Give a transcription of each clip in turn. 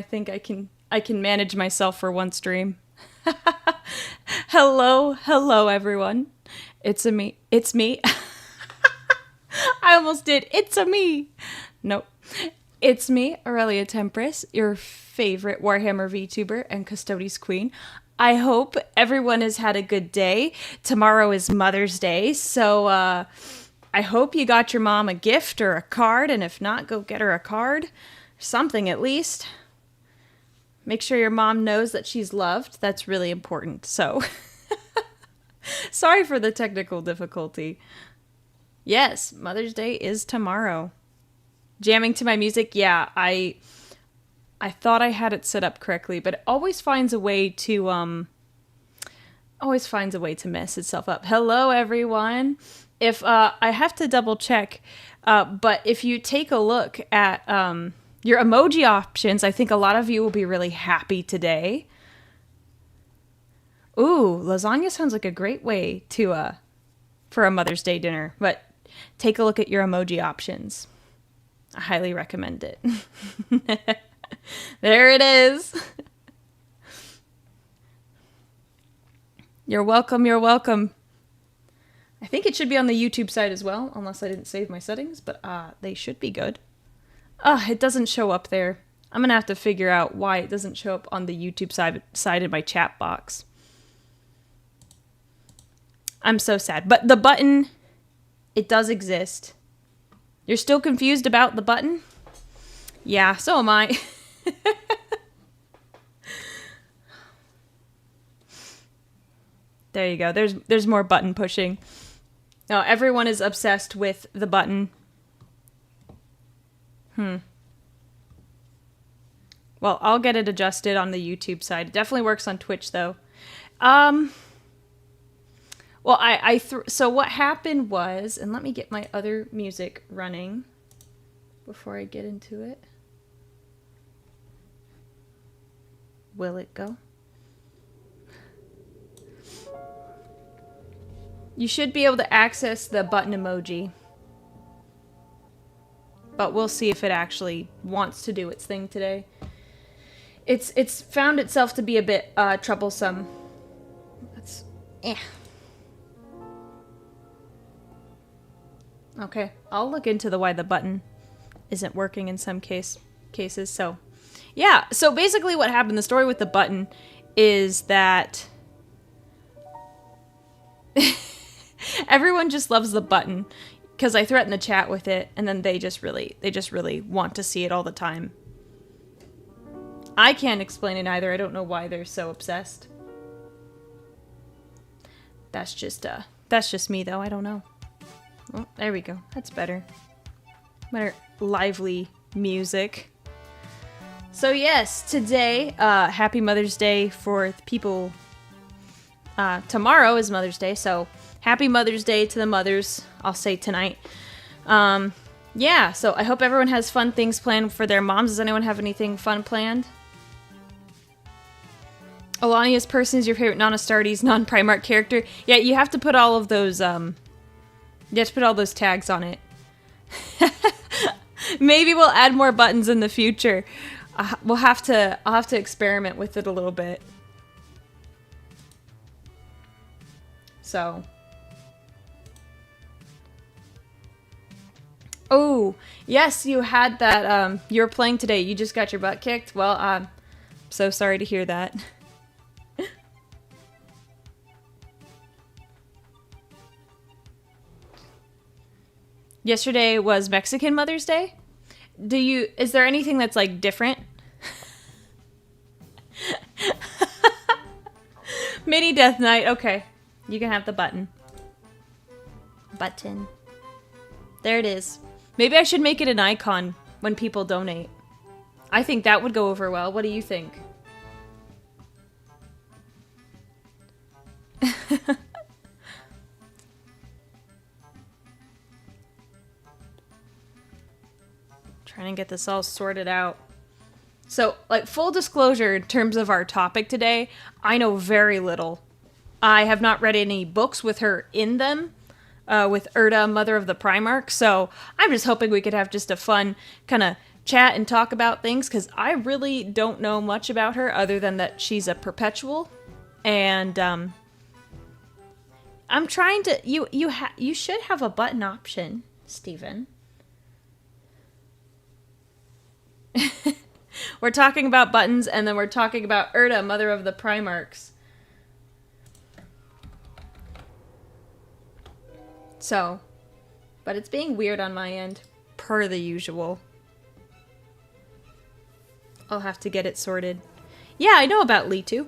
I think I can manage myself for one stream. Hello everyone. It's me. I almost did. It's a me. Nope. It's me, Aurelia Tempest, your favorite Warhammer Vtuber and Custodes Queen. I hope everyone has had a good day. Tomorrow is Mother's Day, so I hope you got your mom a gift or a card, and if not, go get her a card. Something at least. Make sure your mom knows that she's loved. That's really important. So, sorry for the technical difficulty. Yes, Mother's Day is tomorrow. Jamming to my music, yeah, I thought I had it set up correctly, but it always finds a way to mess itself up. Hello, everyone. If I have to double check, but if you take a look at your emoji options, I think a lot of you will be really happy today. Ooh, lasagna sounds like a great way to for a Mother's Day dinner, but take a look at your emoji options. I highly recommend it. There it is. You're welcome, you're welcome. I think it should be on the YouTube side as well, unless I didn't save my settings, but they should be good. It doesn't show up there. I'm gonna have to figure out why it doesn't show up on the YouTube side in my chat box. I'm so sad. But the button, it does exist. You're still confused about the button? Yeah, so am I. There you go. There's more button pushing. No, everyone is obsessed with the button. Well, I'll get it adjusted on the YouTube side. It definitely works on Twitch though. Well, so what happened was, and let me get my other music running before I get into it. Will it go? You should be able to access the button emoji, but we'll see if it actually wants to do its thing today. It's found itself to be a bit troublesome. Okay, I'll look into why the button isn't working in some cases. So, yeah. So basically, what happened? The story with the button is that everyone just loves the button because I threaten the chat with it, and then they just really want to see it all the time. I can't explain it either. I don't know why they're so obsessed. That's just me though. I don't know. Oh, there we go. That's better. Better lively music. So yes, today, happy Mother's Day for the people. Tomorrow is Mother's Day, so happy Mother's Day to the mothers, I'll say tonight. Yeah, so I hope everyone has fun things planned for their moms. Does anyone have anything fun planned? Alania's person is your favorite non-Astartes, non-Primarch character. Yeah, you have to put all of those, you have to put all those tags on it. Maybe we'll add more buttons in the future. I'll have to experiment with it a little bit. So. Oh, yes, you had that, you were playing today. You just got your butt kicked. Well, I'm so sorry to hear that. Yesterday was Mexican Mother's Day. Is there anything that's like different? Mini Death Night. Okay. You can have the button. Button. There it is. Maybe I should make it an icon when people donate. I think that would go over well. What do you think? Trying to get this all sorted out. So, like, full disclosure in terms of our topic today, I know very little. I have not read any books with her in them, with Erda, Mother of the Primarchs, so I'm just hoping we could have just a fun kind of chat and talk about things, because I really don't know much about her other than that she's a perpetual. And I'm trying to... You should have a button option, Steven. We're talking about buttons, and then we're talking about Erda, mother of the Primarchs. So, but it's being weird on my end, per the usual. I'll have to get it sorted. Yeah, I know about Litu.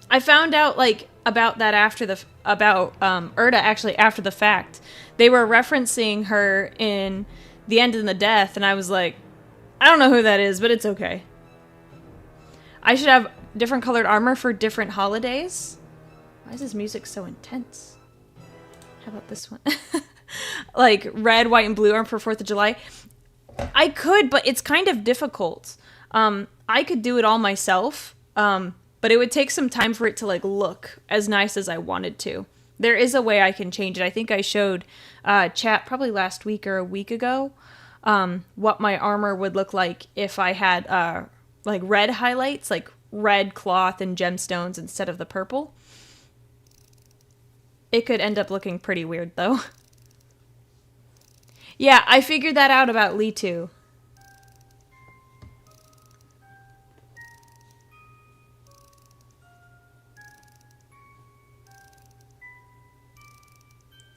I found out, like, about that after the... About Erda, actually, after the fact. They were referencing her in The End and the Death, and I was like, I don't know who that is, but it's okay. I should have different colored armor for different holidays. Why is this music so intense? How about this one? Like red, white, and blue armor for 4th of July. I could, but it's kind of difficult. I could do it all myself, but it would take some time for it to like look as nice as I wanted to. There is a way I can change it. I think I showed chat probably last week or a week ago what my armor would look like if I had like red highlights, like red cloth and gemstones instead of the purple. It could end up looking pretty weird though. Yeah, I figured that out about Litu.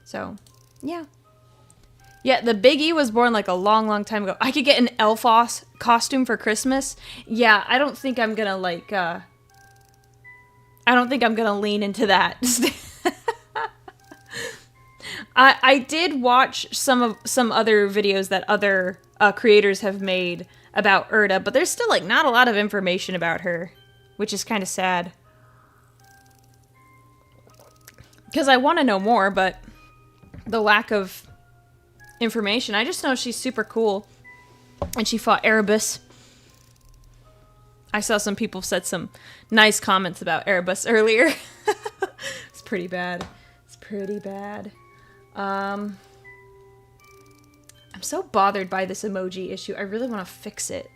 So, yeah. Yeah, the Big E was born like a long, long time ago. I could get an Elfos costume for Christmas. Yeah, I don't think I'm gonna like, I don't think I'm gonna lean into that. I did watch some other videos that other creators have made about Erda, but there's still like not a lot of information about her, which is kind of sad. Because I want to know more, but the lack of information. I just know she's super cool, and she fought Arabus. I saw some people said some nice comments about Arabus earlier. It's pretty bad. It's pretty bad. I'm so bothered by this emoji issue. I really want to fix it.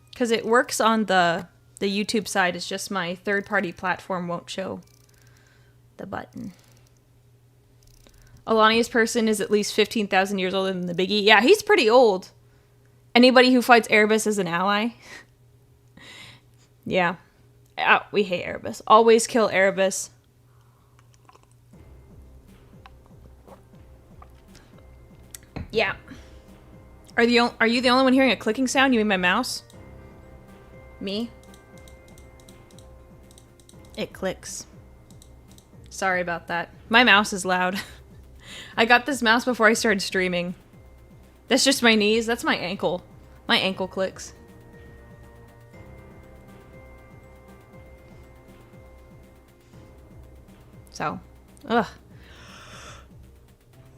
Because it works on the YouTube side. It's just my third-party platform won't show the button. Alania's person is at least 15,000 years older than the Biggie. Yeah, he's pretty old. Anybody who fights Arabus is an ally. Yeah. We hate Arabus. Always kill Arabus. Yeah. Are you the only one hearing a clicking sound? You mean my mouse? Me? It clicks. Sorry about that. My mouse is loud. I got this mouse before I started streaming. That's just my knees. That's my ankle. My ankle clicks. So, ugh.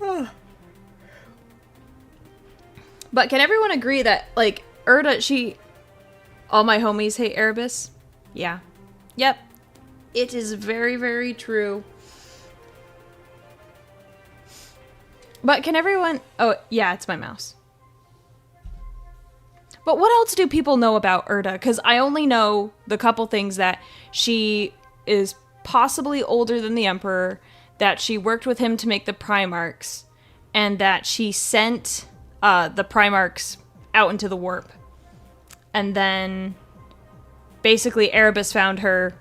Ugh. But can everyone agree that, like, Erda, all my homies hate Arabus? Yeah. Yep. It is very, very true. But can everyone... Oh, yeah, it's my mouse. But what else do people know about Erda? Because I only know the couple things that she is possibly older than the Emperor, that she worked with him to make the Primarchs, and that she sent the Primarchs out into the warp. And then basically Arabus found her,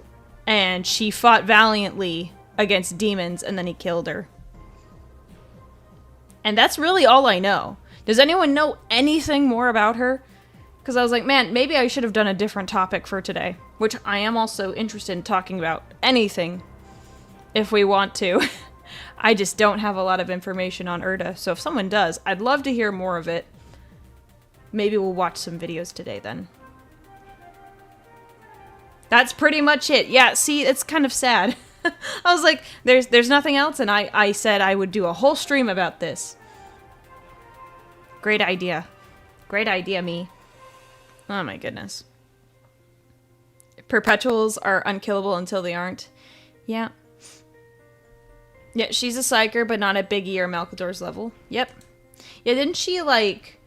and she fought valiantly against demons, and then he killed her. And that's really all I know. Does anyone know anything more about her? Because I was like, man, maybe I should have done a different topic for today. Which I am also interested in talking about anything, if we want to. I just don't have a lot of information on Erda, so if someone does, I'd love to hear more of it. Maybe we'll watch some videos today then. That's pretty much it. Yeah, see, it's kind of sad. I was like, there's nothing else, and I said I would do a whole stream about this. Great idea. Great idea, me. Oh my goodness. Perpetuals are unkillable until they aren't. Yeah. Yeah, she's a psyker, but not at Big E or Malcador's level. Yep. Yeah, didn't she, like,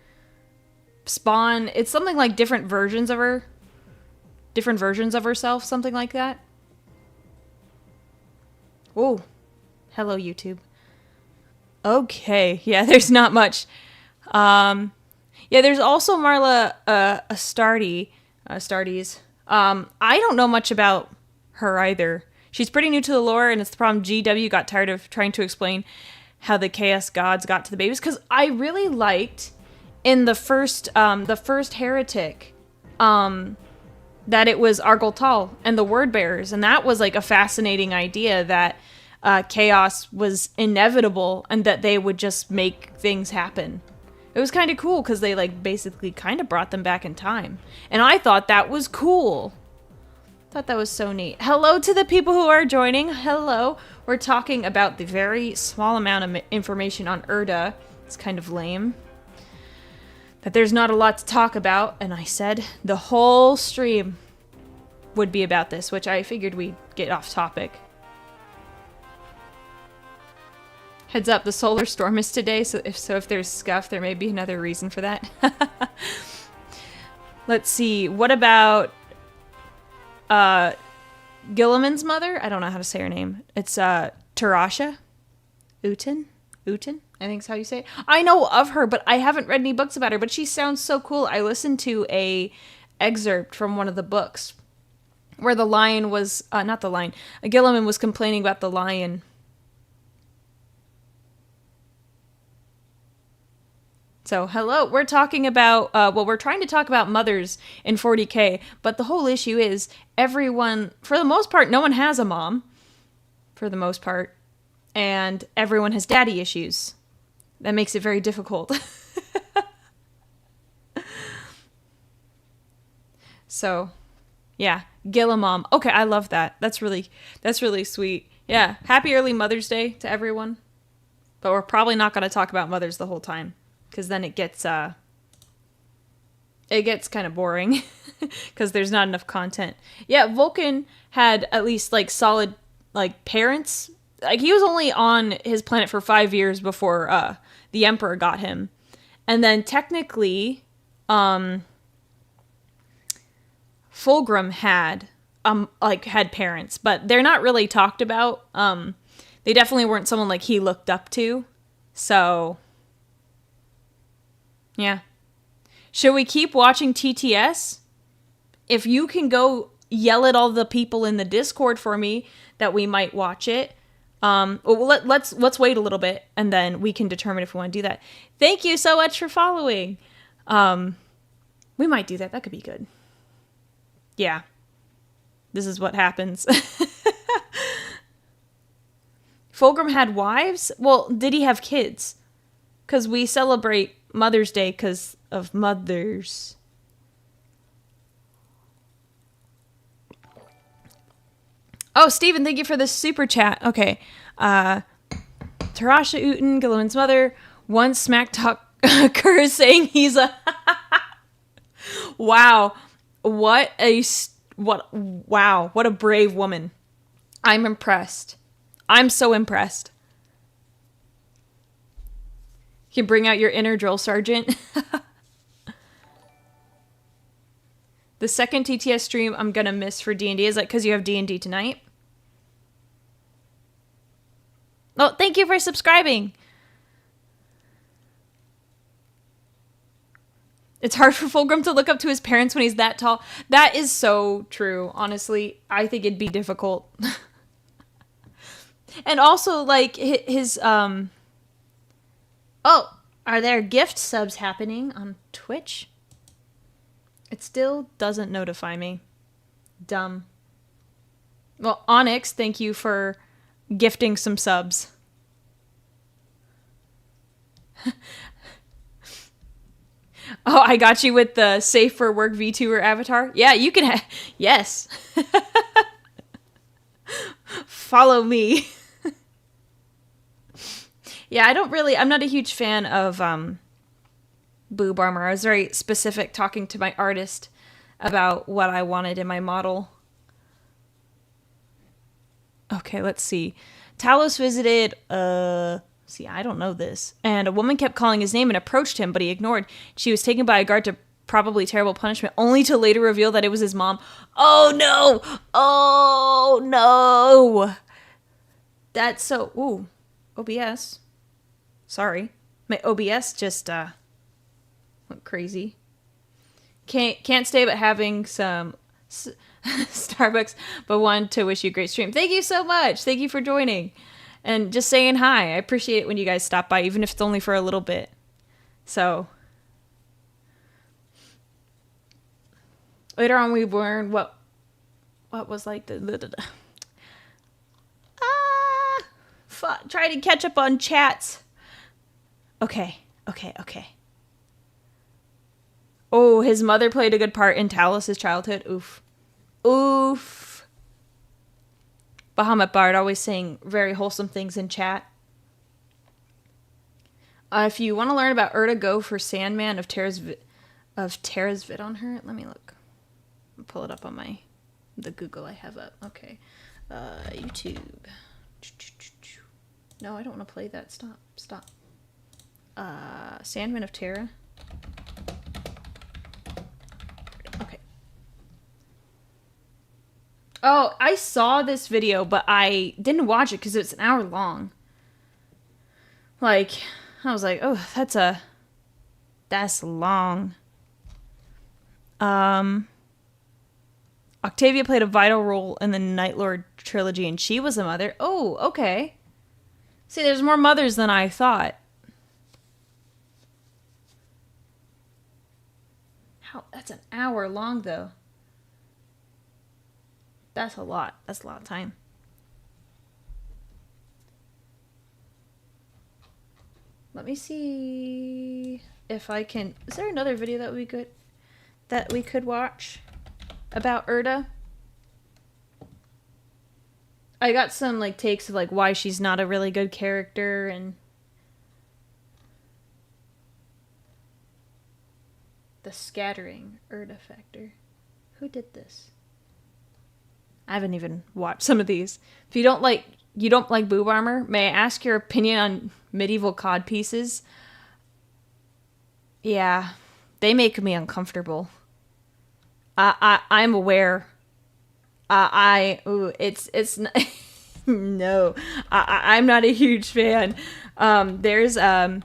spawn... It's something like different versions of her. Different versions of herself, something like that. Whoa. Hello, YouTube. Okay. Yeah, there's not much. Yeah, there's also Marla Astartes. I don't know much about her either. She's pretty new to the lore, and it's the problem GW got tired of trying to explain how the Chaos Gods got to the babies. Because I really liked in the first Heretic, that it was Argoltal and the Word Bearers, and that was like a fascinating idea that chaos was inevitable and that they would just make things happen. It was kind of cool because they like basically kind of brought them back in time, and I thought that was cool. Thought that was so neat. Hello to the people who are joining. Hello. We're talking about the very small amount of information on Erda. It's kind of lame that there's not a lot to talk about, and I said the whole stream would be about this, which I figured we'd get off topic. Heads up, the solar storm is today, so if there's scuff, there may be another reason for that. Let's see, what about Gilliman's mother? I don't know how to say her name. It's Tarasha Uten? I think is how you say it. I know of her, but I haven't read any books about her, but she sounds so cool. I listened to a excerpt from one of the books where the lion was, not the lion, Gilliman was complaining about the lion. So, hello, we're talking about, we're trying to talk about mothers in 40K, but the whole issue is everyone, for the most part, no one has a mom, for the most part, and everyone has daddy issues. That makes it very difficult. So, yeah, Gillamom. Okay, I love that. That's really sweet. Yeah, happy early Mother's Day to everyone. But we're probably not going to talk about mothers the whole time, because then it gets kind of boring because there's not enough content. Yeah, Vulcan had at least like solid like parents. Like he was only on his planet for 5 years before the Emperor got him. And then technically Fulgrim had parents, but they're not really talked about. They definitely weren't someone like he looked up to. So yeah. Should we keep watching TTS? If you can go yell at all the people in the Discord for me that we might watch it. Let's wait a little bit and then we can determine if we want to do that. Thank you so much for following. We might do that. That could be good. Yeah. This is what happens. Fulgrim had wives? Well, did he have kids? Because we celebrate Mother's Day because of mothers. Oh, Steven, thank you for the super chat. Okay. Tarasha Uten, Gilliman's mother, once smack talk occurs saying he's a... Wow. What a brave woman. I'm impressed. I'm so impressed. You can bring out your inner drill sergeant. The second TTS stream I'm gonna miss for D&D. Is that because you have D&D tonight? Oh, thank you for subscribing. It's hard for Fulgrim to look up to his parents when he's that tall. That is so true, honestly. I think it'd be difficult. And also, like, his, Oh, are there gift subs happening on Twitch? It still doesn't notify me. Dumb. Well, Onyx, thank you for gifting some subs. Oh, I got you with the safe for work VTuber avatar. Yeah, you can yes. Follow me. Yeah, I'm not a huge fan of boob armor. I was very specific talking to my artist about what I wanted in my model. Okay, let's see. Talos visited See, I don't know this. And a woman kept calling his name and approached him, but he ignored. She was taken by a guard to probably terrible punishment, only to later reveal that it was his mom. Oh, no! Oh, no! That's so... Ooh. OBS. Sorry. My OBS just, went crazy. Can't stay but having some Starbucks, but wanted to wish you a great stream. Thank you so much. Thank you for joining. And just saying hi. I appreciate it when you guys stop by, even if it's only for a little bit. So... Later on, we learned what was like try to catch up on chats. Okay. Oh, his mother played a good part in Talos' childhood. Oof. Bahamut Bard always saying very wholesome things in chat. If you want to learn about Erda, go for Sandman of Terra's vid on her. Let me look. I'll pull it up on the Google I have up. Okay. YouTube. No, I don't want to play that. Stop. Sandman of Terra. Okay. Oh, I saw this video, but I didn't watch it because it's an hour long. Like, I was like, oh, that's long. Octavia played a vital role in the Night Lord trilogy, and she was a mother. Oh, okay. See, there's more mothers than I thought. That's an hour long, though. That's a lot. That's a lot of time. Let me see if I can... Is there another video that we could watch about Erda? I got some like takes of like why she's not a really good character and the scattering Erda factor. Who did this? I haven't even watched some of these. If you don't like boob armor, may I ask your opinion on medieval cod pieces? Yeah, they make me uncomfortable. I'm aware. It's no, I'm not a huge fan. There's the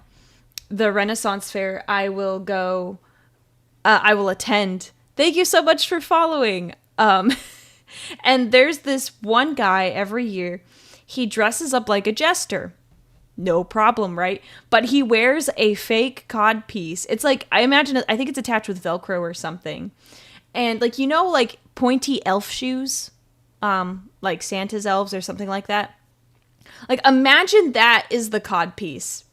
Renaissance Fair. I will go. I will attend. Thank you so much for following. And there's this one guy every year. He dresses up like a jester. No problem, right? But he wears a fake cod piece. It's like, I think it's attached with Velcro or something. And like, you know, like pointy elf shoes, like Santa's elves or something like that. Like, imagine that is the cod piece.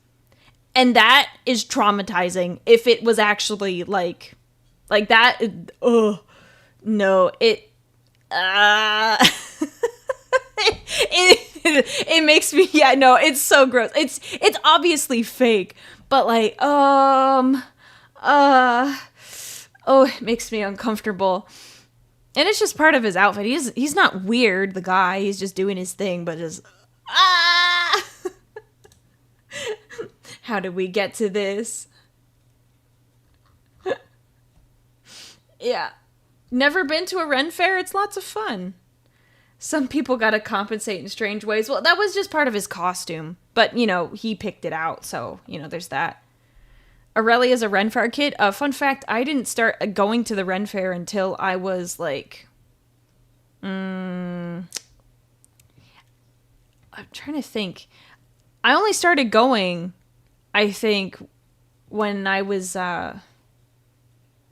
And that is traumatizing if it was actually like that. No, it makes me, yeah, no, it's so gross. It's obviously fake, but like, it makes me uncomfortable. And it's just part of his outfit. He's not weird, the guy. He's just doing his thing, but just, how did we get to this? Yeah. Never been to a Ren fair? It's lots of fun. Some people gotta compensate in strange ways. Well, that was just part of his costume. But, you know, he picked it out, so, you know, there's that. Aurelia is a Ren Fair kid. Fun fact, I didn't start going to the Ren Fair until I was, like... I'm trying to think. I only started going, I think, when I was...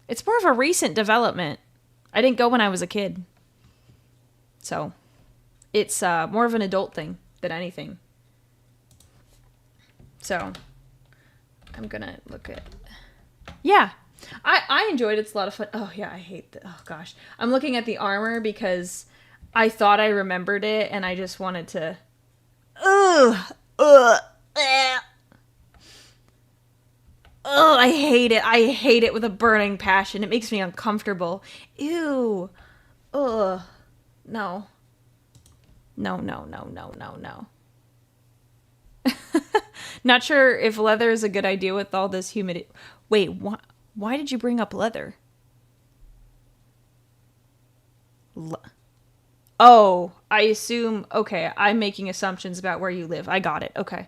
It's more of a recent development. I didn't go when I was a kid. So, it's more of an adult thing than anything. So, I'm gonna look at... Yeah, I enjoyed it. It's a lot of fun. Oh, yeah, I hate the... Oh, gosh. I'm looking at the armor because I thought I remembered it, and I just wanted to... Oh, I hate it. I hate it with a burning passion. It makes me uncomfortable. Ew. Ugh. No. No. Not sure if leather is a good idea with all this humidity. Wait, why did you bring up leather? Oh, I assume, okay, I'm making assumptions about where you live. I got it. Okay.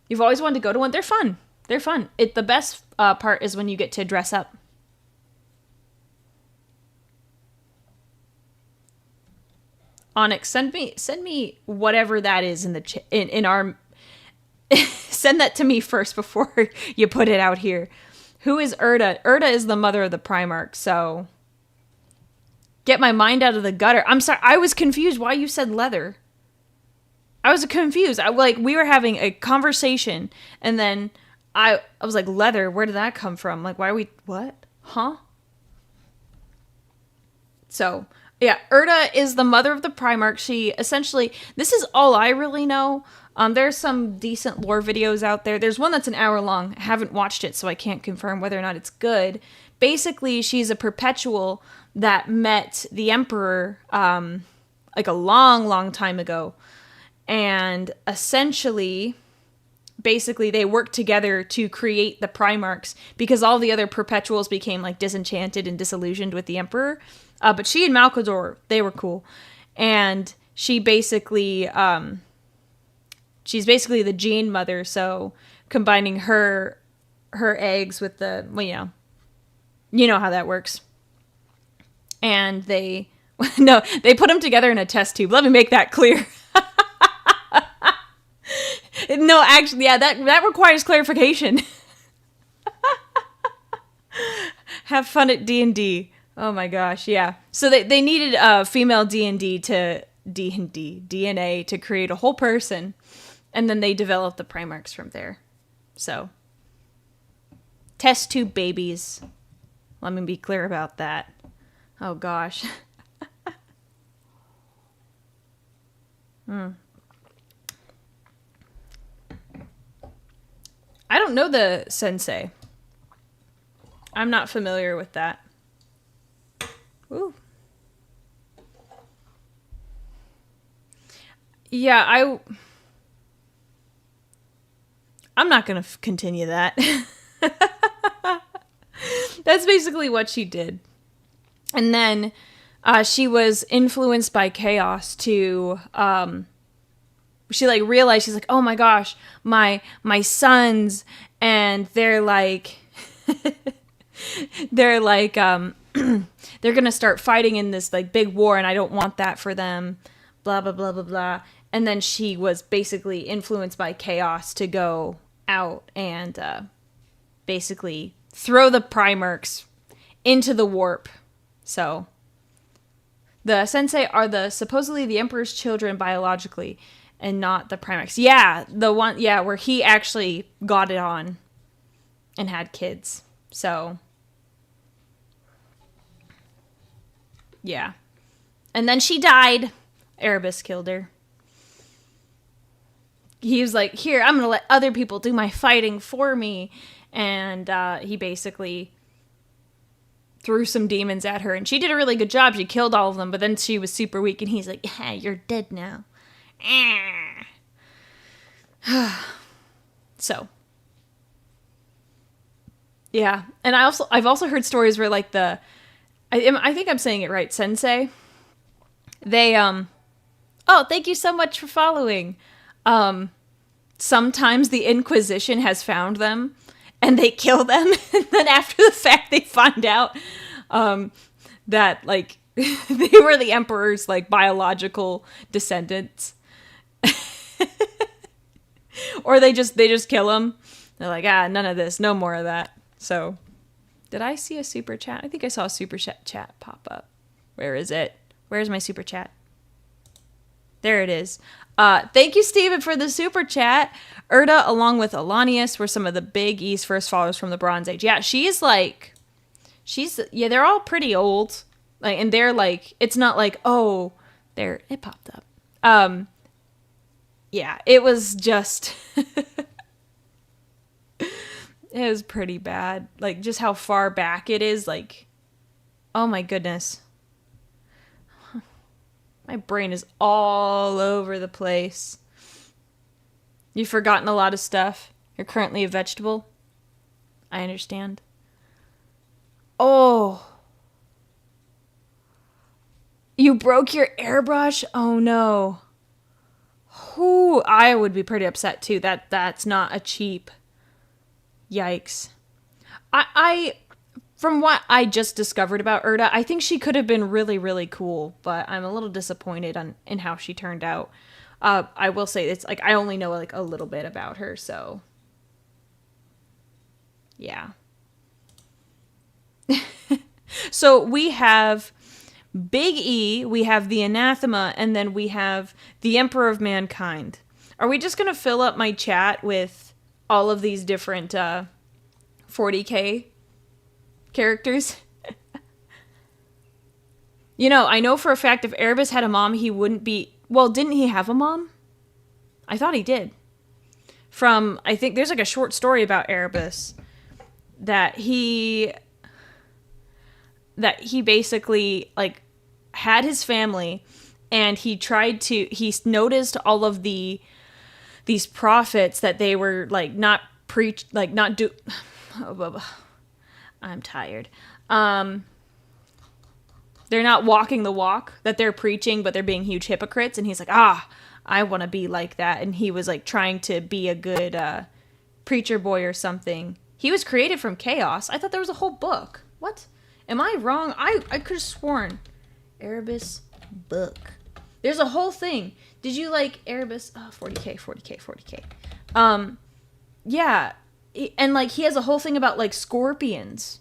You've always wanted to go to one. They're fun. They're fun. The best part is when you get to dress up. Onyx, send me whatever that is in the in our send that to me first before you put it out here. Who is Erda? Erda is the mother of the Primarch, so get my mind out of the gutter. I'm sorry, I was confused why you said leather. I was confused. We were having a conversation and then I was like, leather, where did that come from? Like, why are we what? Huh? So yeah, Erda is the mother of the Primarch. She essentially, this is all I really know. There's some decent lore videos out there. There's one that's an hour long. I haven't watched it, so I can't confirm whether or not it's good. Basically, she's a perpetual that met the Emperor like a long, long time ago. And essentially, basically, they worked together to create the Primarchs because all the other perpetuals became like disenchanted and disillusioned with the Emperor. But she and Malcador, they were cool. And she basically, she's basically the gene mother. So combining her eggs with the, well, you know how that works. And they, no, they put them together in a test tube. Let me make that clear. No, actually, yeah, that requires clarification. Have fun at D&D. Oh my gosh, yeah. So they needed female DNA to create a whole person, and then they developed the Primarchs from there. So, test tube babies. Let me be clear about that. Oh gosh. I don't know the sensei. I'm not familiar with that. Ooh. Yeah, I'm not going to continue that. That's basically what she did. And then she was influenced by chaos to she like realized, she's like, oh my gosh, my sons, and they're like they're like they're gonna start fighting in this like big war, and I don't want that for them, blah blah blah blah blah. And then she was basically influenced by chaos to go out and basically throw the Primarchs into the warp. So the sensei are supposedly the Emperor's children biologically, and not the Primarchs. Yeah, the one, yeah, where he actually got it on and had kids. So, yeah. And then she died. Arabus killed her. He was like, here, I'm going to let other people do my fighting for me. And he basically threw some demons at her. And she did a really good job. She killed all of them. But then she was super weak. And he's like, yeah, you're dead now. So, yeah. And I've also heard stories where like I think I'm saying it right, sensei. They oh, thank you so much for following. Sometimes the Inquisition has found them and they kill them, and then after the fact they find out that like they were the Emperor's like biological descendants. Or they just kill them. They're like, none of this, no more of that. So, did I see a super chat? I think I saw a super chat pop up. Where is it? Where's my super chat? There it is. Thank you, Steven, for the super chat. Erda, along with Alanius, were some of the big East first followers from the Bronze Age. Yeah, yeah, they're all pretty old. Like, and they're like, it's not like, oh, it popped up. Yeah, it was just, it was pretty bad. Like, just how far back it is. Like, oh my goodness. My brain is all over the place. You've forgotten a lot of stuff. You're currently a vegetable. I understand. Oh. You broke your airbrush? Oh no. Whew, I would be pretty upset too. That's not a cheap. Yikes. I from what I just discovered about Erda, I think she could have been really, really cool, but I'm a little disappointed in how she turned out. I will say it's like I only know like a little bit about her, so yeah. So we have Big E, we have the Anathema, and then we have the Emperor of Mankind. Are we just gonna fill up my chat with all of these different 40k characters? You know, I know for a fact if Arabus had a mom, he wouldn't be... Well, didn't he have a mom? I thought he did. I think there's like a short story about Arabus that he basically like had his family, and he noticed all of these prophets that they were like not preach, like not do... I'm tired. They're not walking the walk that they're preaching, but they're being huge hypocrites. And he's like, I want to be like that. And he was like trying to be a good preacher boy or something. He was created from chaos. I thought there was a whole book. What? Am I wrong? I could have sworn. Arabus book. There's a whole thing. Did you like Arabus? Oh, 40k. Yeah. And like he has a whole thing about like scorpions.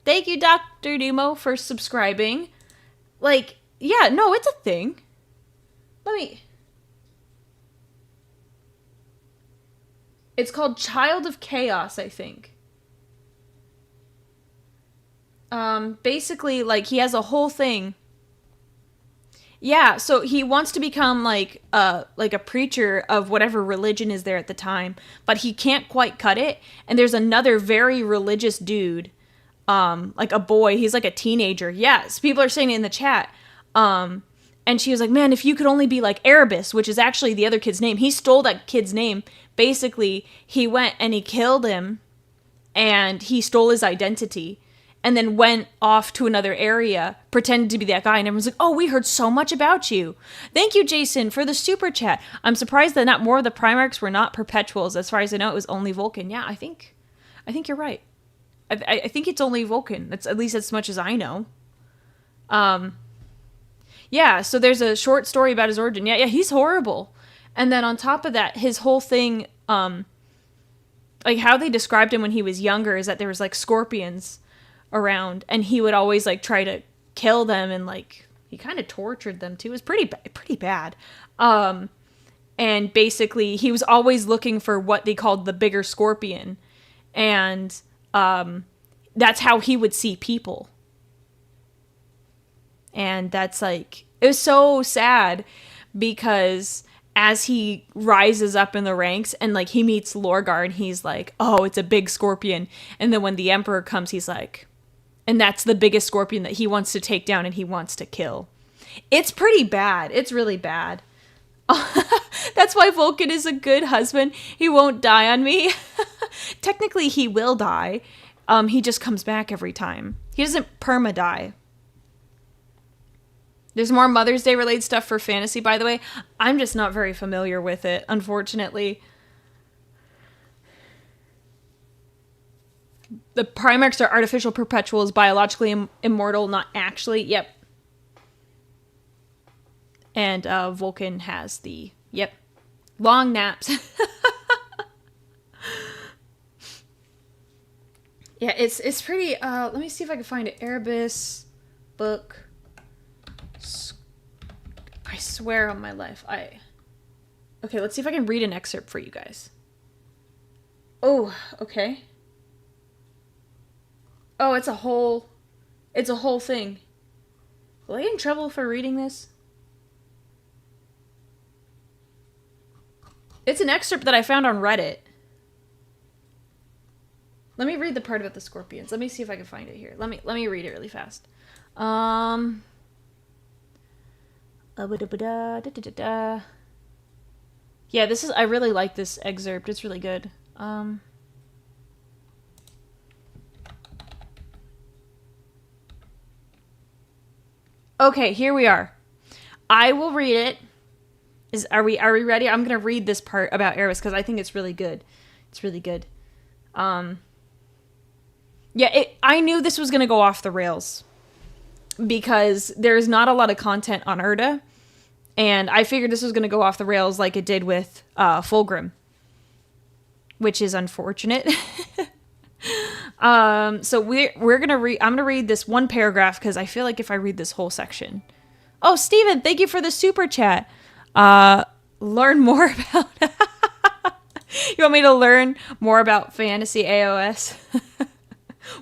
Thank you, Dr. Nemo, for subscribing. Like, yeah, no, it's a thing. It's called Child of Chaos, I think. Basically, like, he has a whole thing. Yeah, so he wants to become, like a preacher of whatever religion is there at the time, but he can't quite cut it, and there's another very religious dude, like a boy, he's like a teenager. Yes, people are saying it in the chat. And she was like, man, if you could only be like Arabus, which is actually the other kid's name. He stole that kid's name. Basically, he went and he killed him, and he stole his identity, and then went off to another area, pretended to be that guy, and everyone's like, oh, we heard so much about you. Thank you, Jason, for the super chat. I'm surprised that not more of the Primarchs were not perpetuals. As far as I know, it was only Vulcan. Yeah, I think you're right. I think it's only Vulcan. That's at least as much as I know. Yeah, so there's a short story about his origin. Yeah, he's horrible. And then on top of that, his whole thing, like how they described him when he was younger is that there was like scorpions around, and he would always like try to kill them, and like he kind of tortured them too. It was pretty bad. And basically he was always looking for what they called the bigger scorpion, and that's how he would see people. And that's like, it was so sad because as he rises up in the ranks and like he meets Lorgar and he's like, oh, it's a big scorpion. And then when the Emperor comes, he's like, and that's the biggest scorpion that he wants to take down and he wants to kill. It's pretty bad. It's really bad. That's why Vulcan is a good husband. He won't die on me. Technically, he will die. He just comes back every time. He doesn't perma-die. There's more Mother's Day related stuff for fantasy, by the way. I'm just not very familiar with it, unfortunately. The Primarchs are artificial perpetuals, biologically immortal, not actually. Yep. And Vulcan has the, long naps. Yeah, it's pretty, let me see if I can find it. Arabus book. I swear on my life, okay, let's see if I can read an excerpt for you guys. Oh, okay. Oh, it's a whole thing. Will I get in trouble for reading this? It's an excerpt that I found on Reddit. Let me read the part about the scorpions. Let me see if I can find it here. Let me read it really fast. Yeah, I really like this excerpt. It's really good. Okay, here we are. I will read it. Are we ready? I'm gonna read this part about Arabus because I think it's really good. It's really good. Yeah, I knew this was gonna go off the rails because there's not a lot of content on Erda, and I figured this was gonna go off the rails like it did with Fulgrim, which is unfortunate. So we're gonna read. I'm gonna read this one paragraph because I feel like if I read this whole section. Oh, Steven, thank you for the super chat. Learn more about. You want me to learn more about fantasy AOS?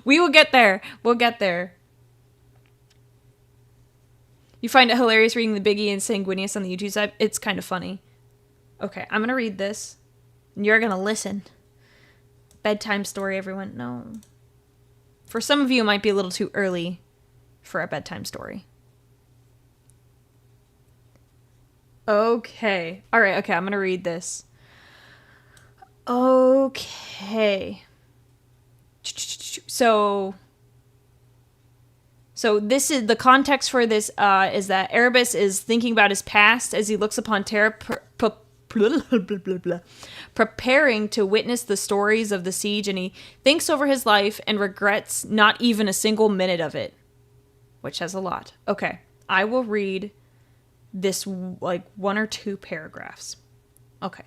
We will get there. We'll get there. You find it hilarious reading the Biggie and Sanguinius on the YouTube side? It's kind of funny. Okay, I'm gonna read this. And you're gonna listen. Bedtime story, everyone. No. For some of you, it might be a little too early for a bedtime story. Okay. All right. Okay. I'm going to read this. Okay. So this is the context for this is that Arabus is thinking about his past as he looks upon Terra preparing to witness the stories of the siege, and he thinks over his life and regrets not even a single minute of it, which has a lot. Okay. I will read this like one or two paragraphs. Okay.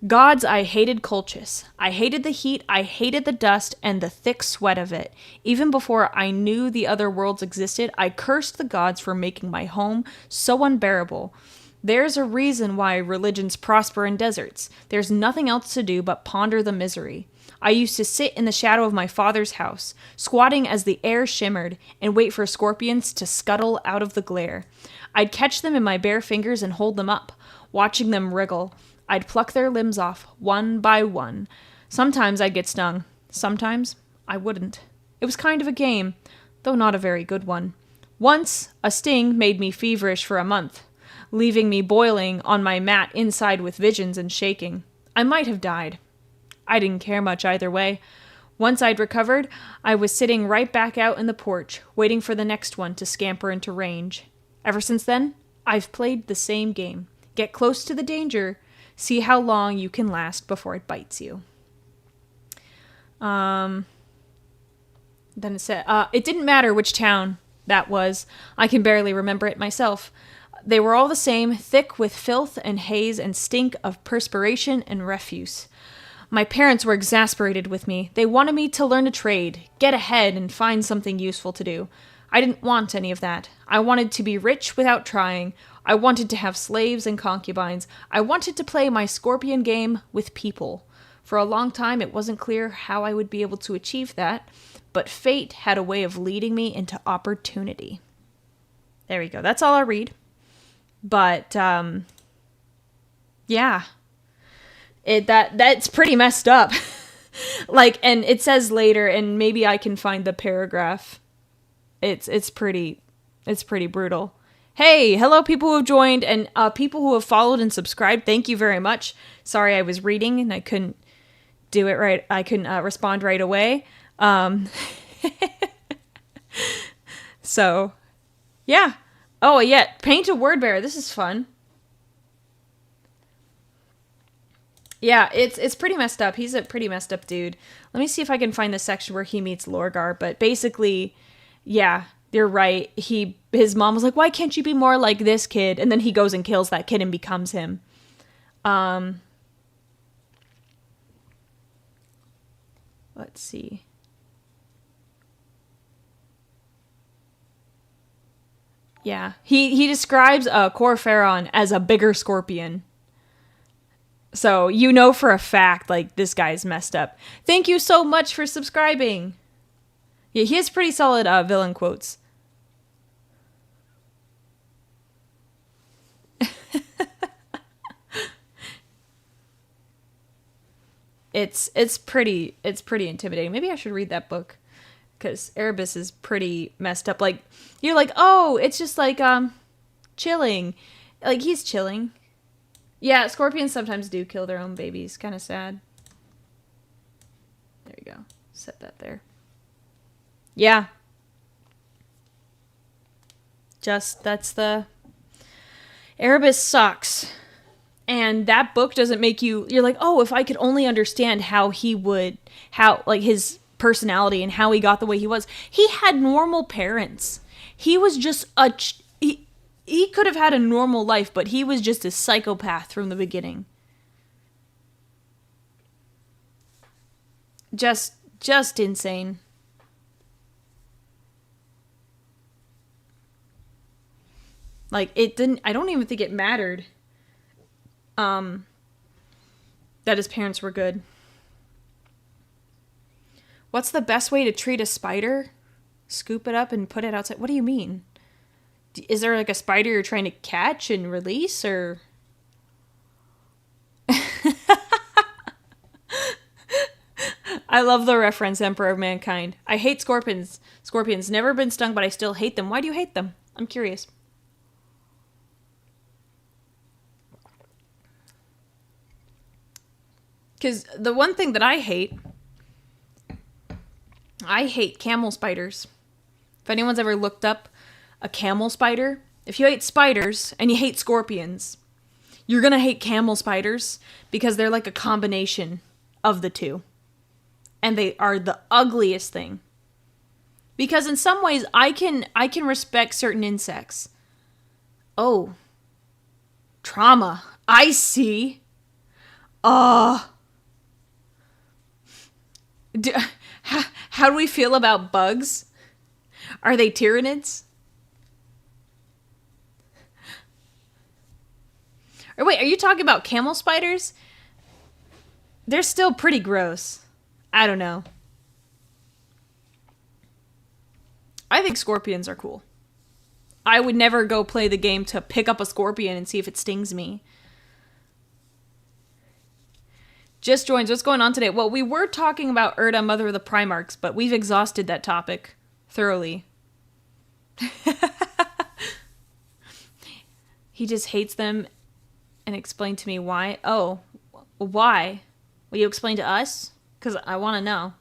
Gods, I hated Colchis. I hated the heat, I hated the dust, and the thick sweat of it. Even before I knew the other worlds existed, I cursed the gods for making my home so unbearable. There's a reason why religions prosper in deserts. There's nothing else to do but ponder the misery. I used to sit in the shadow of my father's house, squatting as the air shimmered, and wait for scorpions to scuttle out of the glare. I'd catch them in my bare fingers and hold them up, watching them wriggle. I'd pluck their limbs off, one by one. Sometimes I'd get stung. Sometimes I wouldn't. It was kind of a game, though not a very good one. Once, a sting made me feverish for a month, leaving me boiling on my mat inside with visions and shaking. I might have died. I didn't care much either way. Once I'd recovered, I was sitting right back out in the porch, waiting for the next one to scamper into range. Ever since then, I've played the same game. Get close to the danger, see how long you can last before it bites you. Then it said, it didn't matter which town that was. I can barely remember it myself. They were all the same, thick with filth and haze and stink of perspiration and refuse. My parents were exasperated with me. They wanted me to learn a trade, get ahead, and find something useful to do. I didn't want any of that. I wanted to be rich without trying. I wanted to have slaves and concubines. I wanted to play my scorpion game with people. For a long time, it wasn't clear how I would be able to achieve that, but fate had a way of leading me into opportunity. There we go. That's all I'll read. But, yeah. That's pretty messed up. And it says later, and maybe I can find the paragraph. It's pretty brutal. Hey, hello people who have joined and people who have followed and subscribed. Thank you very much. Sorry, I was reading and I couldn't do it right. I couldn't respond right away. So, yeah. Oh, yeah. Paint a word bearer. This is fun. Yeah, it's pretty messed up. He's a pretty messed up dude. Let me see if I can find the section where he meets Lorgar. But basically, yeah, you're right. His mom was like, why can't you be more like this kid? And then he goes and kills that kid and becomes him. Let's see. Yeah, he describes Corferon as a bigger scorpion. So you know for a fact, like, this guy's messed up. Thank you so much for subscribing. Yeah, he has pretty solid villain quotes. It's pretty intimidating. Maybe I should read that book, because Arabus is pretty messed up. Like, you're like, oh, it's just like chilling. Like, he's chilling. Yeah, scorpions sometimes do kill their own babies. Kind of sad. There you go. Set that there. Yeah. That's the... Arabus sucks. And that book doesn't make you... You're like, oh, if I could only understand how he would... How, like, his personality and how he got the way he was. He had normal parents. He was just a... He could have had a normal life, but he was just a psychopath from the beginning. Just insane. Like, it didn't... I don't even think it mattered that his parents were good. What's the best way to treat a spider? Scoop it up and put it outside. What do you mean? Is there like a spider you're trying to catch and release, or... I love the reference, Emperor of Mankind. I hate scorpions. Scorpions. Never been stung, but I still hate them. Why do you hate them? I'm curious. Because the one thing that I hate camel spiders. If anyone's ever looked up a camel spider, if you hate spiders and you hate scorpions, you're going to hate camel spiders because they're like a combination of the two. And they are the ugliest thing. Because in some ways, I can respect certain insects. Oh. Trauma. I see. How do we feel about bugs? Are they tyrannids? Or wait, are you talking about camel spiders? They're still pretty gross. I don't know. I think scorpions are cool. I would never go play the game to pick up a scorpion and see if it stings me. Just joins. What's going on today? Well, we were talking about Erda, mother of the Primarchs, but we've exhausted that topic thoroughly. He just hates them and explained to me why. Oh, why? Will you explain to us? Because I want to know.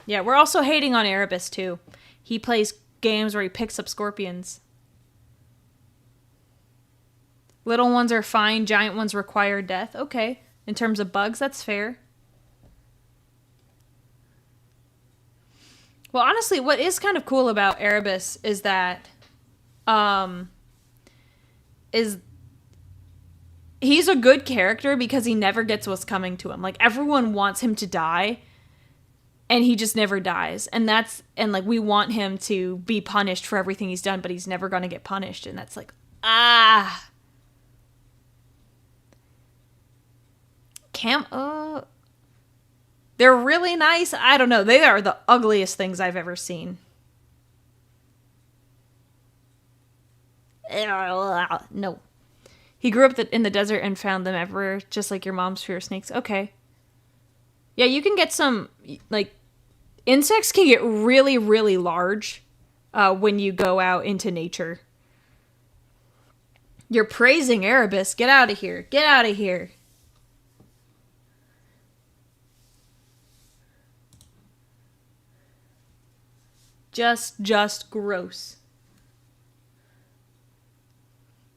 Yeah, we're also hating on Arabus, too. He plays games where he picks up scorpions. Little ones are fine, giant ones require death. Okay, in terms of bugs, that's fair. Well, honestly, what is kind of cool about Arabus is that he's a good character because he never gets what's coming to him. Like, everyone wants him to die, and he just never dies. And like, we want him to be punished for everything he's done, but he's never going to get punished. And that's like, they're really nice. I don't know. They are the ugliest things I've ever seen. No. He grew up in the desert and found them everywhere, just like your mom's fear of snakes. Okay. Yeah, you can get some, like, insects can get really, really large when you go out into nature. You're praising Arabus. Get out of here. Get out of here. Just gross.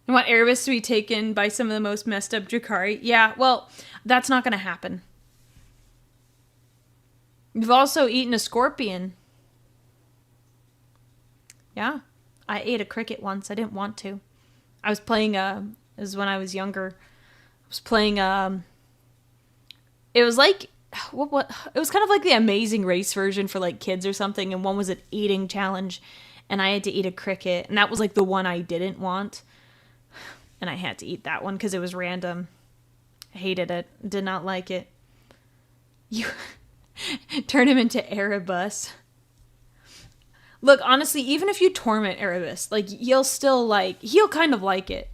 You want Arabus to be taken by some of the most messed up Drakari? Yeah, well, that's not going to happen. You've also eaten a scorpion. Yeah, I ate a cricket once. I didn't want to. I was playing, it was when I was younger. I was playing, it was like, what? It was kind of like the Amazing Race version for like kids or something, and one was an eating challenge, and I had to eat a cricket, and that was like the one I didn't want, and I had to eat that one because it was random. I hated it. Did not like it. You turn him into Arabus. Look, honestly, even if you torment Arabus, like, he'll kind of like it.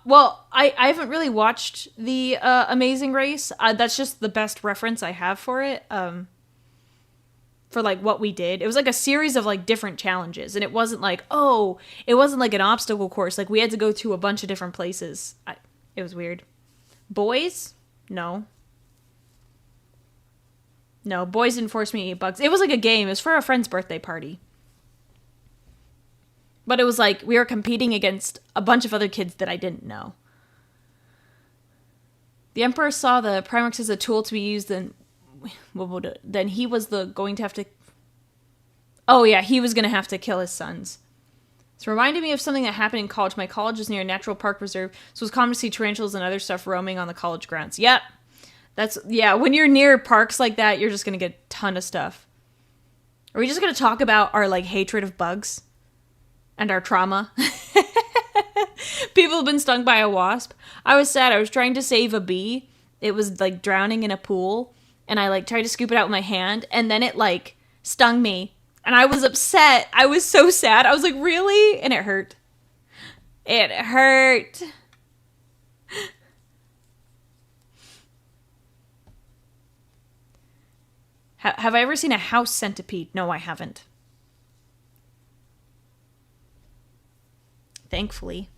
Well, I haven't really watched the Amazing Race. That's just the best reference I have for it. for like what we did. It was like a series of like different challenges, and it wasn't like, oh, it wasn't like an obstacle course. Like we had to go to a bunch of different places. It was weird. Boys? No. No, boys didn't force me to eat bugs. It was like a game. It was for a friend's birthday party. But it was like we were competing against a bunch of other kids that I didn't know. The Emperor saw the Primarchs as a tool to be used, then he was going to have to... Oh yeah, he was going to have to kill his sons. It's reminded me of something that happened in college. My college is near a natural park reserve, so it was common to see tarantulas and other stuff roaming on the college grounds. Yep. When you're near parks like that, you're just going to get a ton of stuff. Are we just going to talk about our, like, hatred of bugs? And our trauma? People have been stung by a wasp. I was sad. I was trying to save a bee. It was, like, drowning in a pool. And I, like, tried to scoop it out with my hand. And then it, like, stung me. And I was upset. I was so sad. I was like, really? And it hurt. It hurt. Have I ever seen a house centipede? No, I haven't. Thankfully.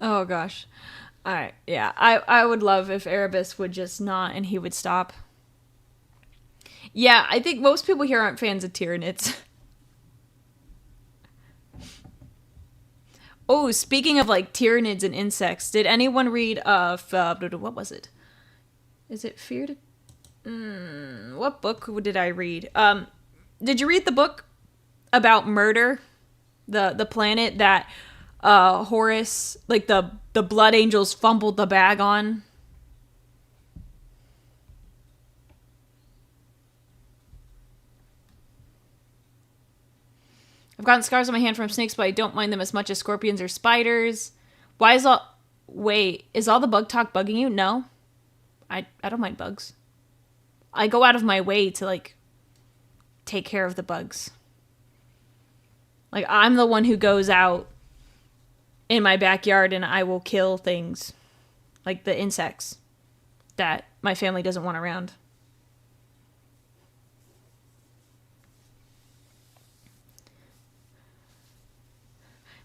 Oh, gosh. I would love if Arabus would just not and he would stop. Yeah, I think most people here aren't fans of Tyranids. Oh, speaking of, like, Tyranids and insects, did anyone read, what was it? Is it Fear to... what book did I read? Did you read the book about murder? The planet that, Horus, like, the Blood Angels fumbled the bag on? I've gotten scars on my hand from snakes, but I don't mind them as much as scorpions or spiders. Is all the bug talk bugging you? No. I don't mind bugs. I go out of my way to, like, take care of the bugs. Like, I'm the one who goes out in my backyard and I will kill things. Like the insects that my family doesn't want around.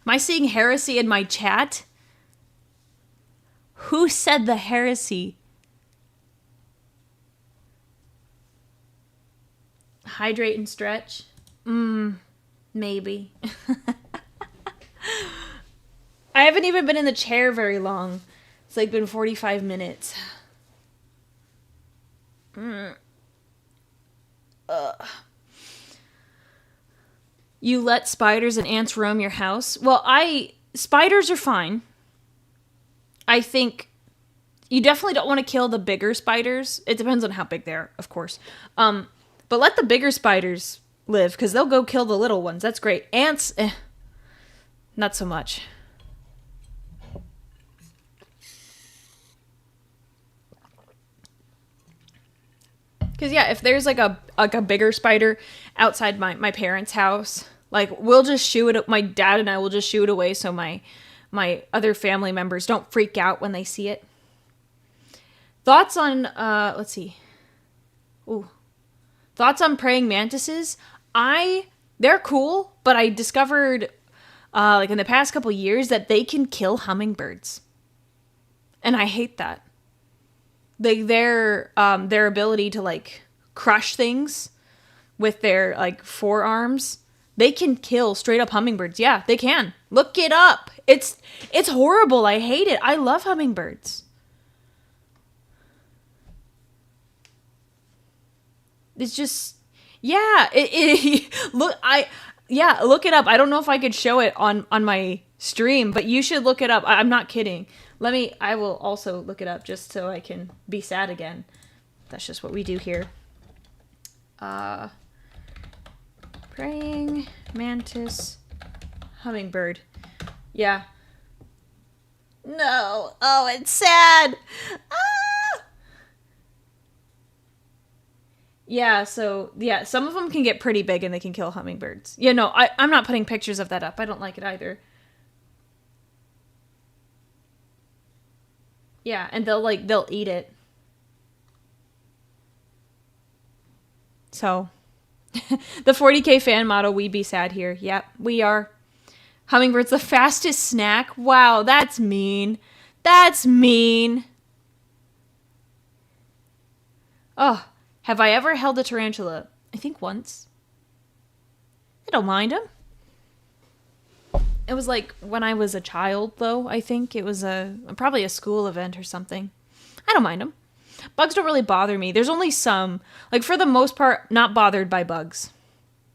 Am I seeing heresy in my chat? Who said the heresy? Hydrate and stretch? Maybe. I haven't even been in the chair very long. It's like been 45 minutes. You let spiders and ants roam your house? Well, spiders are fine. I think you definitely don't want to kill the bigger spiders. It depends on how big they are, of course. But let the bigger spiders live, because they'll go kill the little ones. That's great. Ants, not so much. Because, yeah, if there's, like a bigger spider outside my parents' house, like, we'll just shoo it. My dad and I will just shoo it away so my other family members don't freak out when they see it. Thoughts on, let's see. Ooh. Thoughts on praying mantises? They're cool, but I discovered, like, in the past couple years that they can kill hummingbirds. And I hate that. Their ability to, like, crush things with their, like, forearms, they can kill straight up hummingbirds. Yeah, they can. Look it up. It's horrible. I hate it. I love hummingbirds. It's just, yeah. Look it up. I don't know if I could show it on my stream, but you should look it up. I'm not kidding. I will also look it up just so I can be sad again. That's just what we do here. Praying mantis hummingbird. Yeah. No. Oh, it's sad. Ah! Yeah, so, yeah, some of them can get pretty big and they can kill hummingbirds. Yeah, no, I'm not putting pictures of that up. I don't like it either. Yeah, and they'll eat it. So, the 40K fan model, we be sad here. Yep, we are. Hummingbird's the fastest snack. Wow, that's mean. That's mean. Oh, have I ever held a tarantula? I think once. I don't mind them. It was like when I was a child, though, I think. It was probably a school event or something. I don't mind them. Bugs don't really bother me. There's only some. Like, for the most part, not bothered by bugs.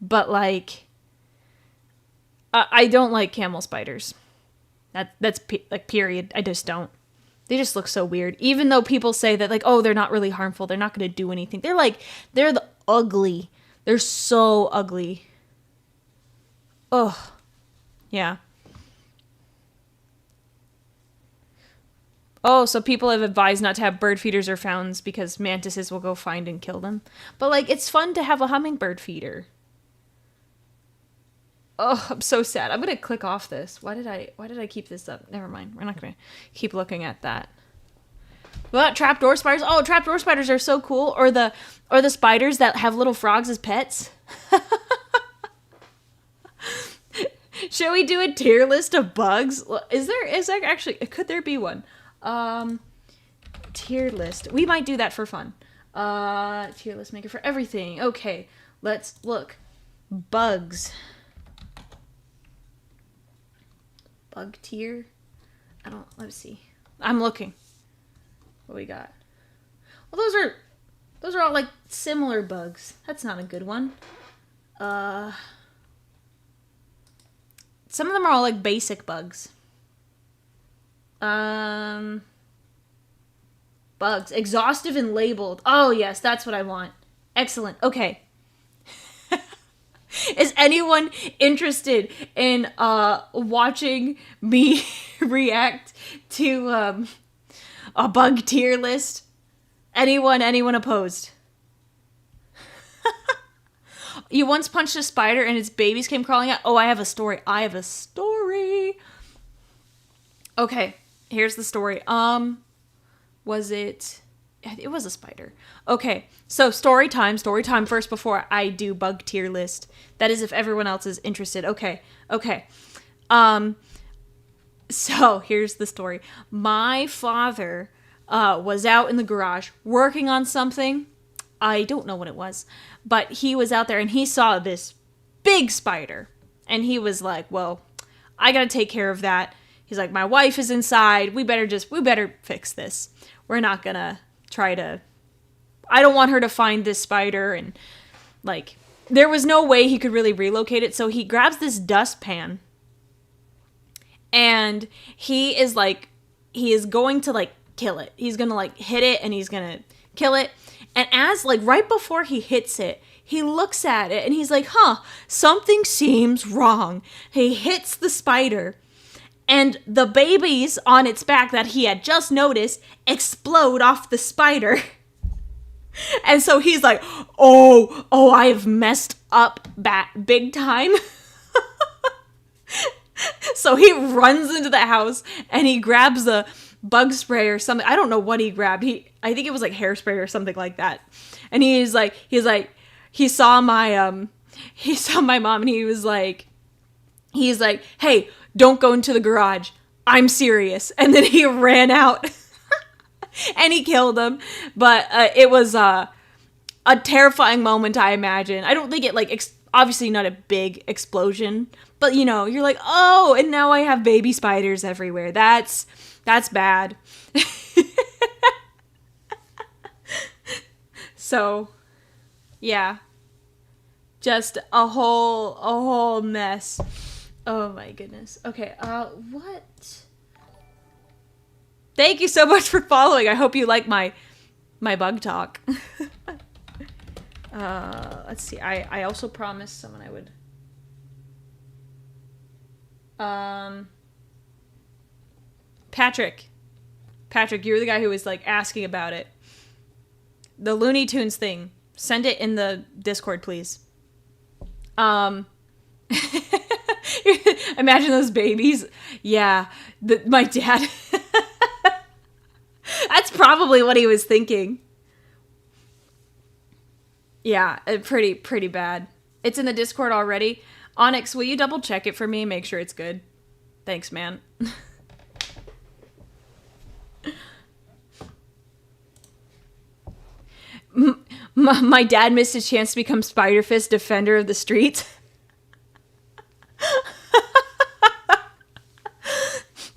But, like, I don't like camel spiders. That's period. I just don't. They just look so weird. Even though people say that, like, oh, they're not really harmful. They're not going to do anything. They're ugly. They're so ugly. Ugh. Yeah. Oh, so people have advised not to have bird feeders or fountains because mantises will go find and kill them. But, like, it's fun to have a hummingbird feeder. Oh, I'm so sad. I'm going to click off this. Why did I keep this up? Never mind. We're not going to keep looking at that. What? Trapdoor spiders? Oh, trapdoor spiders are so cool. Or the spiders that have little frogs as pets. Should we do a tier list of bugs? Is there actually, could there be one? Tier list. We might do that for fun. Tier list maker for everything. Okay, let's look. Bug tier? Let's see. I'm looking. What we got? Well, those are all like similar bugs. That's not a good one. Some of them are all like basic bugs. Bugs. Exhaustive and labeled. Oh, yes, that's what I want. Excellent. Okay. Is anyone interested in watching me react to a bug tier list? Anyone opposed? You once punched a spider and its babies came crawling out? Oh, I have a story. Okay, here's the story. Was it... It was a spider. Okay, so story time first before I do bug tier list. That is if everyone else is interested. Okay. So here's the story. My father was out in the garage working on something. I don't know what it was, but he was out there and he saw this big spider. And he was like, well, I gotta take care of that. He's like, my wife is inside. We better fix this. We're not gonna I don't want her to find this spider. And like, there was no way he could really relocate it. So he grabs this dustpan and he is going to like kill it. He's gonna like hit it and he's gonna kill it. And as like right before he hits it, he looks at it and he's like, something seems wrong. He hits the spider and the babies on its back that he had just noticed explode off the spider. And so he's like, oh, I have messed up big time. So he runs into the house and he grabs a bug spray or something. I don't know what he grabbed. I think it was like hairspray or something like that. And he saw my mom and he's like, hey, don't go into the garage. I'm serious. And then he ran out and he killed him. But it was a terrifying moment, I imagine. I don't think it obviously not a big explosion, but you know, you're like, oh, and now I have baby spiders everywhere. That's bad. So, yeah. Just a whole mess. Oh my goodness. Okay, what? Thank you so much for following. I hope you like my bug talk. Let's see. I also promised someone I would. Patrick, you're the guy who was like asking about it. The Looney Tunes thing. Send it in the Discord, please. Imagine those babies. Yeah, my dad. probably what he was thinking. Yeah, pretty bad. It's in the Discord already. Onyx, will you double check it for me and make sure it's good? Thanks, man. My dad missed his chance to become Spider-Fist Defender of the Streets.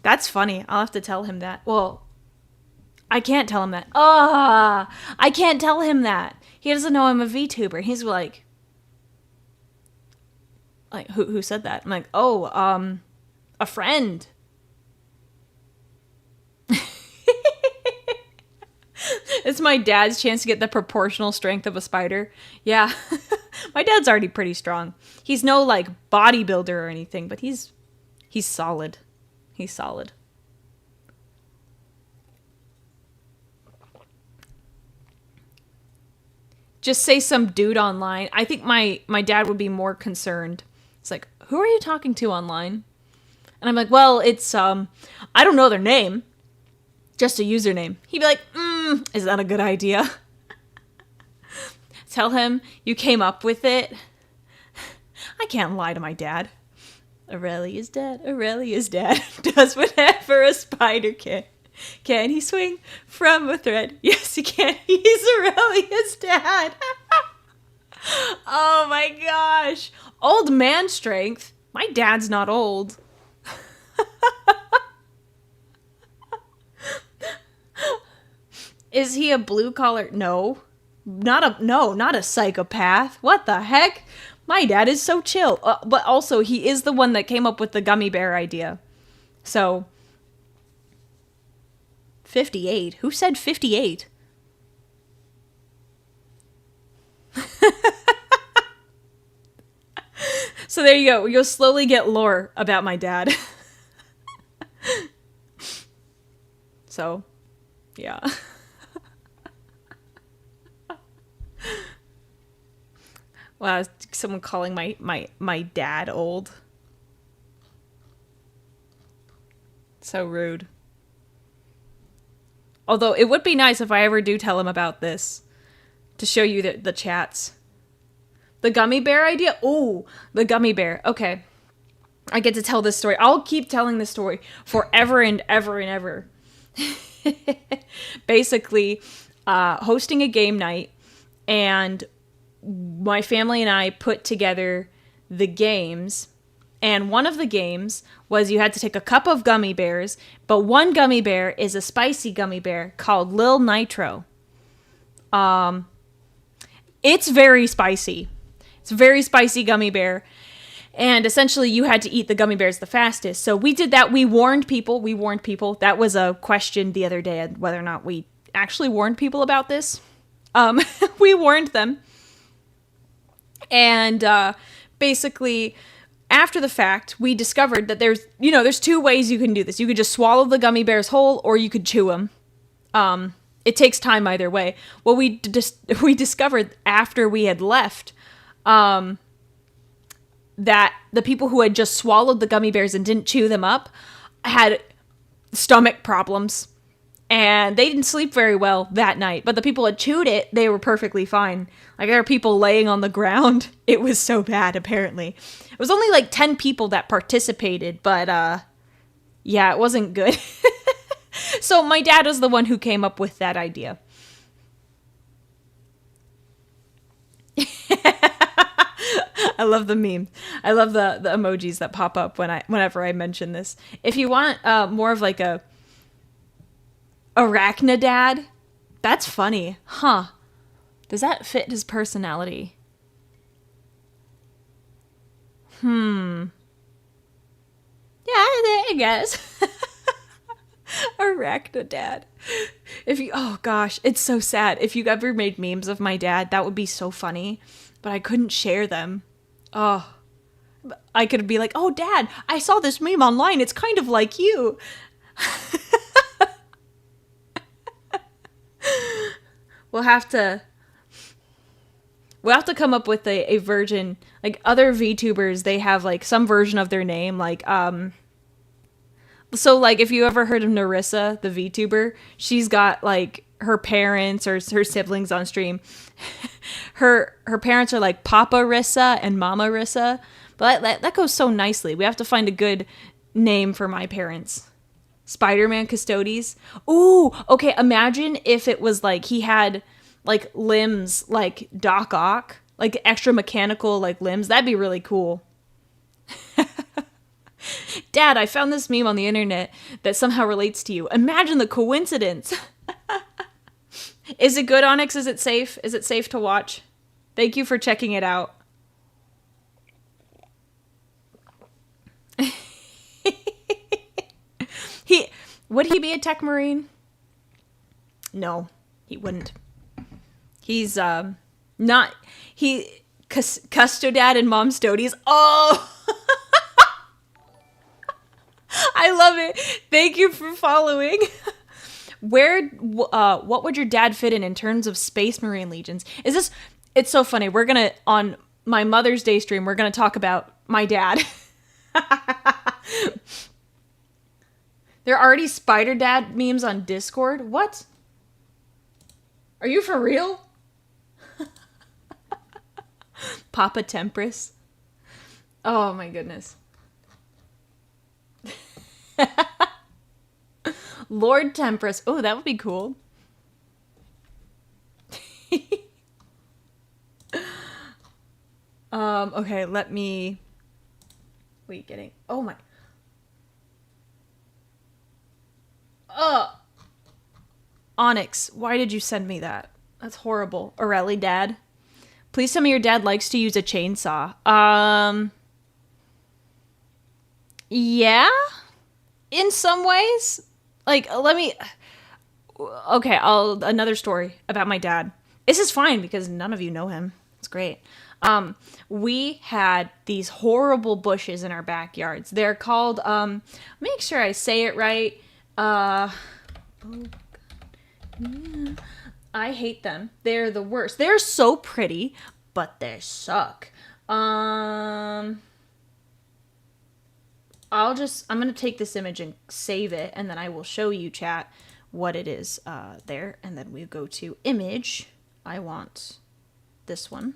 That's funny. I'll have to tell him that. Well, I can't tell him that. I can't tell him that. He doesn't know I'm a VTuber. He's like, who said that? I'm like, a friend. It's my dad's chance to get the proportional strength of a spider. Yeah. My dad's already pretty strong. He's no like bodybuilder or anything, but he's solid. He's solid. Just say some dude online. I think my dad would be more concerned. It's like, who are you talking to online? And I'm like, well, it's I don't know their name. Just a username. He'd be like, is that a good idea? Tell him you came up with it. I can't lie to my dad. Aurelia's dad. Aurelia's dad does whatever a spider can. Can he swing from a thread? Yes, he can. He's Aurelia's dad. Oh my gosh. Old man strength. My dad's not old. Is he a blue collar? No. Not a psychopath. What the heck? My dad is so chill. But also, he is the one that came up with the gummy bear idea. So, 58. Who said 58? So there you go. You'll slowly get lore about my dad. So, yeah. Wow, someone calling my dad old. So rude. Although it would be nice if I ever do tell him about this. To show you the chats. The gummy bear idea? Oh, the gummy bear. Okay. I get to tell this story. I'll keep telling this story forever and ever and ever. Basically, hosting a game night, and my family and I put together the games, and one of the games was you had to take a cup of gummy bears, but one gummy bear is a spicy gummy bear called Lil Nitro. It's very spicy. It's a very spicy gummy bear. And essentially you had to eat the gummy bears the fastest. So we did that. We warned people. That was a question the other day, whether or not we actually warned people about this. We warned them. And basically, after the fact, we discovered that there's two ways you can do this. You could just swallow the gummy bears whole, or you could chew them. It takes time either way. Well, we discovered after we had left that the people who had just swallowed the gummy bears and didn't chew them up had stomach problems. And they didn't sleep very well that night. But the people who had chewed it, they were perfectly fine. Like, there were people laying on the ground. It was so bad, apparently. It was only like 10 people that participated, but yeah, it wasn't good. So my dad was the one who came up with that idea. I love the meme. I love the emojis that pop up whenever I mention this. If you want more of like a arachnidad, that's funny. Huh. Does that fit his personality? Yeah, I guess. Arachnidad. Oh gosh, it's so sad. If you ever made memes of my dad, that would be so funny. But I couldn't share them. Oh. I could be like, oh dad, I saw this meme online. It's kind of like you. We'll have to come up with a version, like other VTubers, they have like some version of their name, like So, like, if you ever heard of Narissa, the VTuber, she's got, like, her parents or her siblings on stream. Her parents are, like, Papa Rissa and Mama Rissa. But that goes so nicely. We have to find a good name for my parents. Spider-Man Custodes. Ooh, okay, imagine if it was, like, he had, like, limbs like Doc Ock. Like, extra mechanical, like, limbs. That'd be really cool. Dad, I found this meme on the internet that somehow relates to you. Imagine the coincidence. Is it good, Onyx? Is it safe? Is it safe to watch? Thank you for checking it out. Would he be a tech marine? No, he wouldn't. He's not. Custodad and Mom Stodies. Oh! I love it. Thank you for following. What would your dad fit in terms of Space Marine Legions? It's so funny. We're gonna, on my Mother's Day stream, we're gonna talk about my dad. There are already Spider Dad memes on Discord. What? Are you for real? Papa Tempris. Oh my goodness. Lord Tempris. Oh, that would be cool. Okay, let me... Wait, getting... Oh my... Onyx, why did you send me that? That's horrible. Aurelia, Dad. Please tell me your dad likes to use a chainsaw. Yeah? In some ways? Like, let me... Okay, another story about my dad. This is fine because none of you know him. It's great. We had these horrible bushes in our backyards. They're called, make sure I say it right. Oh, God. Yeah. I hate them. They're the worst. They're so pretty, but they suck. I'm going to take this image and save it, and then I will show you, chat, what it is there. And then we go to image. I want this one.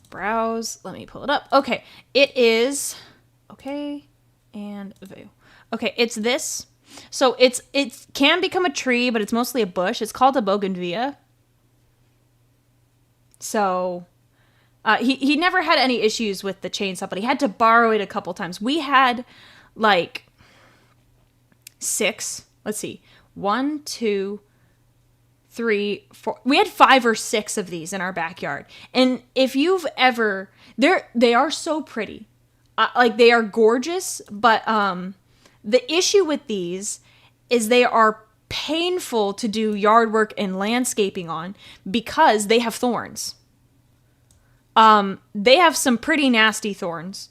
Browse. Let me pull it up. Okay. It is... Okay. And view. Okay. It's this. So it can become a tree, but it's mostly a bush. It's called a bougainvillea. So... he never had any issues with the chainsaw, but he had to borrow it a couple times. We had, like, 6. Let's see. 1, 2, 3, 4. We had 5 or 6 of these in our backyard. And if you've ever... They are so pretty. Like, they are gorgeous, but the issue with these is they are painful to do yard work and landscaping on because they have thorns. They have some pretty nasty thorns.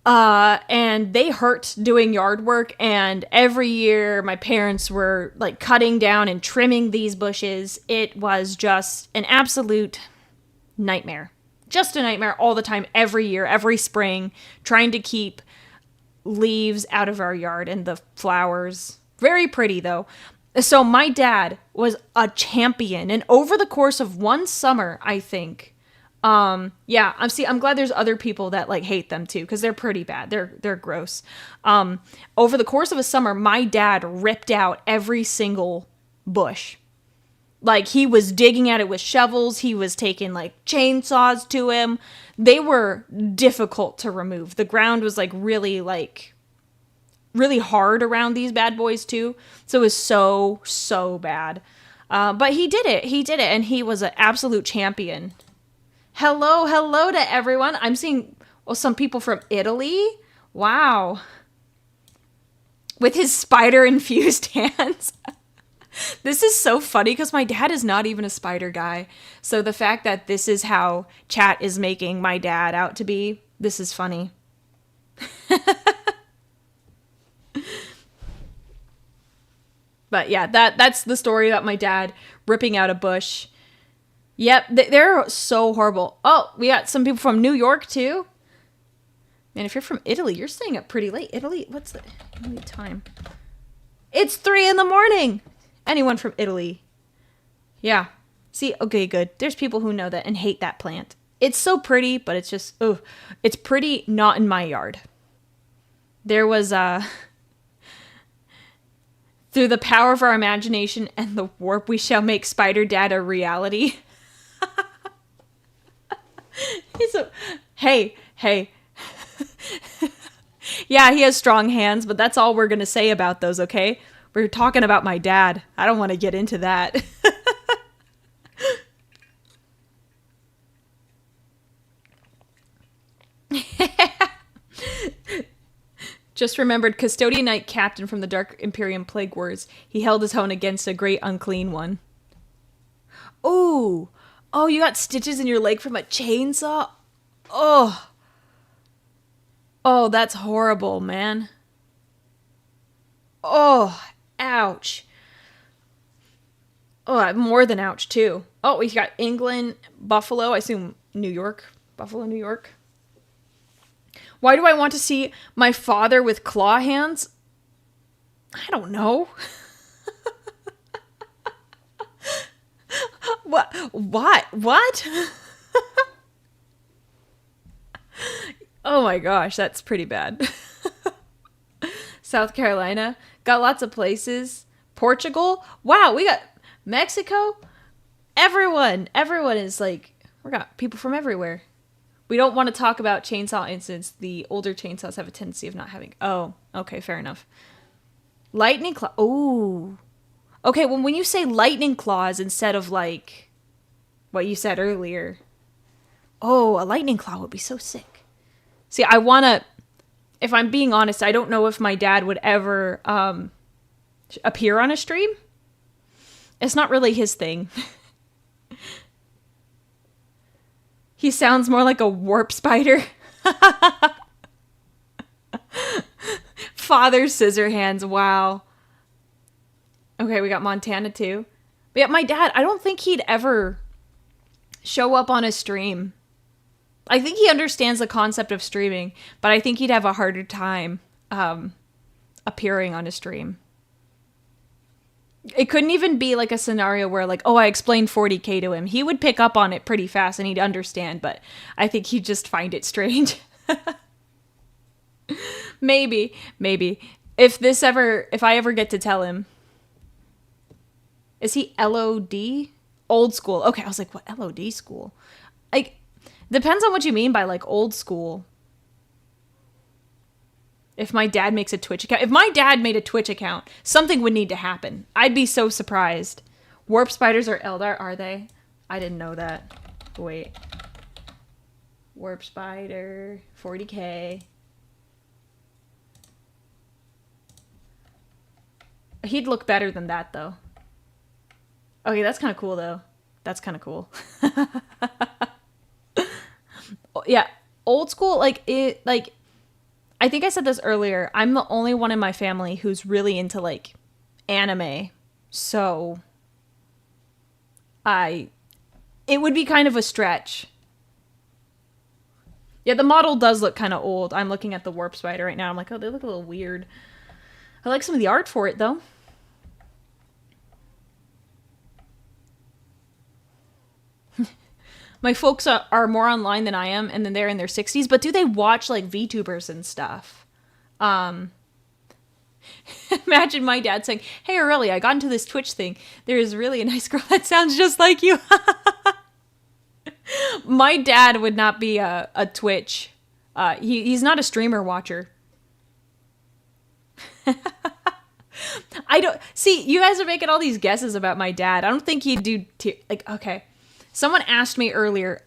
And they hurt doing yard work. And every year my parents were like cutting down and trimming these bushes. It was just an absolute nightmare. Just a nightmare all the time, every year, every spring, trying to keep leaves out of our yard and the flowers. Very pretty though. So my dad was a champion. And over the course of one summer, I think, I'm glad there's other people that like hate them too, because they're pretty bad. They're gross. Over the course of a summer, my dad ripped out every single bush. Like, he was digging at it with shovels. He was taking like chainsaws to him. They were difficult to remove. The ground was like really hard around these bad boys too. So it was so bad. But he did it. And he was an absolute champion. Hello to everyone. I'm seeing some people from Italy. Wow. With his spider-infused hands. This is so funny because my dad is not even a spider guy. So the fact that this is how chat is making my dad out to be, this is funny. But yeah, that's the story about my dad ripping out a bush. Yep, they're so horrible. Oh, we got some people from New York, too. Man, if you're from Italy, you're staying up pretty late. Italy, what's the Italy time? It's 3 a.m. Anyone from Italy? Yeah. See, okay, good. There's people who know that and hate that plant. It's so pretty, but it's just, oh, it's pretty not in my yard. There was, through the power of our imagination and the warp, we shall make Spider Dad a reality. Hey. Yeah, he has strong hands, but that's all we're going to say about those, okay? We're talking about my dad. I don't want to get into that. Just remembered Custodian Knight Captain from the Dark Imperium Plague Wars. He held his own against a great unclean one. Oh, you got stitches in your leg from a chainsaw? Oh, that's horrible, man. Oh, ouch. Oh, more than ouch, too. Oh, we got England, Buffalo, I assume New York. Buffalo, New York. Why do I want to see my father with claw hands? I don't know. What? Oh my gosh, that's pretty bad. South Carolina. Got lots of places. Portugal. Wow, we got Mexico. Everyone is like, we got people from everywhere. We don't want to talk about chainsaw incidents. The older chainsaws have a tendency of not having... Oh, okay, fair enough. Lightning claw. Oh. Okay, well, when you say lightning claws instead of, like, what you said earlier. Oh, a lightning claw would be so sick. See, I want to... If I'm being honest, I don't know if my dad would ever appear on a stream. It's not really his thing. He sounds more like a warp spider. Father scissor hands. Wow. Okay, we got Montana too. But yeah, my dad, I don't think he'd ever show up on a stream. I think he understands the concept of streaming, but I think he'd have a harder time appearing on a stream. It couldn't even be like a scenario where like, oh, I explained 40K to him. He would pick up on it pretty fast and he'd understand, but I think he'd just find it strange. Maybe. If I ever get to tell him. Is he LOD? Old school. Okay, I was like, what LOD school? Like, depends on what you mean by like old school. If my dad makes a Twitch account. If my dad made a Twitch account, something would need to happen. I'd be so surprised. Warp spiders are Eldar, are they? I didn't know that. Wait. Warp spider, 40K. He'd look better than that, though. Okay, that's kind of cool, though. That's kind of cool. Yeah, old school, like, I think I said this earlier. I'm the only one in my family who's really into, like, anime. So, it would be kind of a stretch. Yeah, the model does look kind of old. I'm looking at the warp spider right now. I'm like, oh, they look a little weird. I like some of the art for it, though. My folks are more online than I am, and then they're in their 60s. But do they watch, like, VTubers and stuff? Imagine my dad saying, hey, Aurelia, I got into this Twitch thing. There is really a nice girl that sounds just like you. My dad would not be a Twitch. He's not a streamer watcher. I don't... See, you guys are making all these guesses about my dad. I don't think he'd do... like, okay. Someone asked me earlier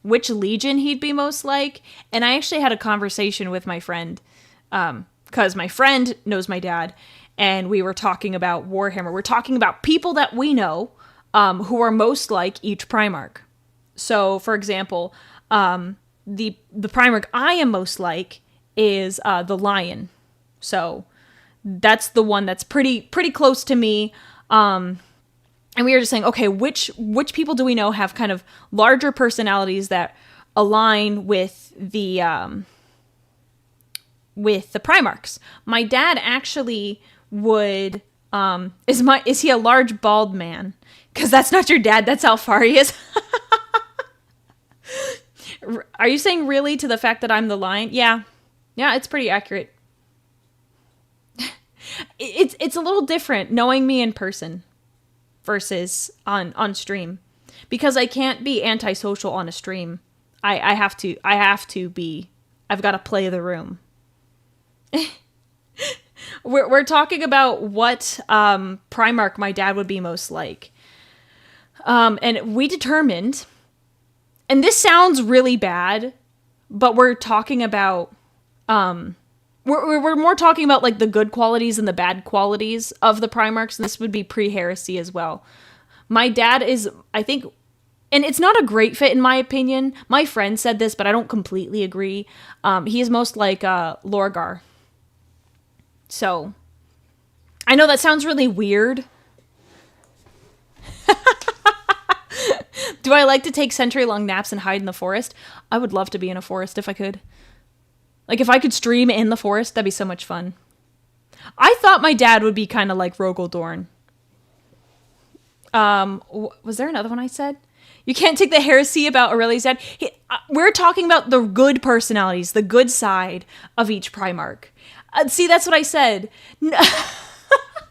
which Legion he'd be most like, and I actually had a conversation with my friend, because my friend knows my dad, and we were talking about Warhammer. We're talking about people that we know who are most like each Primarch. So, for example, the Primarch I am most like is the Lion. So that's the one that's pretty close to me. And we were just saying, okay, which people do we know have kind of larger personalities that align with the with the Primarchs. My dad actually would, is he a large bald man? Because that's not your dad, that's how far he is. Are you saying really to the fact that I'm the lion? Yeah, it's pretty accurate. It's a little different knowing me in person versus on stream, because I can't be antisocial on a stream. I've got to play the room. We're talking about what Primarch my dad would be most like. And we determined, and this sounds really bad, but we're talking about, we're more talking about like the good qualities and the bad qualities of the Primarchs, and this would be pre-heresy as well. My dad is, I think, and it's not a great fit in my opinion. My friend said this, but I don't completely agree. He is most like Lorgar. So, I know that sounds really weird. Do I like to take century-long naps and hide in the forest? I would love to be in a forest if I could. Like, if I could stream in the forest, that'd be so much fun. I thought my dad would be kind of like Rogel Dorn. Was there another one I said? You can't take the heresy about Aurelia's dad. We're talking about the good personalities, the good side of each Primarch. See, that's what I said.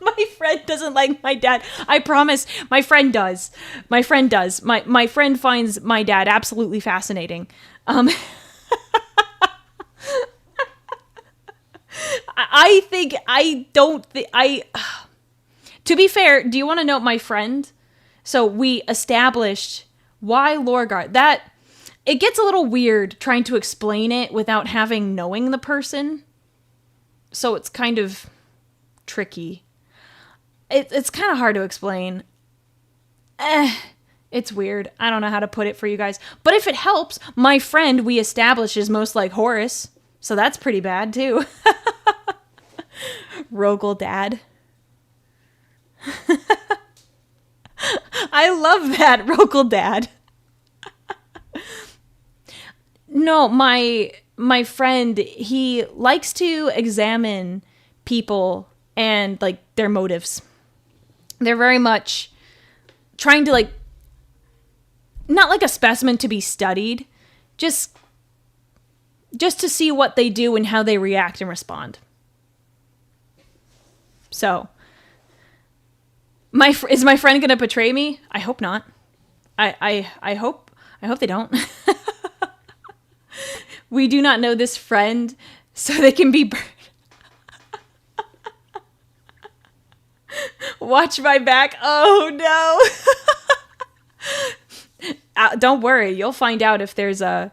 My friend doesn't like my dad. I promise. My friend does. My friend does. My friend finds my dad absolutely fascinating. To be fair, do you want to know my friend? So we established why Lorgar. That, it gets a little weird trying to explain it without knowing the person. So it's kind of tricky. It's kind of hard to explain. It's weird. I don't know how to put it for you guys. But if it helps, my friend we established is most like Horus. So that's pretty bad too. Rogel dad. I love that, Rogel dad. No, my friend, he likes to examine people and like their motives. They're very much trying to like, not like a specimen to be studied, just to see what they do and how they react and respond. So, is my friend gonna betray me? I hope not. I hope they don't. We do not know this friend, so they can be burned. Watch my back. Oh no. Don't worry, you'll find out if there's a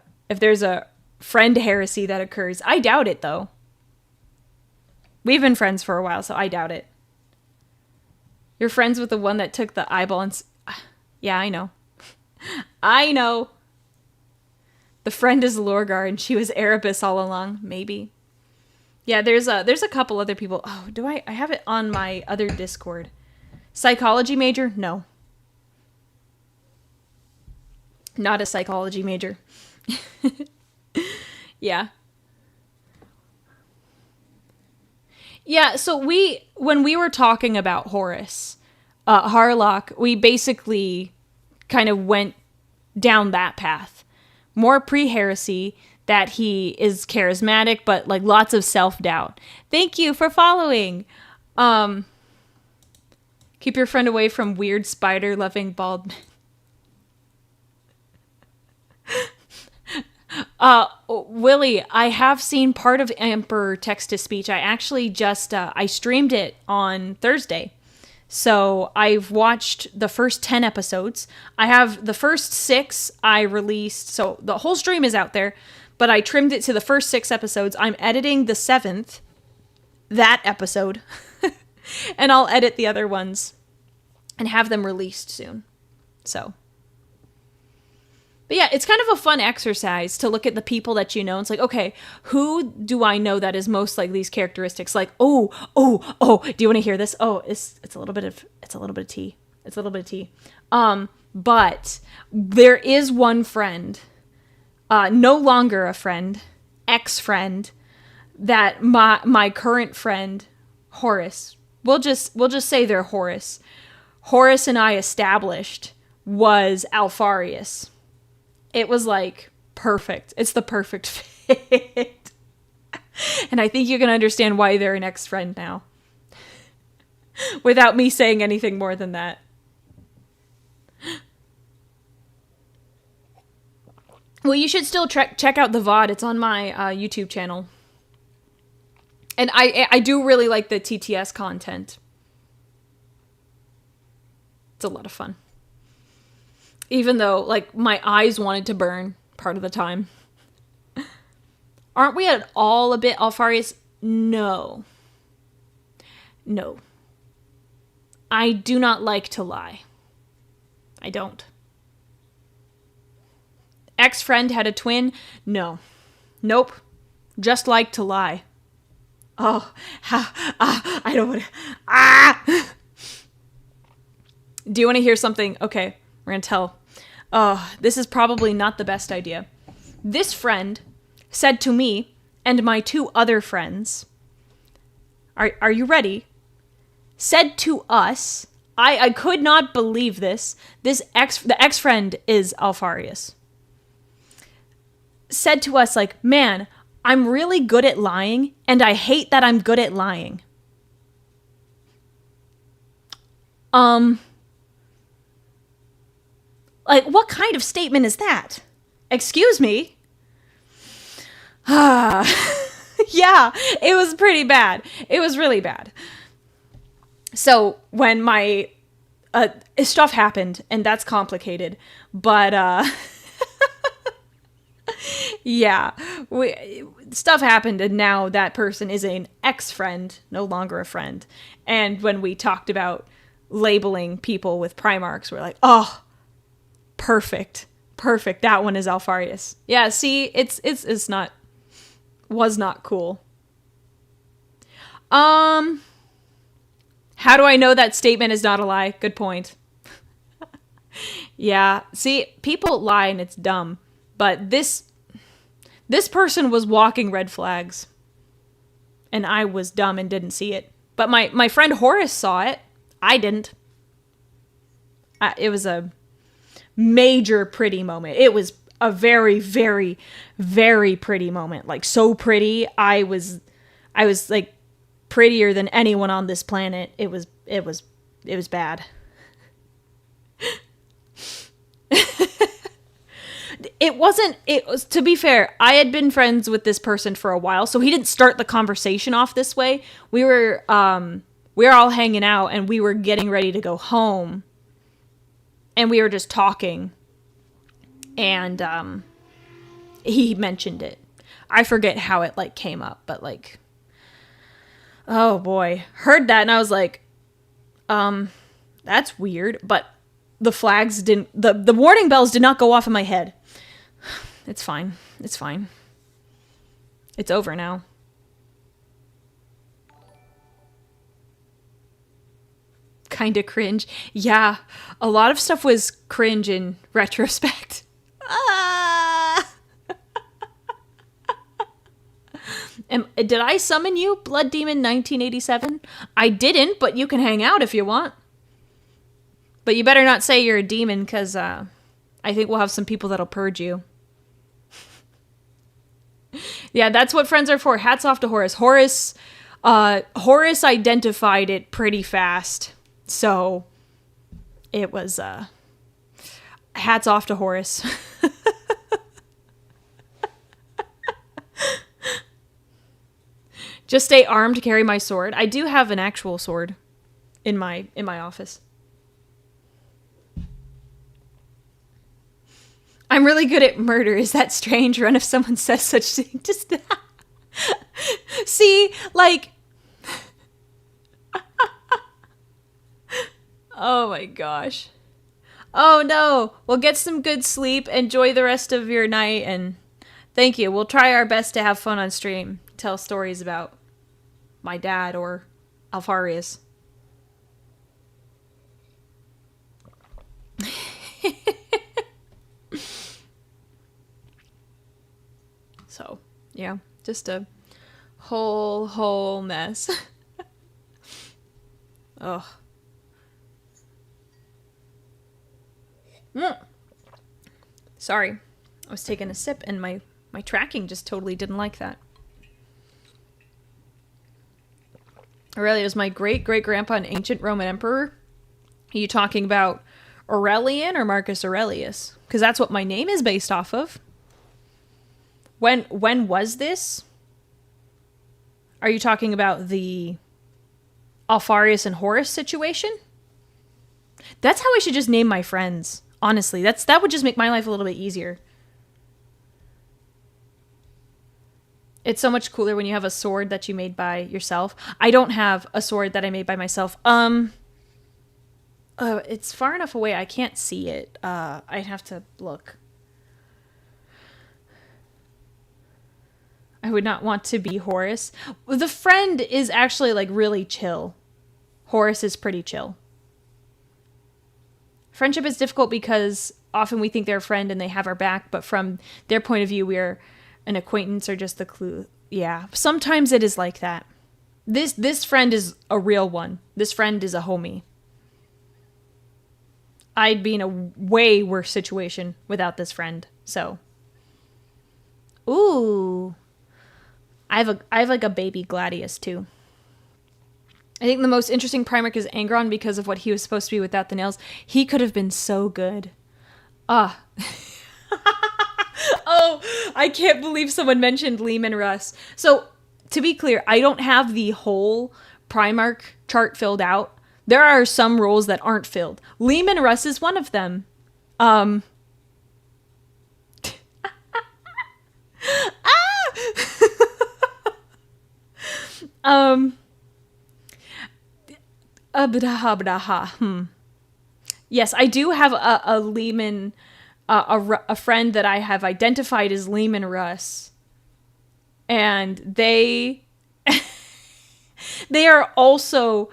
friend heresy that occurs. I doubt it though. We've been friends for a while, so I doubt it. You're friends with the one that took the eyeball and... Yeah, I know. I know. The friend is Lorgar and she was Arabus all along. Maybe. Yeah, there's a couple other people. Oh, do I have it on my other Discord. Psychology major? No. Not a psychology major. Yeah. Yeah, so when we were talking about Horus, Harlock, we basically kind of went down that path. More pre-heresy, that he is charismatic, but like lots of self-doubt. Thank you for following. Keep your friend away from weird spider-loving bald men. Willie, I have seen part of Emperor Text-to-Speech. I actually just, I streamed it on Thursday. So I've watched the first 10 episodes. I have the first 6 I released. So the whole stream is out there, but I trimmed it to the first 6 episodes. I'm editing the 7th, that episode, and I'll edit the other ones and have them released soon. So... But yeah, it's kind of a fun exercise to look at the people that you know. It's like, okay, who do I know that is most like these characteristics? Like, oh, do you want to hear this? Oh, it's a little bit of tea. It's a little bit of tea. But there is one friend, no longer a friend, ex-friend, that my current friend Horace, we'll just say they're Horace and I established was Alfarius. It was like perfect. It's the perfect fit. And I think you can understand why they're an ex-friend now. Without me saying anything more than that. Well, you should still check out the VOD. It's on my YouTube channel. And I do really like the TTS content. It's a lot of fun. Even though, like, my eyes wanted to burn part of the time. Aren't we at all a bit Alfarius? No. No. I do not like to lie. I don't. Ex-friend had a twin? No. Nope. Just like to lie. Oh, I don't want to. Do you want to hear something? Okay, we're going to tell. Oh, this is probably not the best idea. This friend said to me and my two other friends, are you ready? Said to us, I could not believe this. The ex-friend is Alfarius. Said to us, like, man, I'm really good at lying, and I hate that I'm good at lying. Like, what kind of statement is that? Excuse me? Yeah, it was pretty bad. It was really bad. So, when my stuff happened, and that's complicated, but, yeah, stuff happened, and now that person is an ex-friend, no longer a friend. And when we talked about labeling people with Primarchs, we're like, oh, perfect, that one is Alfarius. Yeah, see, it's not, was not cool. How do I know that statement is not a lie? Good point. Yeah, see, people lie and it's dumb. But this person was walking red flags. And I was dumb and didn't see it. But my friend Horace saw it. I didn't. It was a major pretty moment. It was a very, very, very pretty moment. Like, so pretty. I was like prettier than anyone on this planet. It was bad. It was, to be fair, I had been friends with this person for a while, so he didn't start the conversation off this way. We were all hanging out, and we were getting ready to go home, and we were just talking, and he mentioned it. I forget how it, like, came up, but, like, oh boy, heard that, and I was like, that's weird, but the flags didn't, the warning bells did not go off in my head. It's fine. It's fine. It's over now. Kinda cringe. Yeah, a lot of stuff was cringe in retrospect. Did I summon you, Blood Demon 1987? I didn't, but you can hang out if you want. But you better not say you're a demon, because I think we'll have some people that'll purge you. Yeah, that's what friends are for. Hats off to Horace. Horace identified it pretty fast. So, it was, hats off to Horace. Just stay armed to carry my sword. I do have an actual sword in my office. I'm really good at murder. Is that strange? Run if someone says such thing. Just see, like, oh my gosh. Oh no. Well, get some good sleep. Enjoy the rest of your night, and thank you. We'll try our best to have fun on stream. Tell stories about my dad or Alfarius. So, yeah, just a Whole mess. Ugh. Sorry. I was taking a sip and my tracking just totally didn't like that. Aurelia is my great-great-grandpa, an ancient Roman emperor. Are you talking about Aurelian or Marcus Aurelius? Because that's what my name is based off of. When was this? Are you talking about the Alpharius and Horus situation? That's how I should just name my friends. Honestly, that would just make my life a little bit easier. It's so much cooler when you have a sword that you made by yourself. I don't have a sword that I made by myself. It's far enough away I can't see it. I'd have to look. I would not want to be Horus. The friend is actually like really chill. Horus is pretty chill. Friendship is difficult because often we think they're a friend and they have our back, but from their point of view, we're an acquaintance or just the clue. Yeah, sometimes it is like that. This friend is a real one. This friend is a homie. I'd be in a way worse situation without this friend. So, ooh, I have like a baby Gladius too. I think the most interesting Primarch is Angron because of what he was supposed to be without the nails. He could have been so good. Ah. Oh, I can't believe someone mentioned Leman Russ. So, to be clear, I don't have the whole Primarch chart filled out. There are some roles that aren't filled. Leman Russ is one of them. Yes, I do have a Leman, a friend that I have identified as Leman Russ, and they are also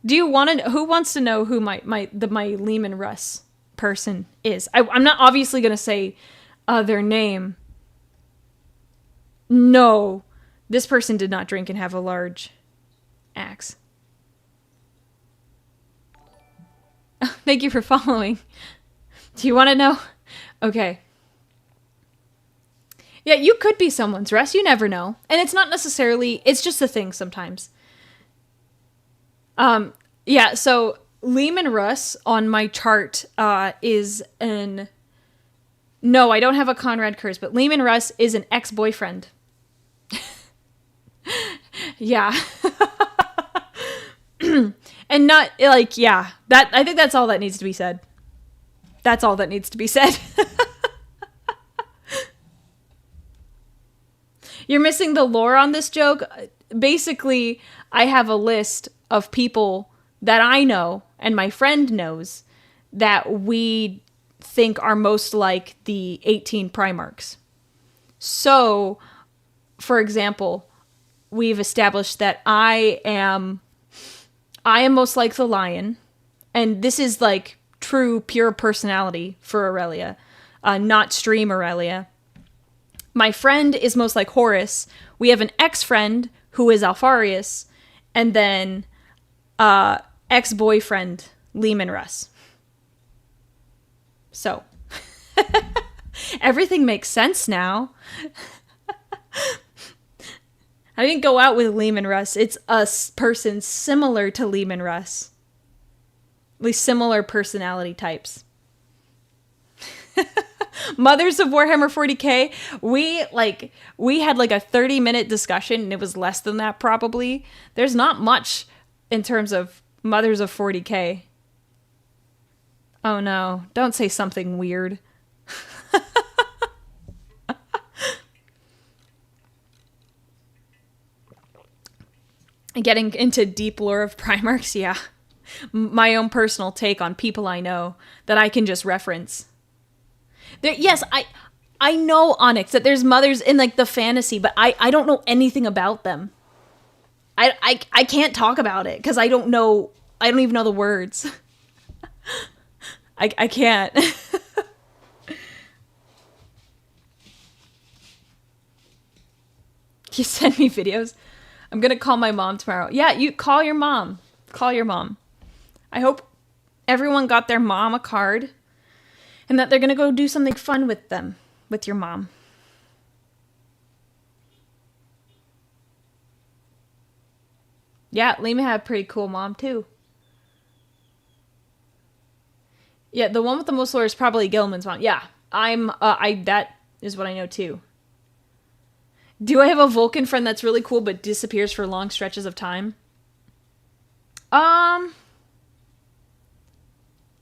Do you want to? Who wants to know who my Leman Russ person is? I'm not obviously gonna say their name. No, this person did not drink and have a large axe. Thank you for following. Do you want to know? Okay. Yeah, you could be someone's Russ. You never know. And it's not necessarily... It's just a thing sometimes. Yeah, so Leman Russ on my chart is an... No, I don't have a Conrad curse, but Leman Russ is an ex-boyfriend. Yeah. And not, like, yeah. I think that's all that needs to be said. That's all that needs to be said. You're missing the lore on this joke. Basically, I have a list of people that I know and my friend knows that we think are most like the 18 Primarchs. So, for example, we've established that I am most like the lion, and this is like true, pure personality for Aurelia, not stream Aurelia. My friend is most like Horus. We have an ex-friend who is Alpharius, and then ex-boyfriend Leman Russ. So, everything makes sense now. I didn't go out with Leman Russ. It's a person similar to Leman Russ. At least similar personality types. Mothers of Warhammer 40k, we had like a 30-minute discussion, and it was less than that probably. There's not much in terms of Mothers of 40k. Oh no, don't say something weird. Getting into deep lore of Primarchs, yeah. My own personal take on people I know that I can just reference. Yes, I know, Onyx, that there's mothers in like the fantasy, but I don't know anything about them. I can't talk about it because I don't even know the words. I can't. You send me videos. I'm going to call my mom tomorrow. Yeah, you call your mom. Call your mom. I hope everyone got their mom a card and that they're going to go do something fun with them, with your mom. Yeah, Lima had a pretty cool mom too. Yeah, the one with the most lore is probably Gilman's mom. Yeah, that is what I know too. Do I have a Vulcan friend that's really cool but disappears for long stretches of time?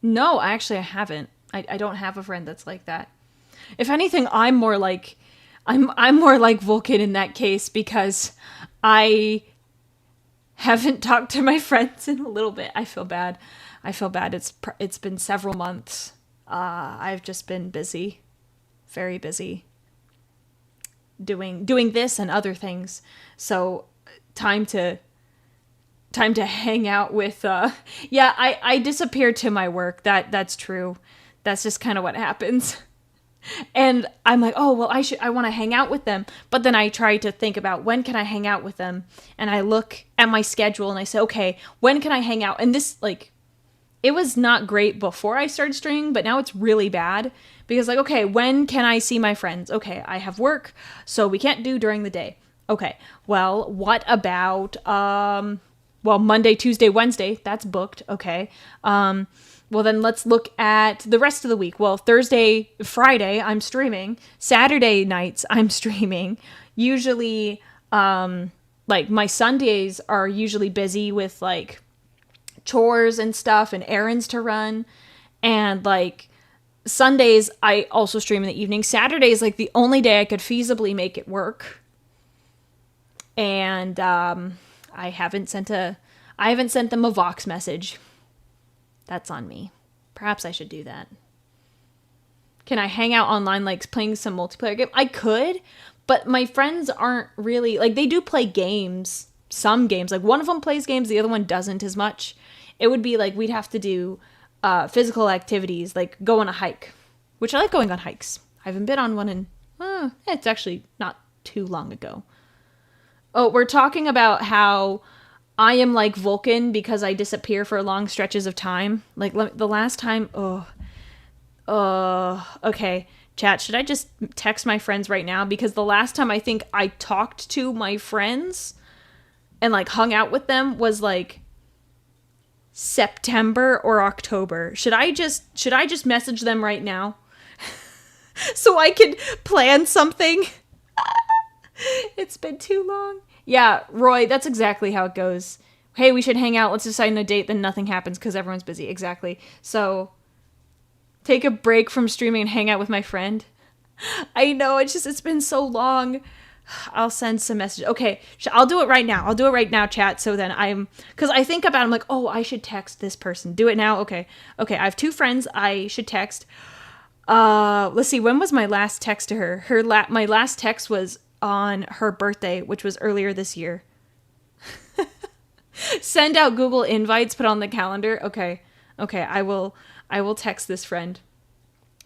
No, actually I haven't. I don't have a friend that's like that. If anything, I'm more like Vulcan in that case because I haven't talked to my friends in a little bit. I feel bad. It's been several months. I've just been busy, very busy, doing this and other things. So time to hang out with. Yeah, I disappear to my work. That's true. That's just kind of what happens. And I'm like, oh, well, I want to hang out with them. But then I try to think about when can I hang out with them? And I look at my schedule and I say, okay, when can I hang out? And this, like, it was not great before I started streaming, but now it's really bad because, like, okay, when can I see my friends? Okay, I have work, so we can't do during the day. Okay, well, what about, Monday, Tuesday, Wednesday, that's booked. Okay. Well, then let's look at the rest of the week. Well, Thursday, Friday, I'm streaming. Saturday nights, I'm streaming. Usually, like, my Sundays are usually busy with, like, chores and stuff and errands to run. And, like, Sundays, I also stream in the evening. Saturday is, like, the only day I could feasibly make it work. And, I haven't sent them a Vox message. That's on me. Perhaps I should do that. Can I hang out online, like playing some multiplayer game? I could, but my friends aren't really, like, they do play games, some games. Like, one of them plays games, the other one doesn't as much. It would be like we'd have to do physical activities, like go on a hike, which I like going on hikes. I haven't been on one in, it's actually not too long ago. Oh, we're talking about how I am like Vulcan because I disappear for long stretches of time. Like, the last time, okay. Chat, should I just text my friends right now? Because the last time I think I talked to my friends and, like, hung out with them was, like, September or October. Should I just message them right now? So I can plan something? It's been too long. Yeah, Roy, that's exactly how it goes. Hey, we should hang out. Let's decide on a date. Then nothing happens because everyone's busy. Exactly. So take a break from streaming and hang out with my friend. I know. It's been so long. I'll send some messages. Okay, I'll do it right now. Chat. So then because I think about it, I'm like, oh, I should text this person. Do it now. Okay. I have 2 friends I should text. Let's see. When was my last text to her? My last text was on her birthday, which was earlier this year. Send out Google invites, put on the calendar. Okay, I will text this friend.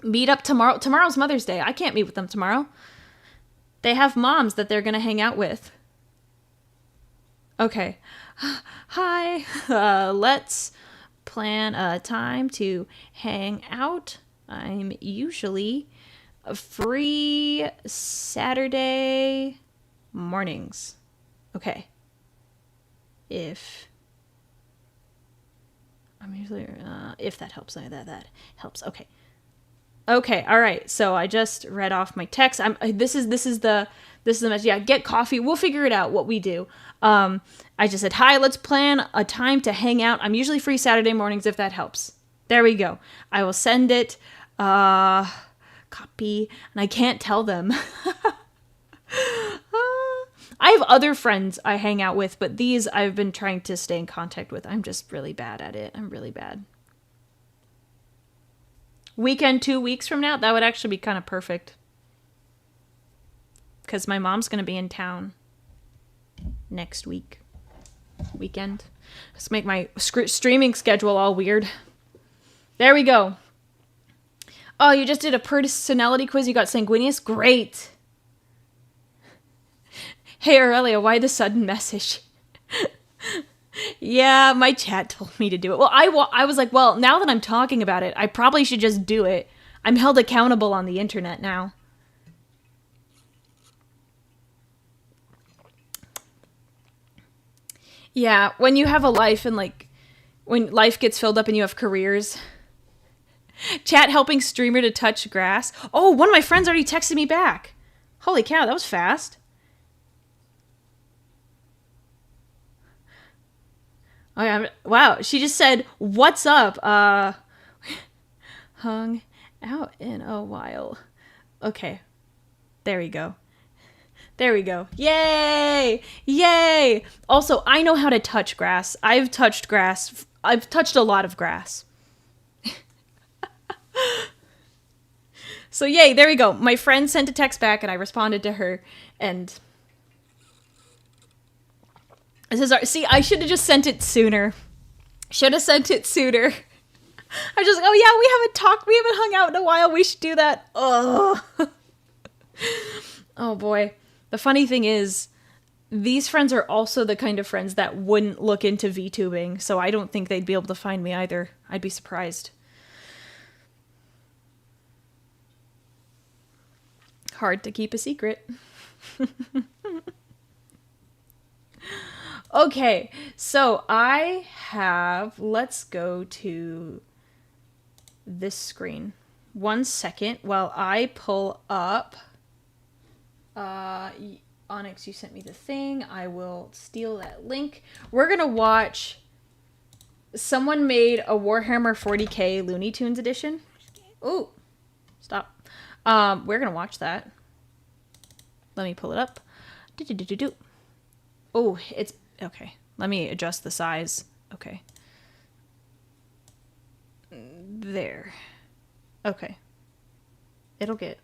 Meet up tomorrow. Tomorrow's Mother's Day. I can't meet with them tomorrow. They have moms that they're gonna hang out with. Okay. Hi. Let's plan a time to hang out. I'm usually free Saturday mornings. Okay. If I'm usually if that helps, that helps. Okay. All right. So I just read off my text. This is the message. Yeah, get coffee. We'll figure it out what we do. I just said, hi, let's plan a time to hang out. I'm usually free Saturday mornings if that helps. There we go. I will send it. Copy, and I can't tell them. I have other friends I hang out with, but these I've been trying to stay in contact with. I'm just really bad at it. I'm really bad. Weekend 2 weeks from now, that would actually be kind of perfect. Because my mom's going to be in town next weekend. Let's make my streaming schedule all weird. There we go. Oh, you just did a personality quiz. You got sanguineous? Great. Hey, Aurelia, why the sudden message? Yeah, my chat told me to do it. Well, I was like, well, now that I'm talking about it, I probably should just do it. I'm held accountable on the internet now. Yeah, when you have a life and like, when life gets filled up and you have careers. Chat helping streamer to touch grass. Oh, one of my friends already texted me back. Holy cow, that was fast. Oh, yeah, wow, she just said, what's up? Hung out in a while. Okay, there we go. There we go. Yay! Yay! Also, I know how to touch grass. I've touched grass. I've touched a lot of grass. So yay, there we go. My friend sent a text back and I responded to her and this is see, I should have just sent it sooner. Should have sent it sooner. I just, oh yeah, we haven't talked, we haven't hung out in a while. We should do that. Oh. Oh boy. The funny thing is, these friends are also the kind of friends that wouldn't look into VTubing, so I don't think they'd be able to find me either. I'd be surprised. Hard to keep a secret. Okay, so I have, let's go to this screen. 1 second while I pull up. Onyx, you sent me the thing. I will steal that link. We're gonna watch, someone made a Warhammer 40k Looney Tunes edition. Ooh, stop. We're gonna watch that. Let me pull it up. Oh, it's okay. Let me adjust the size. Okay. There. Okay. It'll get.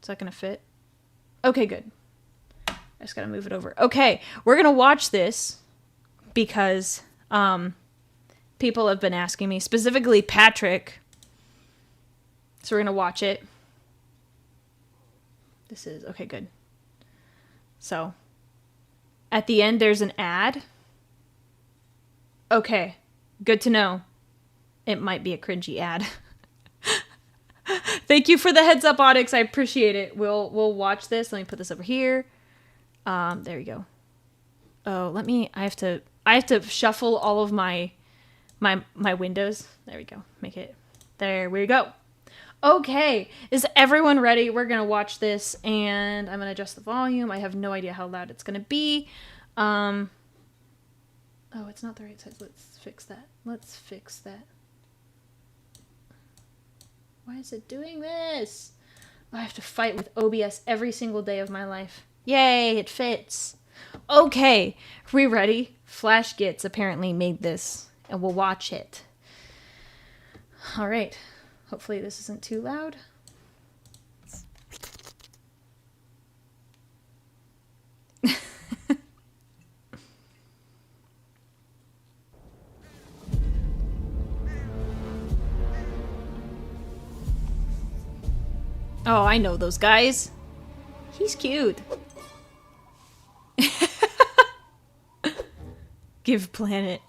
Is that gonna fit? Okay, good. I just gotta move it over. Okay, we're gonna watch this because people have been asking me, specifically Patrick. So we're gonna watch it. This is okay, good. So at the end there's an ad. Okay, good to know. It might be a cringy ad. Thank you for the heads up, Onyx. I appreciate it. We'll watch this. Let me put this over here. There we go. Oh, I have to shuffle all of my windows. There we go. Make it. There we go. Okay. Is everyone ready? We're going to watch this and I'm going to adjust the volume. I have no idea how loud it's going to be. Oh, it's not the right size. Let's fix that. Let's fix that. Why is it doing this? I have to fight with OBS every single day of my life. Yay, it fits. Okay, are we ready? Flash Gits apparently made this, and we'll watch it. All right. Hopefully this isn't too loud. Oh, I know those guys. He's cute. Give planet.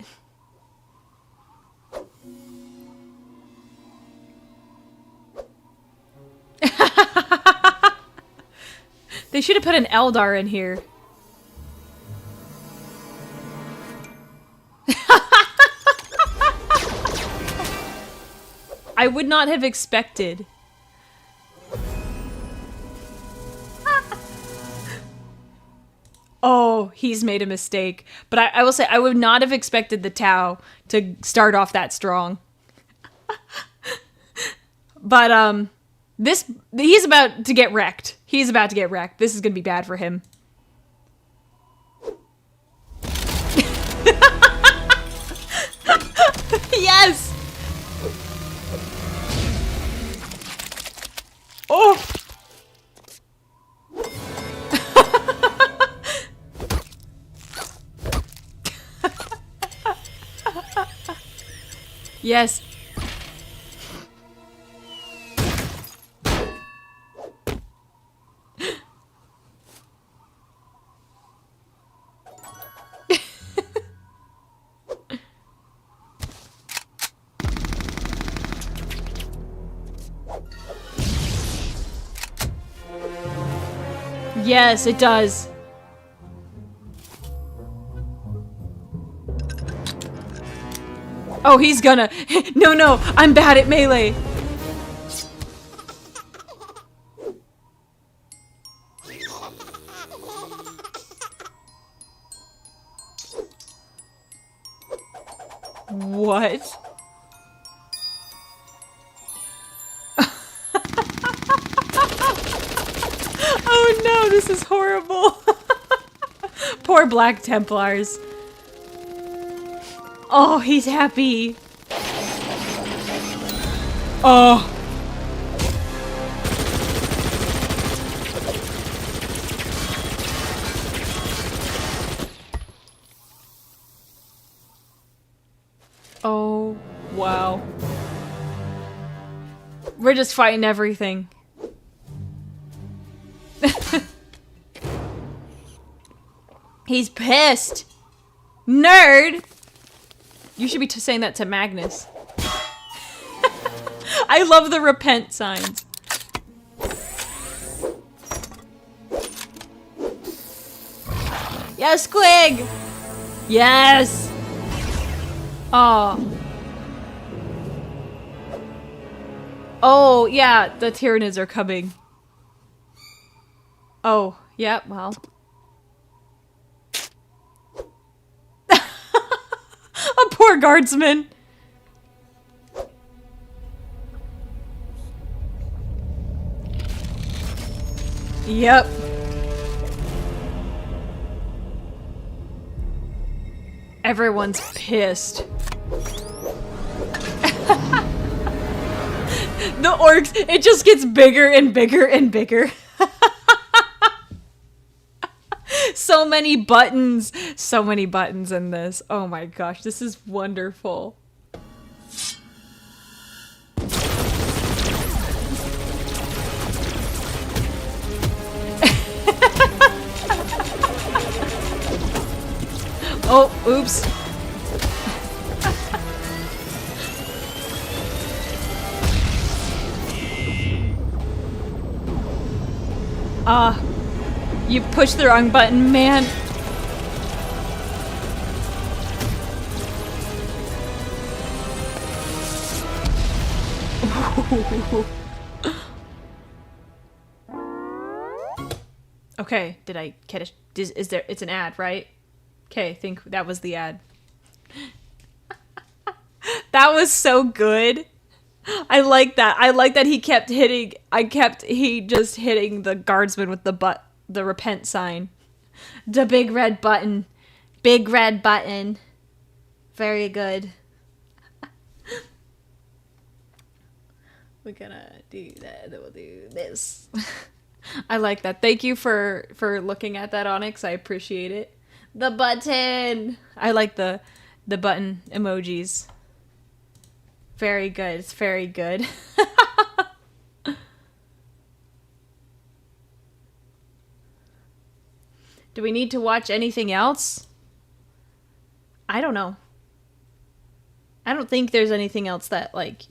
They should have put an Eldar in here. I would not have expected. Oh, he's made a mistake. But I will say, I would not have expected the Tau to start off that strong. But, he's about to get wrecked. He's about to get wrecked. This is gonna be bad for him. Yes! Oh! Yes. Yes, it does. Oh, he's gonna. No, no, I'm bad at melee. What? Oh no, this is horrible. Poor Black Templars. Oh, he's happy. Oh. Oh, wow. We're just fighting everything. He's pissed. Nerd! You should be saying that to Magnus. I love the repent signs. Yes, Squig! Yes! Oh. Oh, yeah, the Tyranids are coming. Oh, yeah, well. A poor guardsman. Yep. Everyone's pissed. The orcs, it just gets bigger and bigger and bigger. So many buttons. So many buttons in this. Oh my gosh, this is wonderful. Oh, oops. You pushed the wrong button, man. Okay, did I get it? Is there? It's an ad, right? Okay, I think that was the ad. That was so good. I like that. I like that he kept hitting. He just hitting the guardsman with the repent sign. The big red button. Big red button. Very good. We're gonna do that. Then we'll do this. I like that. Thank you for looking at that, Onyx. I appreciate it. The button. I like the button emojis. Very good. It's very good. Do we need to watch anything else? I don't know. I don't think there's anything else that, like,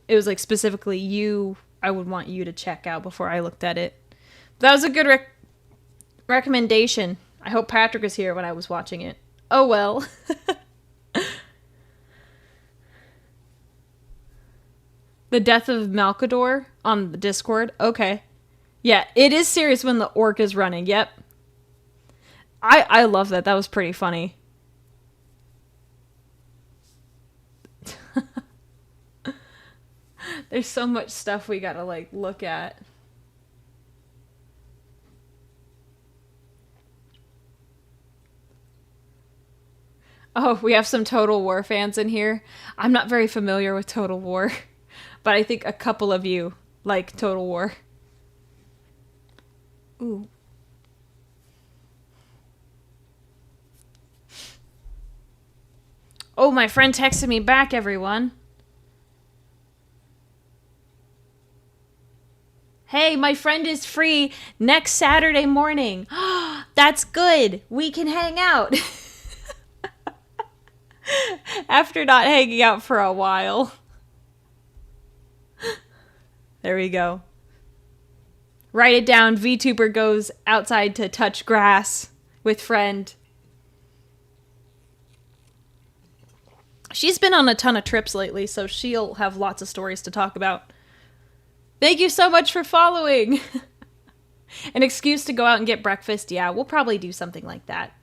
it was, like, specifically I would want you to check out before I looked at it. That was a good recommendation. I hope Patrick was here when I was watching it. Oh, well. The death of Malkador on the Discord? Okay. Yeah, it is serious when the orc is running. Yep. I love that. That was pretty funny. There's so much stuff we gotta, like, look at. Oh, we have some Total War fans in here. I'm not very familiar with Total War, but I think a couple of you like Total War. Ooh. Oh, my friend texted me back, everyone. Hey, my friend is free next Saturday morning. That's good. We can hang out. After not hanging out for a while. There we go. Write it down. Vtuber goes outside to touch grass with friend. She's been on a ton of trips lately, so she'll have lots of stories to talk about. Thank you so much for following. An excuse to go out and get breakfast. Yeah, we'll probably do something like that.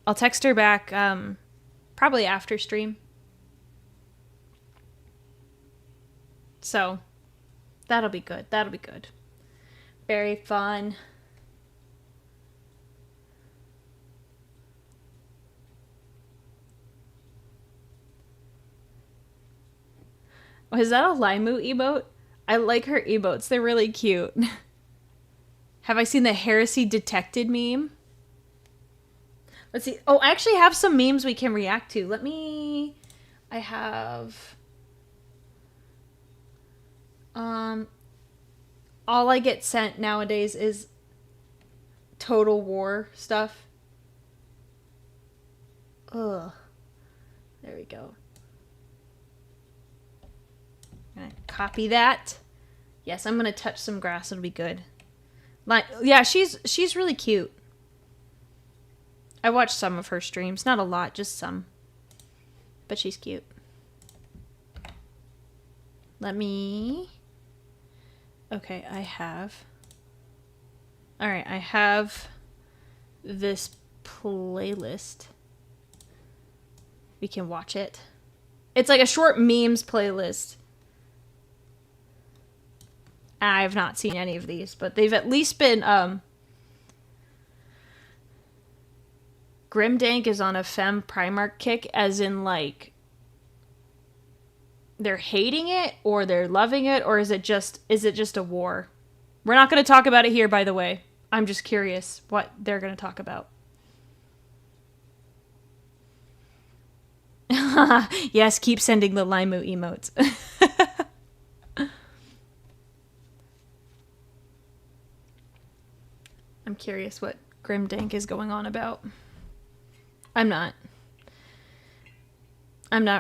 I'll text her back probably after stream. So, that'll be good. That'll be good. Very fun. Oh, is that a Limu emote? I like her emotes. They're really cute. Have I seen the Heresy Detected meme? Let's see. Oh, I actually have some memes we can react to. I have... all I get sent nowadays is Total War stuff. Ugh. There we go. I'm gonna copy that. Yes, I'm gonna touch some grass. It'll be good. Like, yeah, she's really cute. I watched some of her streams. Not a lot, just some. But she's cute. Let me... Okay, I have... Alright, I have this playlist. We can watch it. It's like a short memes playlist. I've not seen any of these, but they've at least been, Grimdank is on a femme Primarch kick, as in, like, they're hating it, or they're loving it, or is it just a war? We're not going to talk about it here, by the way. I'm just curious what they're going to talk about. Yes, keep sending the Limu emotes. I'm curious what Grimdank is going on about. I'm not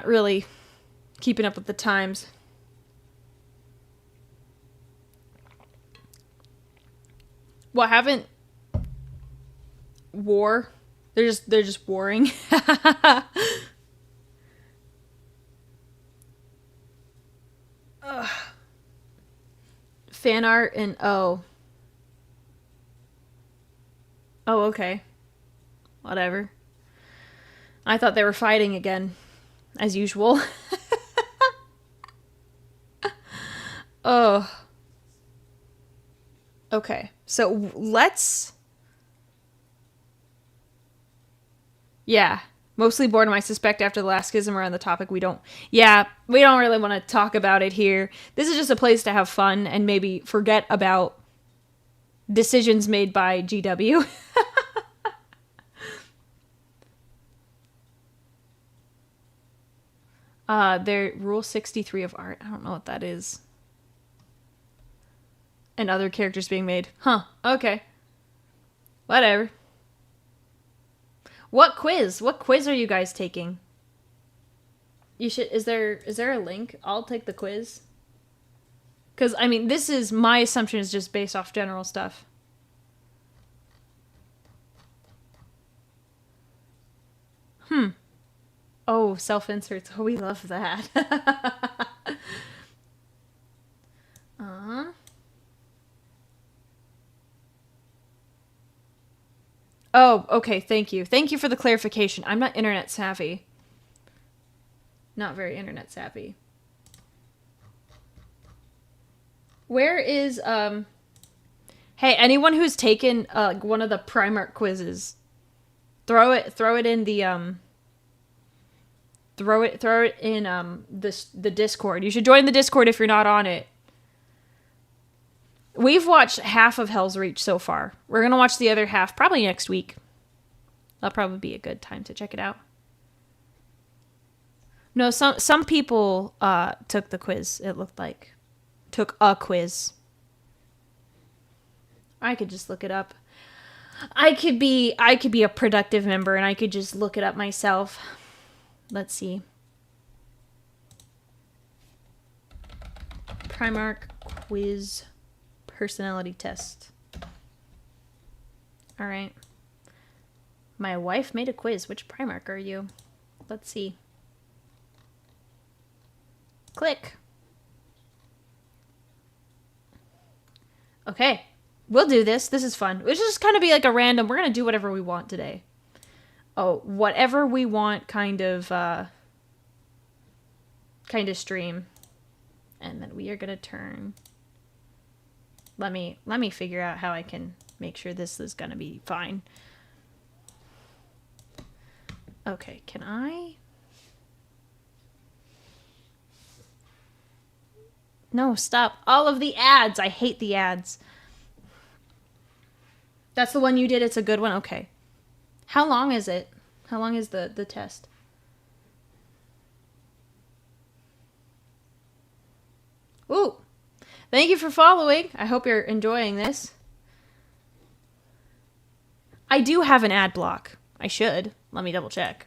really keeping up with the times. What, haven't war? They're just warring. Fan art and oh, okay. Whatever. I thought they were fighting again, as usual. Oh. Okay, so let's... Yeah, mostly boredom, I suspect, after the last schism around the topic. We don't really want to talk about it here. This is just a place to have fun and maybe forget about decisions made by GW. They're Rule 63 of art. I don't know what that is. And other characters being made. Huh. Okay. Whatever. What quiz? What quiz are you guys taking? You should... Is there a link? I'll take the quiz. Because, I mean, this is... My assumption is just based off general stuff. Oh, self-inserts. Oh, we love that. Oh, okay, thank you. Thank you for the clarification. I'm not internet savvy. Not very internet savvy. Where is, Hey, anyone who's taken, one of the Primarch quizzes, throw it in the, Throw it in the Discord. You should join the Discord if you're not on it. We've watched half of Hell's Reach so far. We're gonna watch the other half probably next week. That'll probably be a good time to check it out. No, some people took the quiz. It looked like took a quiz. I could just look it up. I could be a productive member and I could just look it up myself. Let's see. Primarch quiz personality test. All right. My wife made a quiz. Which Primarch are you? Let's see. Click. Okay. We'll do this. This is fun. It's just kind of be like a random, we're going to do whatever we want today. Oh, whatever we want kind of stream. And then we are going to turn. Let me figure out how I can make sure this is going to be fine. Okay, can I? No, stop. All of the ads. I hate the ads. That's the one you did. It's a good one. Okay. How long is it? How long is the test? Ooh. Thank you for following. I hope you're enjoying this. I do have an ad block. I should. Let me double check.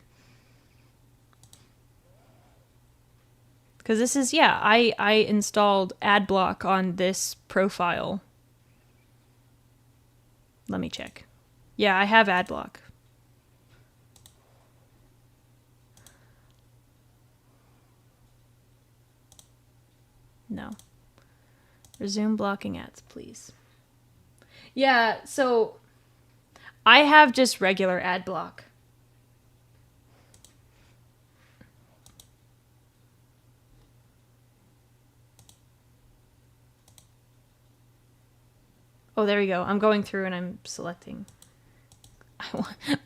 Because this is, yeah, I installed ad block on this profile. Let me check. Yeah, I have ad block. No. Resume blocking ads, please. Yeah, so I have just regular ad block. Oh, there we go. I'm going through and I'm selecting.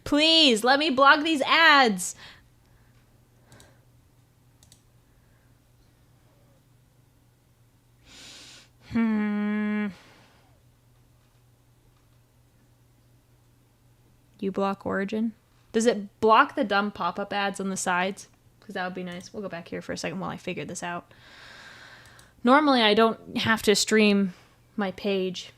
Please, let me block these ads. You block origin? Does it block the dumb pop-up ads on the sides? Because that would be nice. We'll go back here for a second while I figure this out. Normally, I don't have to stream my page.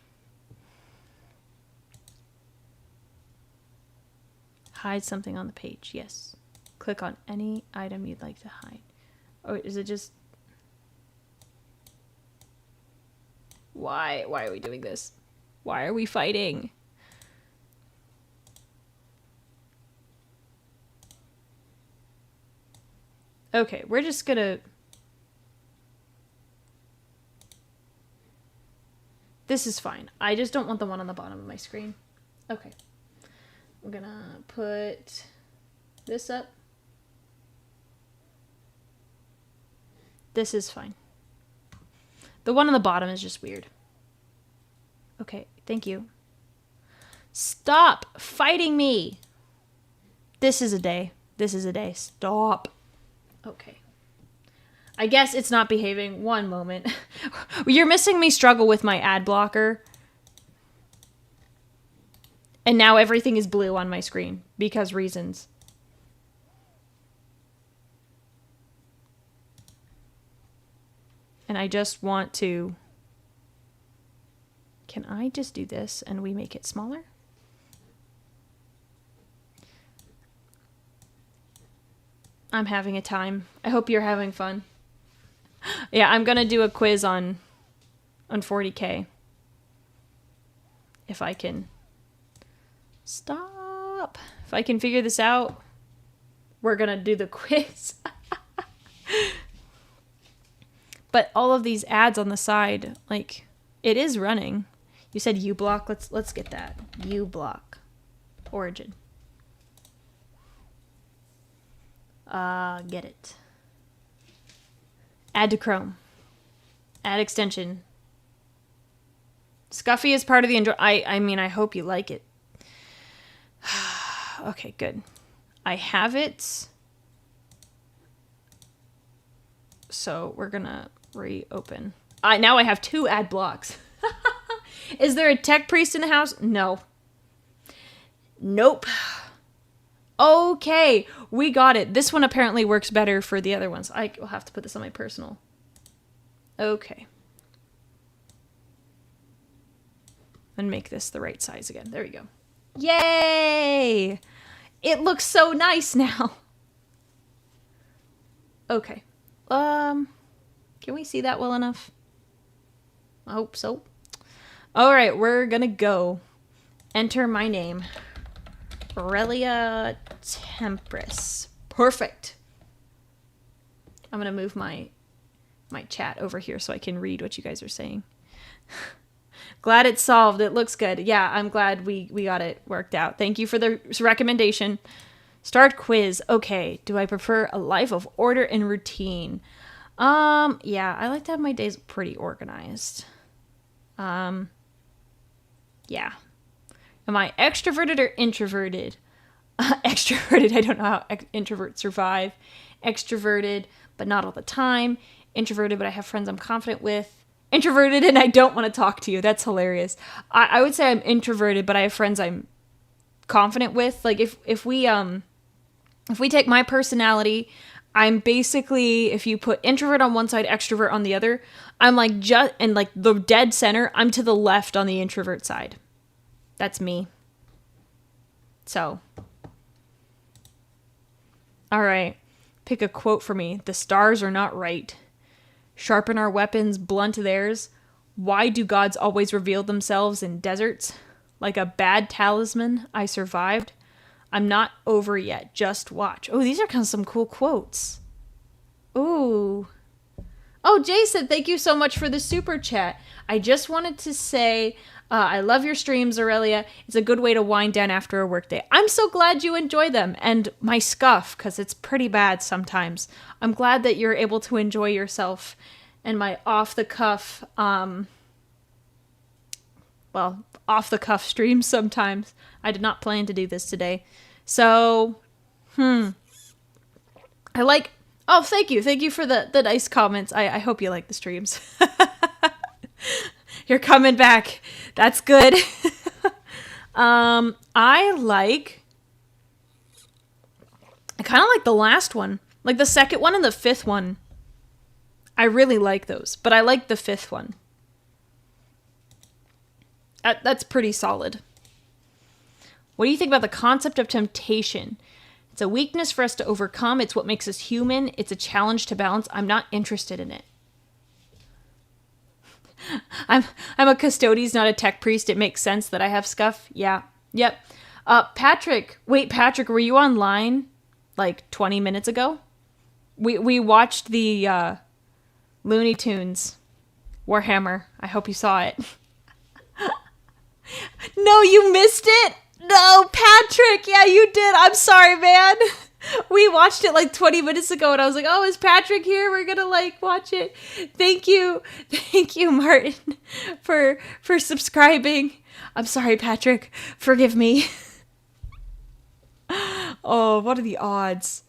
Hide something on the page. Yes. Click on any item you'd like to hide. Or is it just... Why? Why are we doing this? Why are we fighting? Okay, we're just gonna... This is fine. I just don't want the one on the bottom of my screen. Okay. I'm gonna put this up. This is fine. The one on the bottom is just weird. Okay, thank you. Stop fighting me! This is a day. This is a day. Stop. Okay. I guess it's not behaving. One moment. You're missing me struggle with my ad blocker. And now everything is blue on my screen because reasons. And I just want to... Can I just do this and we make it smaller? I'm having a time. I hope you're having fun. Yeah, I'm gonna do a quiz on 40K. If I can... Stop! If I can figure this out, we're gonna do the quiz. But all of these ads on the side, like, it is running. You said uBlock. Let's get that. uBlock. Origin. Get it. Add to Chrome. Add extension. Scuffy is part of the enjoy. I mean, I hope you like it. Okay, good. I have it. So we're gonna reopen. Now I have 2 ad blocks. Is there a tech priest in the house? No. Nope. Okay, we got it. This one apparently works better for the other ones. I will have to put this on my personal. Okay. And make this the right size again. There we go. Yay! It looks so nice now. Okay. Can we see that well enough? I hope so. All right, we're gonna go. enter my name. Aurelia Tempris. Perfect. I'm going to move my chat over here so I can read what you guys are saying. Glad it's solved. It looks good. Yeah, I'm glad we got it worked out. Thank you for the recommendation. Start quiz. Okay. Do I prefer a life of order and routine? Yeah, I like to have my days pretty organized. Yeah. Am I extroverted or introverted? Extroverted. I don't know how introverts survive. Extroverted, but not all the time. Introverted, but I have friends I'm confident with. Introverted and I don't want to talk to you. That's hilarious. I would say I'm introverted, but I have friends I'm confident with. Like if we take my personality, I'm basically, if you put introvert on one side, extrovert on the other, I'm like and like the dead center, I'm to the left on the introvert side. That's me. So. All right. Pick a quote for me. The stars are not right. Sharpen our weapons, blunt theirs. Why do gods always reveal themselves in deserts? Like a bad talisman, I survived. I'm not over yet. Just watch. Oh, these are kind of some cool quotes. Ooh. Oh, Jason, thank you so much for the super chat. I just wanted to say, I love your streams, Aurelia. It's a good way to wind down after a workday. I'm so glad you enjoy them. And my scuff, because it's pretty bad sometimes. I'm glad that you're able to enjoy yourself. And my off-the-cuff, off-the-cuff streams sometimes. I did not plan to do this today. So, I like... Oh, thank you. Thank you for the nice comments. I hope you like the streams. You're coming back. That's good. I kind of like the last one. Like the second one and the fifth one. I really like those. But I like the fifth one. That's pretty solid. What do you think about the concept of temptation? It's a weakness for us to overcome. It's what makes us human. It's a challenge to balance. I'm not interested in it. I'm a custodes, not a tech priest. It makes sense that I have scuff. Yeah. Yep. Patrick. Wait, Patrick, were you online like 20 minutes ago? We watched the Looney Tunes Warhammer. I hope you saw it. No, you missed it? No, Patrick. Yeah, you did. I'm sorry, man. We watched it like 20 minutes ago and I was like, oh, is Patrick here? We're going to like watch it. Thank you. Thank you, Martin, for subscribing. I'm sorry, Patrick. Forgive me. Oh, what are the odds?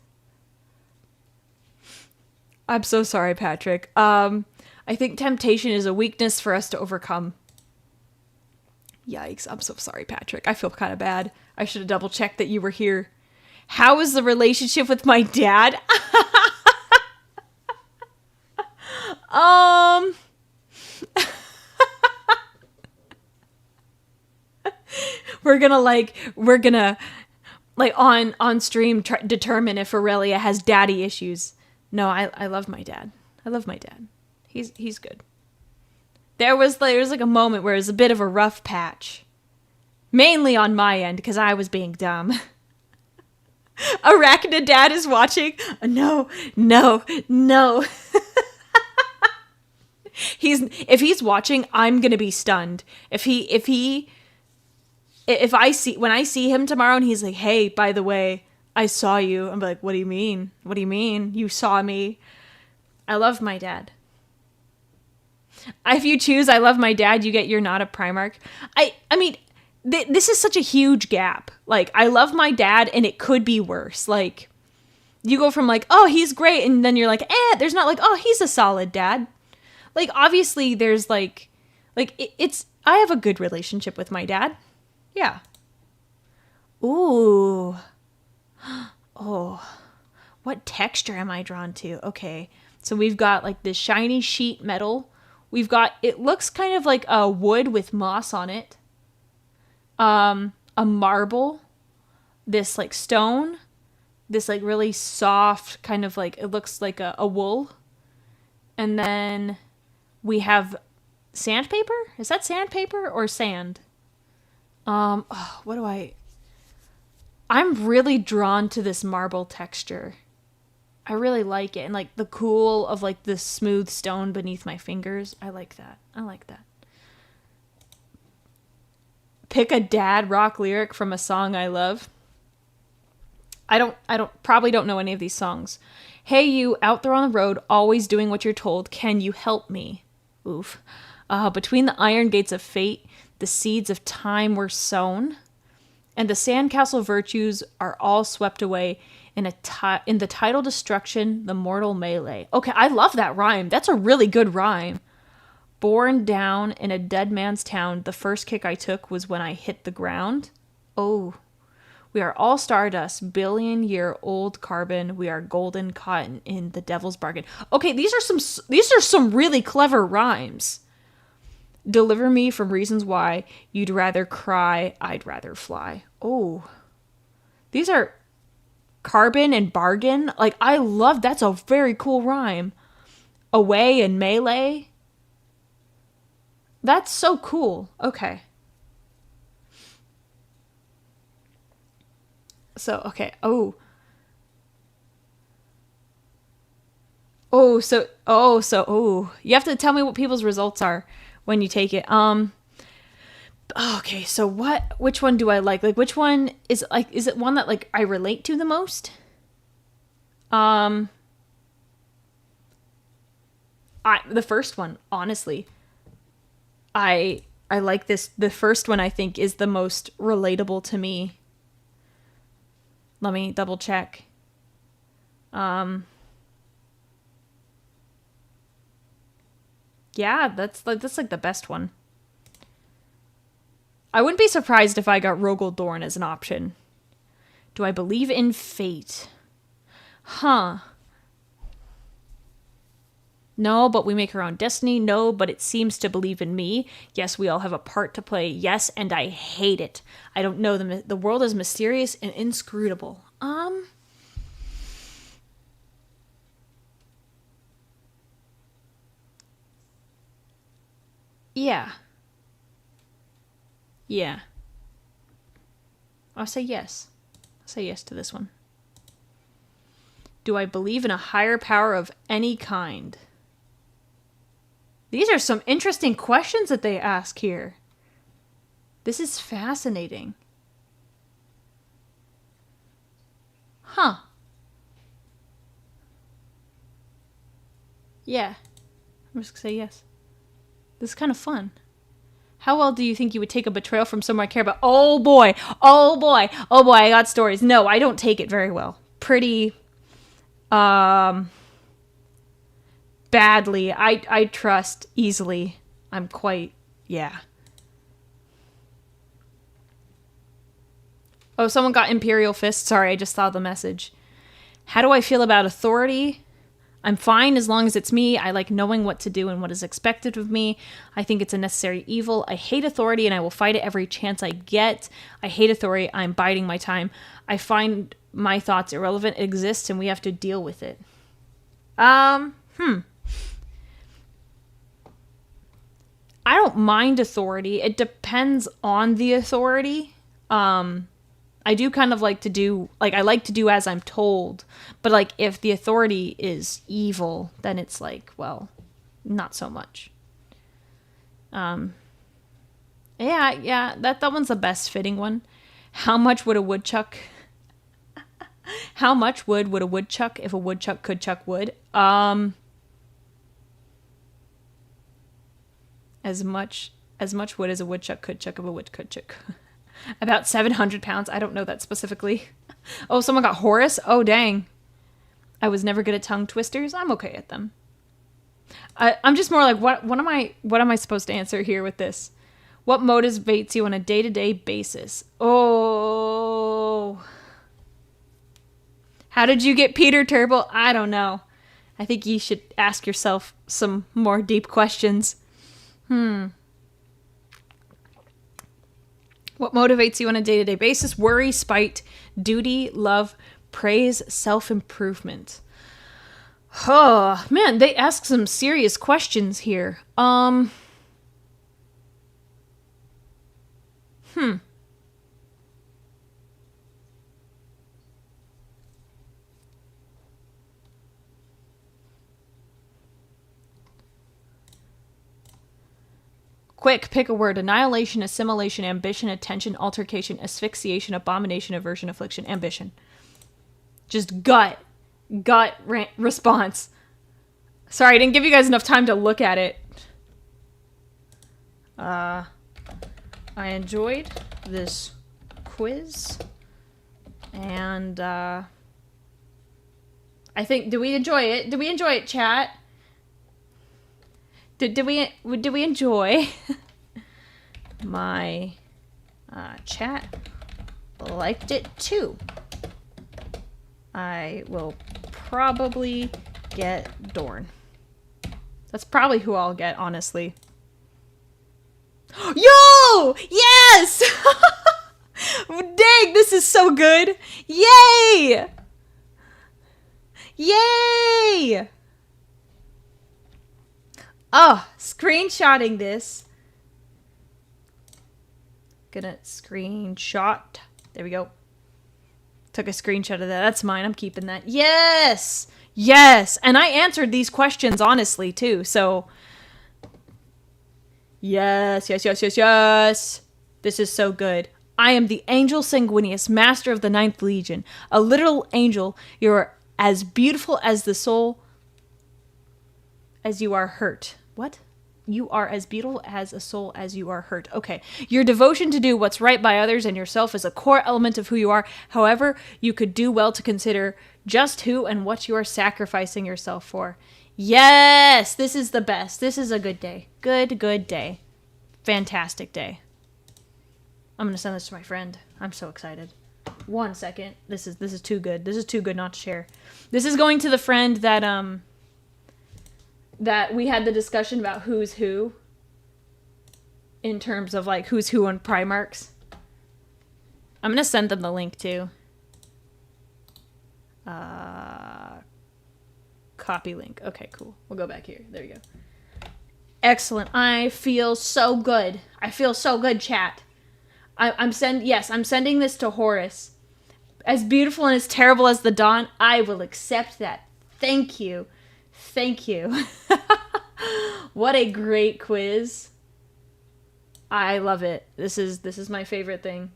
I'm so sorry, Patrick. I think temptation is a weakness for us to overcome. Yikes, I'm so sorry, Patrick. I feel kind of bad. I should have double checked that you were here. How is the relationship with my dad? We're gonna on stream determine if Aurelia has daddy issues. No, I love my dad. I love my dad. He's good. There was like a moment where it was a bit of a rough patch. Mainly on my end, because I was being dumb. Arachnid Dad is watching. No. If he's watching, I'm gonna be stunned. When I see him tomorrow and he's like, hey, by the way, I saw you. I'm like, what do you mean? What do you mean? You saw me. I love my dad. If you choose I love my dad, you get you're not a Primarch. I mean, this is such a huge gap. Like, I love my dad and it could be worse. Like, you go from like, oh, he's great, and then you're like, there's not like, oh, he's a solid dad. Like, obviously there's like it's, I have a good relationship with my dad. Yeah. Ooh. Oh. What texture am I drawn to? Okay. So we've got like this shiny sheet metal. We've got, it looks kind of like a wood with moss on it. A marble. This like stone. This like really soft kind of like, it looks like a wool. And then we have sandpaper? Is that sandpaper or sand? What do I'm really drawn to this marble texture. I really like it. And like the cool of like the smooth stone beneath my fingers. I like that. I like that. Pick a dad rock lyric from a song I love. Probably don't know any of these songs. Hey, you out there on the road, always doing what you're told. Can you help me? Oof. Between the iron gates of fate, the seeds of time were sown, and the sandcastle virtues are all swept away in the tidal destruction, the mortal melee. Okay, I love that rhyme. That's a really good rhyme. Born down in a dead man's town, the first kick I took was when I hit the ground. Oh, we are all stardust, billion-year-old carbon. We are golden cotton in the devil's bargain. Okay, these are some really clever rhymes. Deliver me from reasons why you'd rather cry, I'd rather fly. Oh, these are carbon and bargain. Like, I love, that's a very cool rhyme. Away and melee. That's so cool. Okay. So, okay. Oh. You have to tell me what people's results are when you take it. Okay, so which one do I like? Like, which one is it one that like I relate to the most? The first one, honestly. I like this. The first one I think is the most relatable to me. Let me double check. Yeah, that's like the best one. I wouldn't be surprised if I got Rogel Dorn as an option. Do I believe in fate? Huh. No, but we make our own destiny. No, but it seems to believe in me. Yes, we all have a part to play. Yes, and I hate it. I don't know. The world is mysterious and inscrutable. Yeah. Yeah. I'll say yes. I'll say yes to this one. Do I believe in a higher power of any kind? These are some interesting questions that they ask here. This is fascinating. Huh. Yeah. I'm just gonna say yes. This is kind of fun. How well do you think you would take a betrayal from someone I care about? Oh boy. Oh boy. Oh boy, I got stories. No, I don't take it very well. Pretty badly. I trust easily. I'm quite, yeah. Oh, someone got Imperial Fist. Sorry, I just saw the message. How do I feel about authority? I'm fine as long as it's me. I like knowing what to do and what is expected of me. I think it's a necessary evil. I hate authority and I will fight it every chance I get. I hate authority. I'm biding my time. I find my thoughts irrelevant. It exists and we have to deal with it. I don't mind authority. It depends on the authority. I do kind of like to do, like, I like to do as I'm told. But, like, if the authority is evil, then it's like, well, not so much. Yeah, that one's the best fitting one. How much would a woodchuck... How much wood would a woodchuck if a woodchuck could chuck wood? As much wood as a woodchuck could chuck if a wood could chuck. About 700 pounds. I don't know that specifically. Oh, someone got Horus? Oh, dang. I was never good at tongue twisters. I'm okay at them. I'm just more like, what am I supposed to answer here with this? What motivates you on a day-to-day basis? Oh. How did you get Peter Turbo? I don't know. I think you should ask yourself some more deep questions. What motivates you on a day-to-day basis? Worry, spite, duty, love, praise, self-improvement. Oh, man, they ask some serious questions here. Quick, pick a word. Annihilation, assimilation, ambition, attention, altercation, asphyxiation, abomination, aversion, affliction, ambition. Just gut response. Sorry, I didn't give you guys enough time to look at it. I enjoyed this quiz. And, I think, did we enjoy it? Did we enjoy it, chat? Did we enjoy my chat? Liked it too. I will probably get Dorn. That's probably who I'll get, honestly. Yo! Yes! Dang, this is so good. Yay! Yay! Oh, screenshotting this. Gonna screenshot. There we go. Took a screenshot of that. That's mine. I'm keeping that. Yes! Yes! And I answered these questions honestly, too, so... Yes, yes, yes, yes, yes! This is so good. I am the Angel Sanguinius, master of the 9th Legion. A literal angel, you are as beautiful as the soul as you are hurt. What? You are as beautiful as a soul as you are hurt. Okay. Your devotion to do what's right by others and yourself is a core element of who you are. However, you could do well to consider just who and what you are sacrificing yourself for. Yes! This is the best. This is a good day. Good day. Fantastic day. I'm going to send this to my friend. I'm so excited. 1 second. This is too good. This is too good not to share. This is going to the friend that we had the discussion about who's who in terms of like who's who on Primarchs. I'm going to send them the link too. Copy link. Okay, cool. We'll go back here. There you go. Excellent. I feel so good. I feel so good, chat. I'm sending this to Horus. As beautiful and as terrible as the dawn, I will accept that. Thank you. Thank you. What a great quiz. I love it. This is my favorite thing.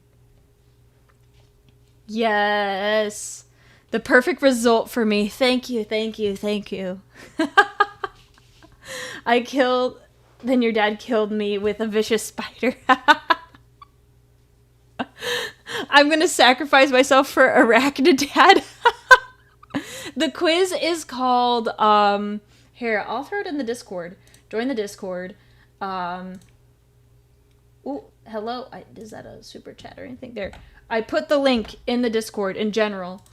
Yes. The perfect result for me. Thank you, thank you, thank you. Then your dad killed me with a vicious spider. I'm gonna sacrifice myself for Arachnidad. The quiz is called, here, I'll throw it in the Discord. Join the Discord. Ooh, hello. Is that a super chat or anything? There. I put the link in the Discord in general.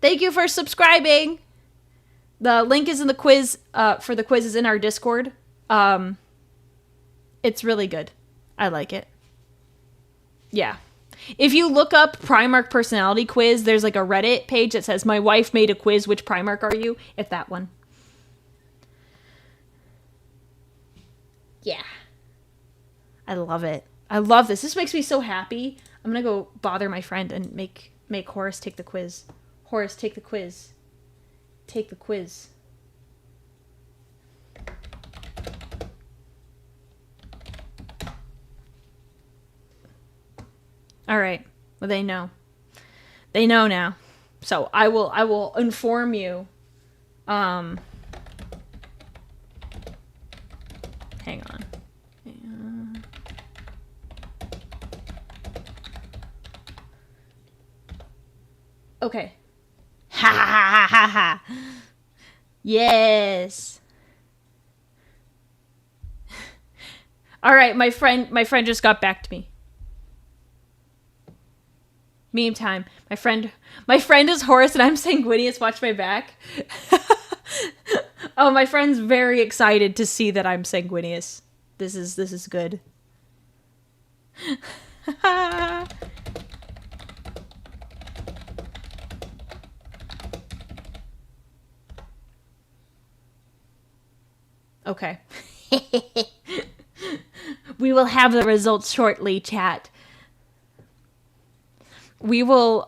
Thank you for subscribing. The link is in the quiz, for the quizzes in our Discord. It's really good. I like it. Yeah. If you look up Primarch personality quiz, there's like a Reddit page that says, my wife made a quiz, which Primarch are you? It's that one. Yeah. I love it. I love this. This makes me so happy. I'm gonna go bother my friend and make Horus take the quiz. Horus, take the quiz. Take the quiz. All right. Well, they know. They know now. So I will inform you. Hang on. Okay. Ha ha ha ha ha. Yes. All right, my friend just got back to me. Meme time. My friend is Horus and I'm Sanguinius. Watch my back. Oh, my friend's very excited to see that I'm Sanguinius. This is good. Okay. We will have the results shortly, chat. We will,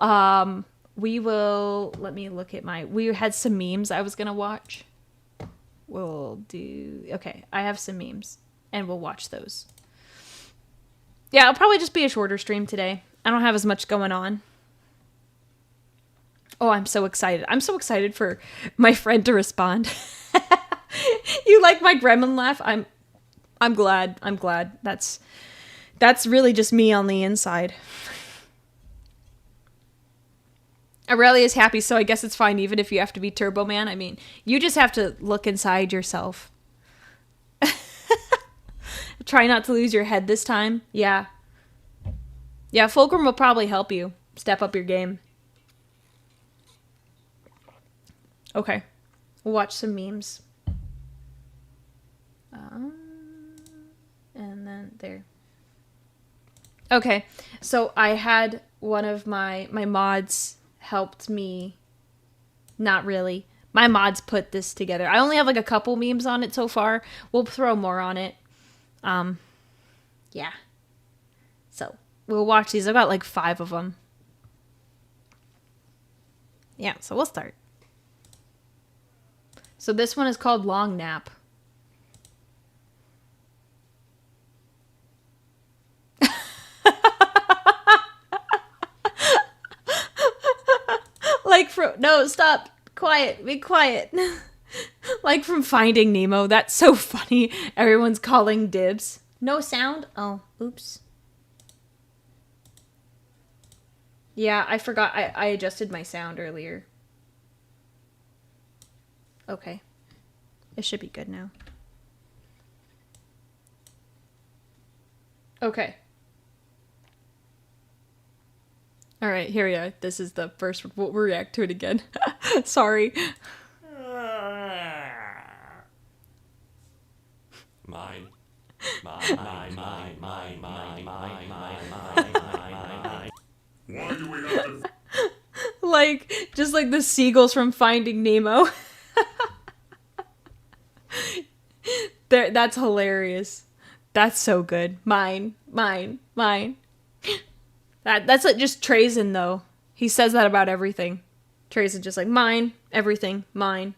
let me look at we had some memes I was gonna watch. Okay, I have some memes. and we'll watch those. Yeah, it'll probably just be a shorter stream today. I don't have as much going on. Oh, I'm so excited. I'm so excited for my friend to respond. You like my gremlin laugh? I'm glad. I'm glad. That's really just me on the inside. Aurelia is happy, so I guess it's fine even if you have to be Turbo Man. I mean, you just have to look inside yourself. Try not to lose your head this time. Yeah. Yeah, Fulcrum will probably help you step up your game. Okay. We'll watch some memes. And then there. Okay. So I had one of my mods helped me. Not really. My mods put this together. I only have like a couple memes on it so far. We'll throw more on it. Yeah. So we'll watch these. I've got like 5 of them. Yeah, so we'll start. So this one is called Long Nap. Like from... No, stop. Quiet. Be quiet. Like from Finding Nemo. That's so funny. Everyone's calling dibs. No sound? Oh, oops. Yeah, I forgot. I adjusted my sound earlier. Okay. It should be good now. Okay. Alright, here we are. This is the first. We'll react to it again. Sorry. Mine. Why do we have to... Like, just like the seagulls from Finding Nemo. That's hilarious. That's so good. Mine. That's like just Trazen, though. He says that about everything. Trazen just like, mine, everything, mine.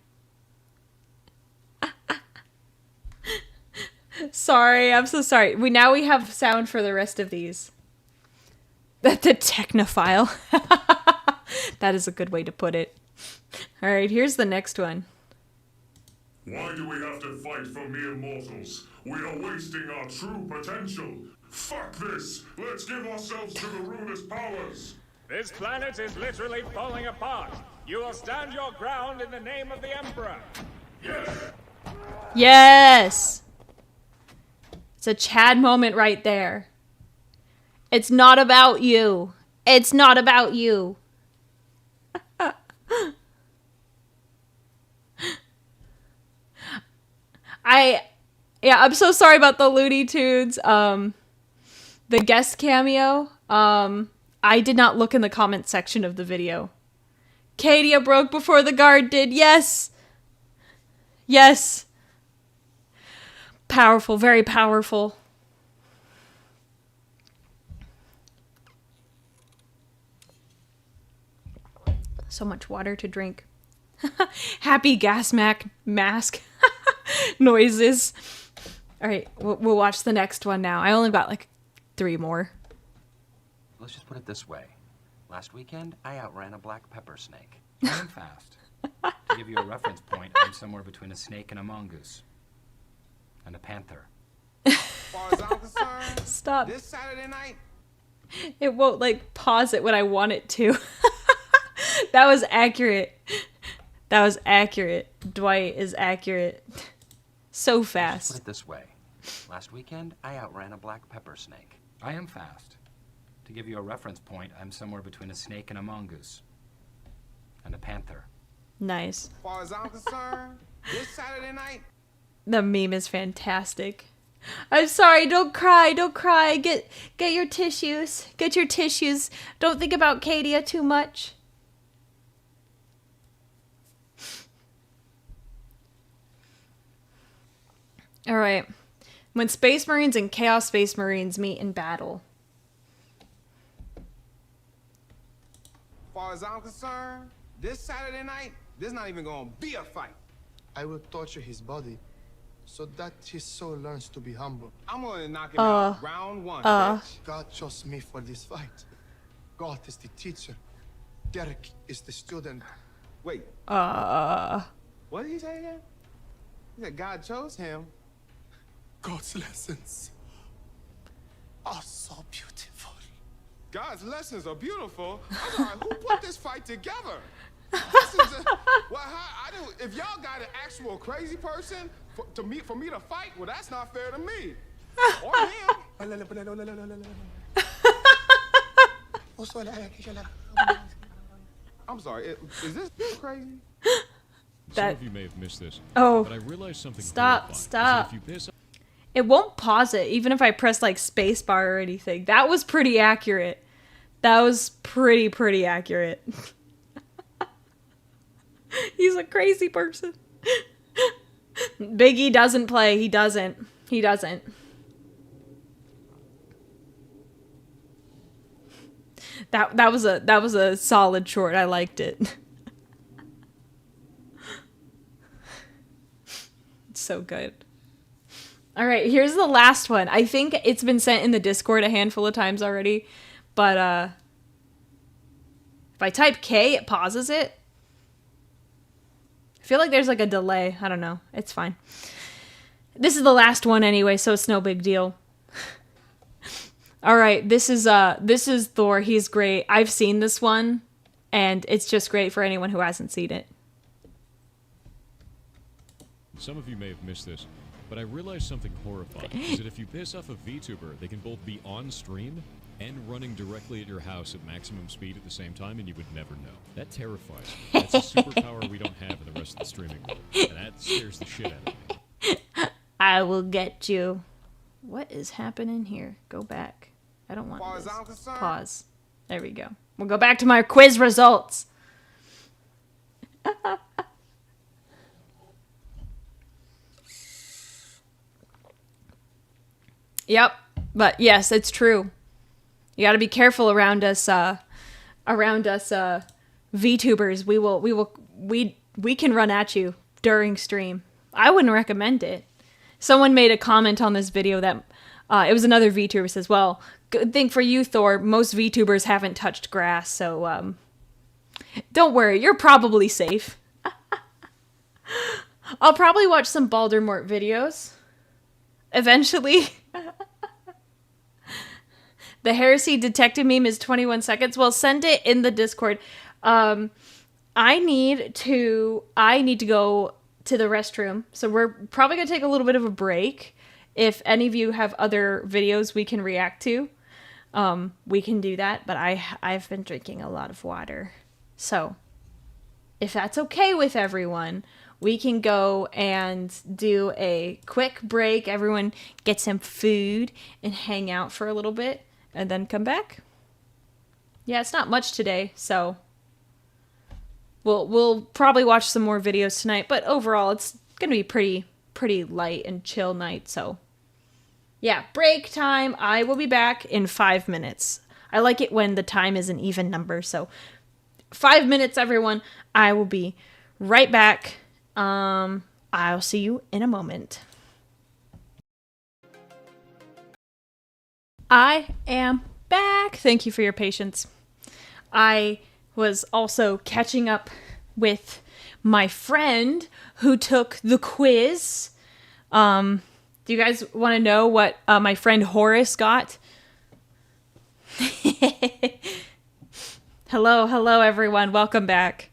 Sorry, I'm so sorry. Now we have sound for the rest of these. The technophile. That is a good way to put it. Alright, here's the next one. Why do we have to fight for mere mortals? We are wasting our true potential. Fuck this! Let's give ourselves to the rudest powers! This planet is literally falling apart. You will stand your ground in the name of the Emperor. Yes! Yes! It's a Chad moment right there. It's not about you. It's not about you. I'm so sorry about the Looney Tunes. The guest cameo. I did not look in the comment section of the video. Katia broke before the guard did. Yes. Yes. Powerful. Very powerful. So much water to drink. Happy gas mask noises. All right, we'll watch the next one now. I only got like 3 more. Let's just put it this way. Last weekend, I outran a black pepper snake. I am fast. To give you a reference point, I'm somewhere between a snake and a mongoose. And a panther. As far as I'm concerned, Stop. this Saturday night, It won't like pause it when I want it to. That was accurate. That was accurate. Dwight is accurate. So Let's fast. put it this way. Last weekend, I outran a black pepper snake. I am fast. To give you a reference point, I'm somewhere between a snake and a mongoose. And a panther. Nice. as far as I'm concerned, this Saturday night, The meme is fantastic. I'm sorry, don't cry, don't cry. Get your tissues. Get your tissues. Don't think about Katia too much. Alright. When Space Marines and Chaos Space Marines meet in battle. as far as I'm concerned, this Saturday night, there's not even gonna be a fight. I will torture his body so that his soul learns to be humble. I'm gonna knock him out round one, bitch. God chose me for this fight. God is the teacher. Derek is the student. Wait. What did he say again? He said God chose him. God's lessons are so beautiful. God's lessons are beautiful. I'm sorry, who put this fight together? If y'all got an actual crazy person for me to fight, well, that's not fair to me. Or him. I'm sorry, is this crazy? Some of you may have missed this. Oh. But I realized something. Stop. If you piss It won't pause it, even if I press like spacebar or anything. That was pretty accurate. That was pretty accurate. He's a crazy person. Biggie doesn't play. He doesn't. That was a solid short. I liked it. It's so good. All right, here's the last one. I think it's been sent in the Discord a handful of times already, but if I type K, it pauses it. I feel like there's like a delay. I don't know. It's fine. This is the last one anyway, so it's no big deal. All right, this is Thor. He's great. I've seen this one, and it's just great for anyone who hasn't seen it. Some of you may have missed this, but I realized something horrifying. Is that if you piss off a VTuber, they can both be on stream and running directly at your house at maximum speed at the same time, and you would never know. That terrifies me. That's a superpower we don't have in the rest of the streaming world, and that scares the shit out of me. I will get you. What is happening here? Go back. I don't want this. Pause. There we go. We'll go back to my quiz results. Yep. But yes, it's true. You got to be careful around us VTubers. We can run at you during stream. I wouldn't recommend it. Someone made a comment on this video that it was another VTuber says, well, good thing for you, Thor, most VTubers haven't touched grass, so don't worry, you're probably safe. I'll probably watch some Baldermort videos eventually. The heresy detective meme is 21 seconds. Well, send it in the Discord. I need to go to the restroom, so we're probably gonna take a little bit of a break. If any of you have other videos we can react to, we can do that. But I've been drinking a lot of water, so if that's okay with everyone, we can go and do a quick break. Everyone get some food and hang out for a little bit, and then come back. Yeah, it's not much today, so we'll probably watch some more videos tonight. But overall, it's gonna be pretty light and chill night. So yeah, break time. I will be back in 5 minutes. I like it when the time is an even number. So 5 minutes, everyone. I will be right back. I'll see you in a moment. I am back. Thank you for your patience. I was also catching up with my friend who took the quiz. Do you guys want to know what my friend Horace got? Hello everyone. Welcome back.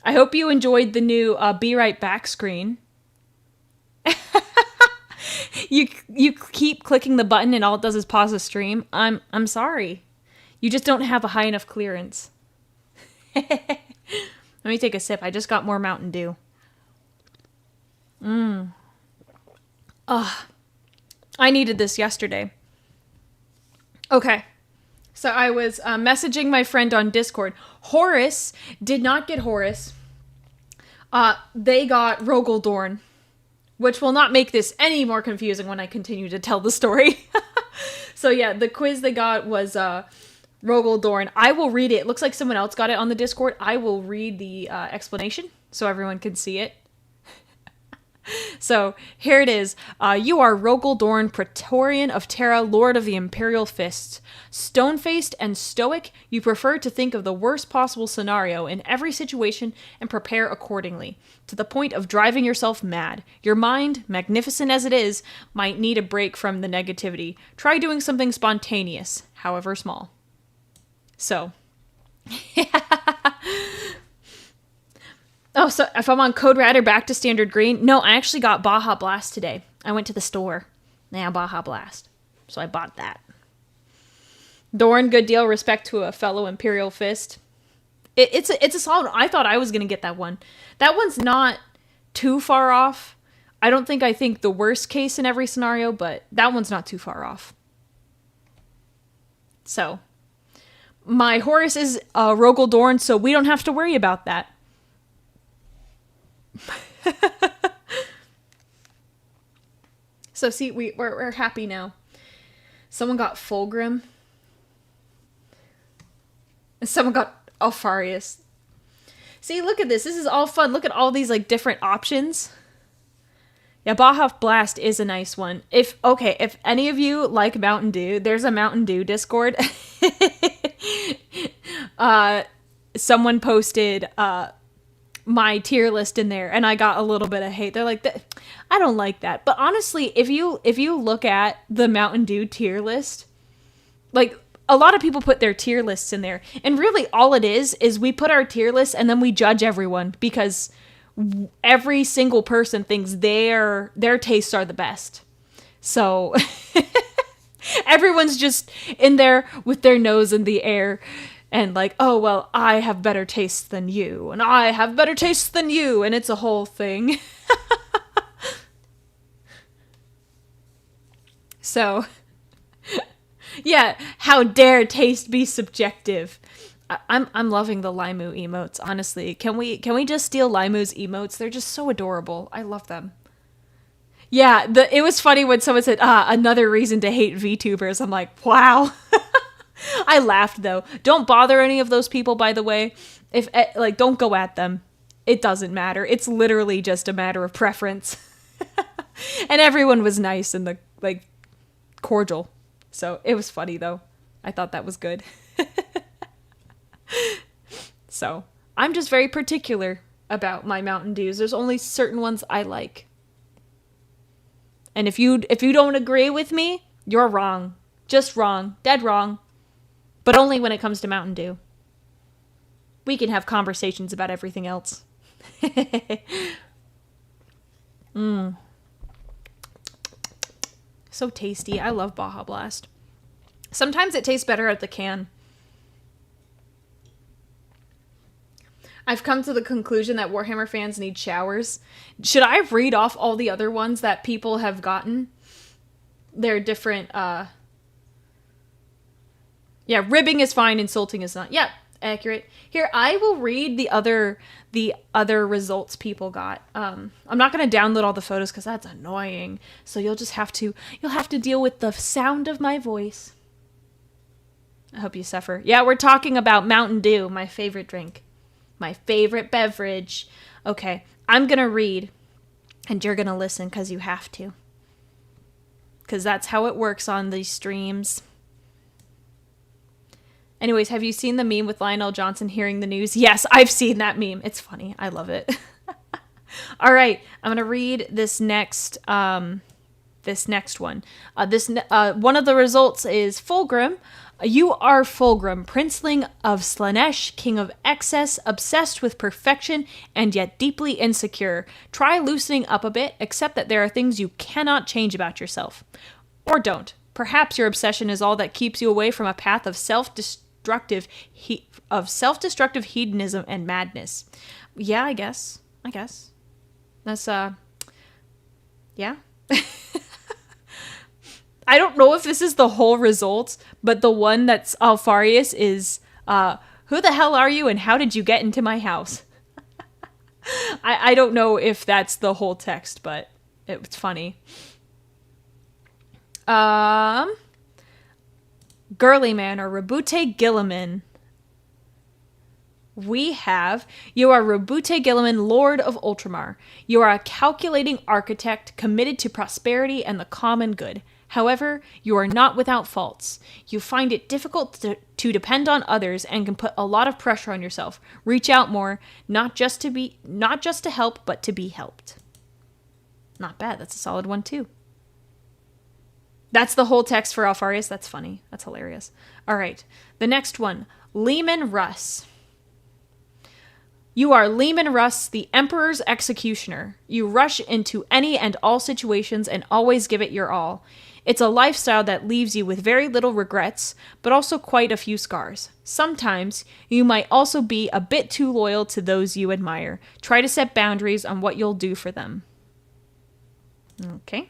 I hope you enjoyed the new Be Right Back screen. You keep clicking the button and all it does is pause the stream. I'm sorry. You just don't have a high enough clearance. Let me take a sip. I just got more Mountain Dew. I needed this yesterday. Okay. So I was messaging my friend on Discord. Horace did not get Horace. They got Rogaldorn, which will not make this any more confusing when I continue to tell the story. So yeah, the quiz they got was Rogaldorn. I will read it. It looks like someone else got it on the Discord. I will read the explanation so everyone can see it. So here it is. You are Rogel Dorn, Praetorian of Terra, Lord of the Imperial Fists. Stone-faced and stoic, you prefer to think of the worst possible scenario in every situation and prepare accordingly, to the point of driving yourself mad. Your mind, magnificent as it is, might need a break from the negativity. Try doing something spontaneous, however small. So... Oh, so if I'm on Code Red or back to Standard Green? No, I actually got Baja Blast today. I went to the store. Now Baja Blast. So I bought that. Dorn, good deal. Respect to a fellow Imperial Fist. It's a solid... I thought I was going to get that one. That one's not too far off. I don't think I think the worst case in every scenario, but that one's not too far off. So, my Horus is Rogel Dorn, so we don't have to worry about that. So see, we're happy now. Someone got Fulgrim. And someone got Alfarius. See, look at this. This is all fun. Look at all these like different options. Yeah, Baja Blast is a nice one. If any of you like Mountain Dew, there's a Mountain Dew Discord. Someone posted my tier list in there, and I got a little bit of hate. They're like, I don't like that. But honestly, if you look at the Mountain Dew tier list, like a lot of people put their tier lists in there, and really all it is we put our tier list and then we judge everyone because every single person thinks their tastes are the best. So everyone's just in there with their nose in the air. And like, oh, well, I have better taste than you. And I have better taste than you. And it's a whole thing. So, yeah, how dare taste be subjective? I'm loving the Limu emotes, honestly. Can we just steal Limu's emotes? They're just so adorable. I love them. Yeah, it was funny when someone said, another reason to hate VTubers. I'm like, wow. I laughed though. Don't bother any of those people, by the way. Don't go at them. It doesn't matter. It's literally just a matter of preference. And everyone was nice and cordial. So it was funny though. I thought that was good. So I'm just very particular about my Mountain Dews. There's only certain ones I like. And if you don't agree with me, you're wrong. Just wrong. Dead wrong. But only when it comes to Mountain Dew. We can have conversations about everything else. So tasty. I love Baja Blast. Sometimes it tastes better at the can. I've come to the conclusion that Warhammer fans need showers. Should I read off all the other ones that people have gotten? They're different, Yeah, ribbing is fine, insulting is not. Yeah, accurate. Here, I will read the other results people got. I'm not going to download all the photos because that's annoying. So you'll have to deal with the sound of my voice. I hope you suffer. Yeah, we're talking about Mountain Dew, my favorite drink. My favorite beverage. Okay, I'm going to read, and you're going to listen because you have to. Because that's how it works on these streams. Anyways, have you seen the meme with Lionel Johnson hearing the news? Yes, I've seen that meme. It's funny. I love it. All right, I'm going to read this next one. One of the results is Fulgrim. You are Fulgrim, princeling of Slanesh, king of excess, obsessed with perfection, and yet deeply insecure. Try loosening up a bit, except that there are things you cannot change about yourself. Or don't. Perhaps your obsession is all that keeps you away from a path of self-destructive hedonism and madness. Yeah, I guess. That's, yeah. I don't know if this is the whole results, but the one that's Alfarius is, who the hell are you and how did you get into my house? I don't know if that's the whole text, but it's funny. Girly Man or Rabute Gilliman. we have, you are Robute Gilliman, Lord of Ultramar. You are a calculating architect committed to prosperity and the common good. However, you are not without faults. You find it difficult to depend on others and can put a lot of pressure on yourself. Reach out more, not just to help, but to be helped. Not bad. That's a solid one too. That's the whole text for Alfarius. That's funny. That's hilarious. All right. The next one, Lehman Russ. You are Lehman Russ, the Emperor's executioner. You rush into any and all situations and always give it your all. It's a lifestyle that leaves you with very little regrets, but also quite a few scars. Sometimes, you might also be a bit too loyal to those you admire. Try to set boundaries on what you'll do for them. Okay.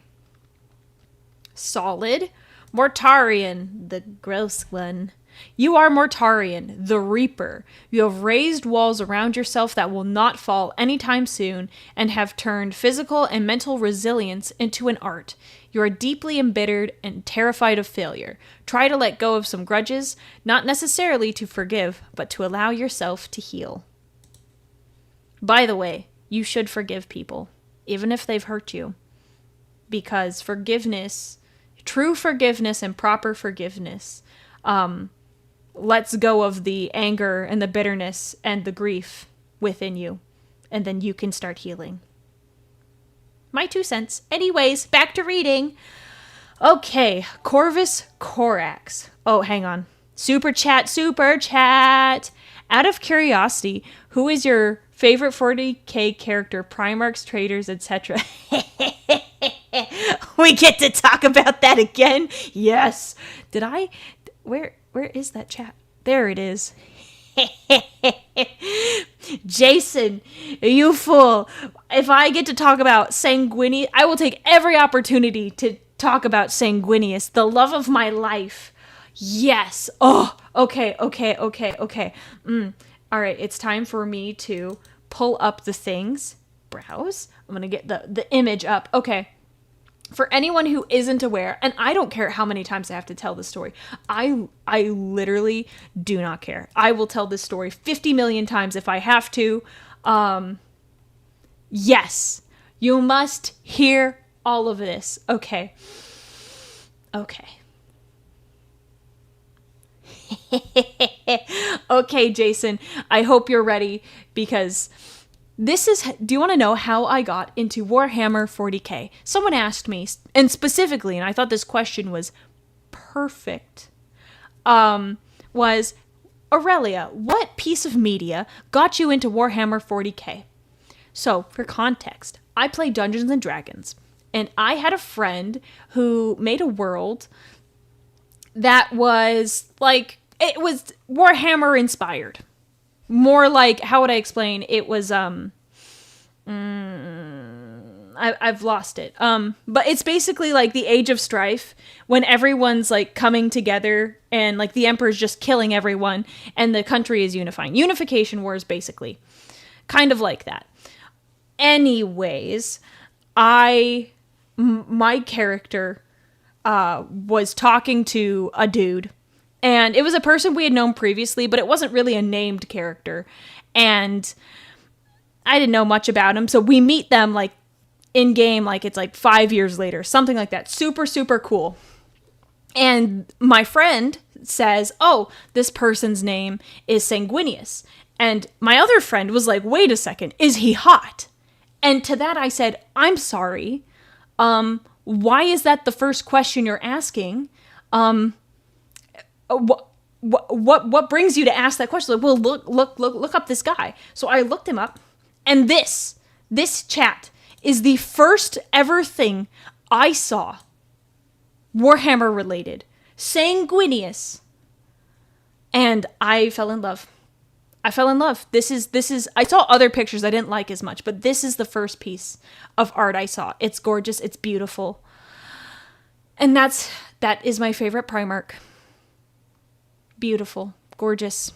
Solid. Mortarion, the gross one. You are Mortarion, the Reaper. You have raised walls around yourself that will not fall anytime soon and have turned physical and mental resilience into an art. You are deeply embittered and terrified of failure. Try to let go of some grudges, not necessarily to forgive, but to allow yourself to heal. By the way, you should forgive people, even if they've hurt you. Because forgiveness, true forgiveness and proper forgiveness, lets go of the anger and the bitterness and the grief within you. And then you can start healing. My 2 cents. Anyways, back to reading. Okay, Corvus Corax. Oh, hang on. Super chat. Out of curiosity, who is your favorite 40k character? Primarchs, traders, etc. We get to talk about that again. Yes. Did I? Where is that chat? There it is. Jason, you fool. If I get to talk about Sanguinius, I will take every opportunity to talk about Sanguinius, the love of my life. Yes. Oh, okay. All right, it's time for me to pull up the things. Browse. I'm going to get the image up. Okay. For anyone who isn't aware, and I don't care how many times I have to tell this story, I literally do not care. I will tell this story 50 million times if I have to. Yes, you must hear all of this. Okay. Okay, Jason, I hope you're ready because do you want to know how I got into Warhammer 40k? Someone asked me, and specifically, and I thought this question was perfect, was, Aurelia, what piece of media got you into Warhammer 40k? So, for context, I play Dungeons & Dragons, and I had a friend who made a world that was, like, it was Warhammer inspired. More like, how would I explain? It was, I've lost it. But it's basically like the Age of Strife, when everyone's like coming together and like the Emperor's just killing everyone and the country is unifying. Unification wars, basically. Kind of like that. Anyways, my character, was talking to a dude. And it was a person we had known previously, but it wasn't really a named character. And I didn't know much about him. So we meet them like in game, like it's like 5 years later, something like that. Super, super cool. And my friend says, oh, this person's name is Sanguinius. And my other friend was like, wait a second, is he hot? And to that I said, I'm sorry. Why is that the first question you're asking? What brings you to ask that question? Like, well, look up this guy. So I looked him up, and this chat is the first ever thing I saw Warhammer related. Sanguinius. And I fell in love. This is I saw other pictures I didn't like as much, but this is the first piece of art I saw. It's gorgeous, it's beautiful. And that is my favorite Primarch. Beautiful, gorgeous.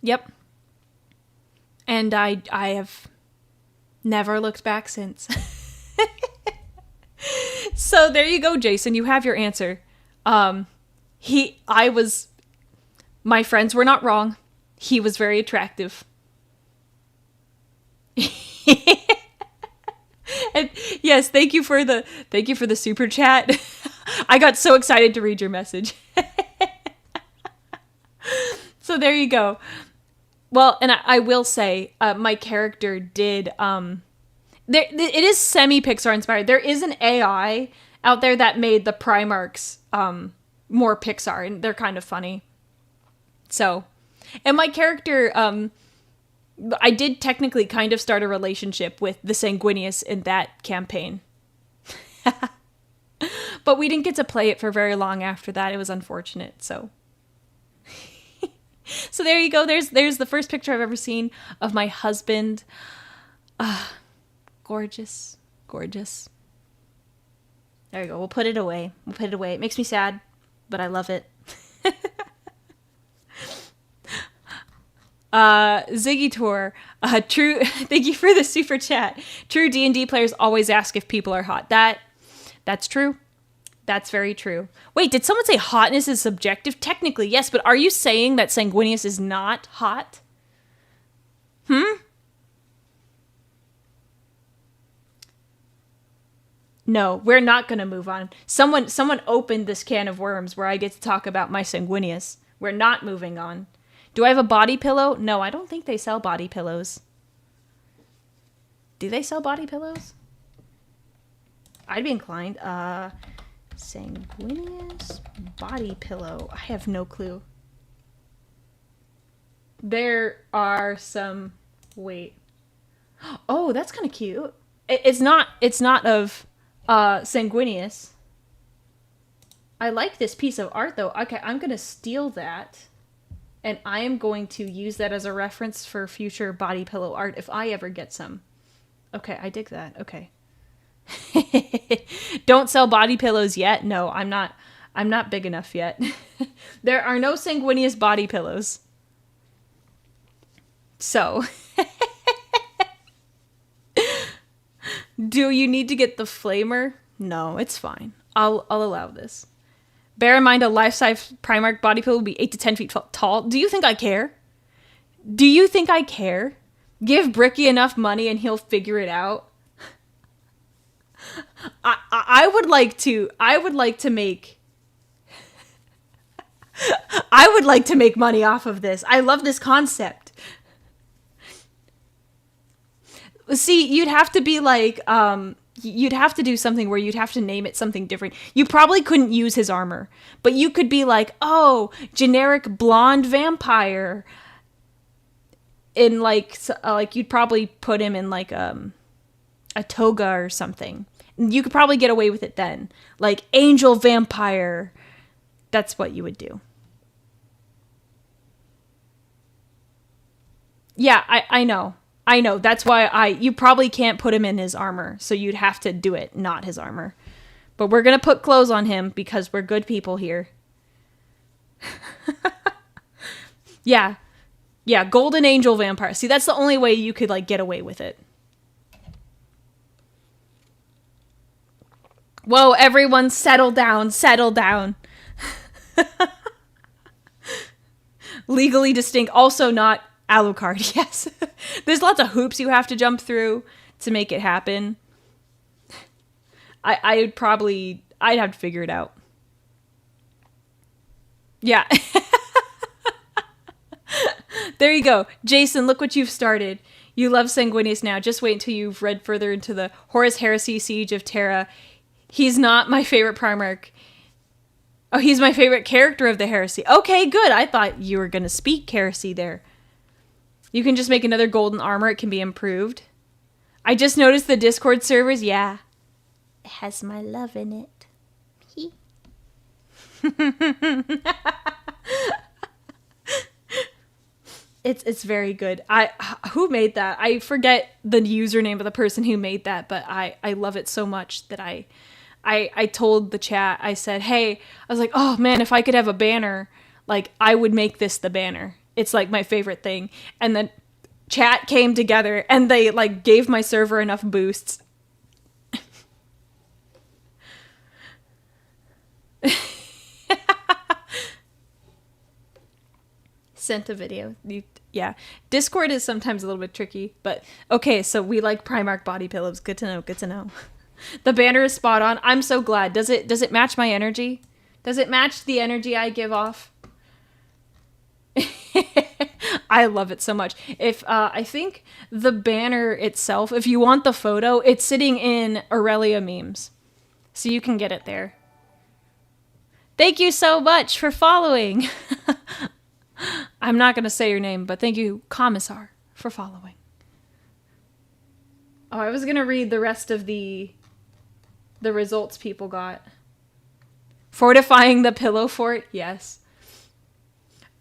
Yep. And I have never looked back since. So there you go, Jason. You have your answer. My friends were not wrong. He was very attractive. And yes, thank you for the super chat. I got so excited to read your message. So there you go. Well, and I will say, my character did, it is semi-Pixar inspired. There is an AI out there that made the Primarchs, more Pixar, and they're kind of funny. So, and my character, I did technically kind of start a relationship with the Sanguinius in that campaign. But we didn't get to play it for very long after that. It was unfortunate, so. So there you go. There's the first picture I've ever seen of my husband. Gorgeous. Gorgeous. There you go. We'll put it away. It makes me sad, but I love it. Ziggy Tour, true. Thank you for the super chat. True D&D players always ask if people are hot. That's true. That's very true. Wait, did someone say hotness is subjective? Technically, yes, but are you saying that Sanguinius is not hot? No, we're not going to move on. Someone opened this can of worms where I get to talk about my Sanguinius. We're not moving on. Do I have a body pillow? No, I don't think they sell body pillows. Do they sell body pillows? I'd be inclined. Sanguinius body pillow. I have no clue. There are some... Wait. Oh, that's kind of cute. It's not of Sanguinius. I like this piece of art, though. Okay, I'm going to steal that. And I am going to use that as a reference for future body pillow art if I ever get some. Okay, I dig that. Okay. Don't sell body pillows yet? No, I'm not big enough yet. There are no Sanguinius body pillows. So, do you need to get the flamer? No, it's fine. I'll allow this. Bear in mind a life-size Primarch body pillow will be 8 to 10 feet tall. Do you think I care? Do you think I care? Give Bricky enough money and he'll figure it out. I would like to make money off of this. I love this concept. See, you'd have to be like, you'd have to do something where you'd have to name it something different. You probably couldn't use his armor, but you could be like, oh, generic blonde vampire. In like you'd probably put him in like a toga or something. You could probably get away with it then. Like angel vampire. That's what you would do. Yeah, I know. I know. That's why you probably can't put him in his armor. So you'd have to do it, not his armor. But we're going to put clothes on him because we're good people here. Yeah. Yeah, golden angel vampire. See, that's the only way you could like get away with it. Whoa, everyone settle down, settle down. Legally distinct, also not Alucard, yes. There's lots of hoops you have to jump through to make it happen. I'd have to figure it out. Yeah. There you go. Jason, look what you've started. You love Sanguinius now. Just wait until you've read further into the Horus Heresy Siege of Terra. He's not my favorite Primarch. Oh, he's my favorite character of the Heresy. Okay, good. I thought you were going to speak Heresy there. You can just make another golden armor. It can be improved. I just noticed the Discord servers. Yeah. It has my love in it. It's very good. Who made that? I forget the username of the person who made that, but I love it so much that I told the chat, I said, hey, I was like, oh man, if I could have a banner, like I would make this the banner. It's like my favorite thing. And then chat came together and they like gave my server enough boosts. Sent a video. Yeah. Discord is sometimes a little bit tricky, but okay, so we like Primarch body pillows. Good to know. Good to know. The banner is spot on. I'm so glad. Does it match my energy? Does it match the energy I give off? I love it so much. If I think the banner itself, if you want the photo, it's sitting in Aurelia memes. So you can get it there. Thank you so much for following. I'm not going to say your name, but thank you, Commissar, for following. Oh, I was going to read the rest of the results people got. Fortifying the pillow fort, yes.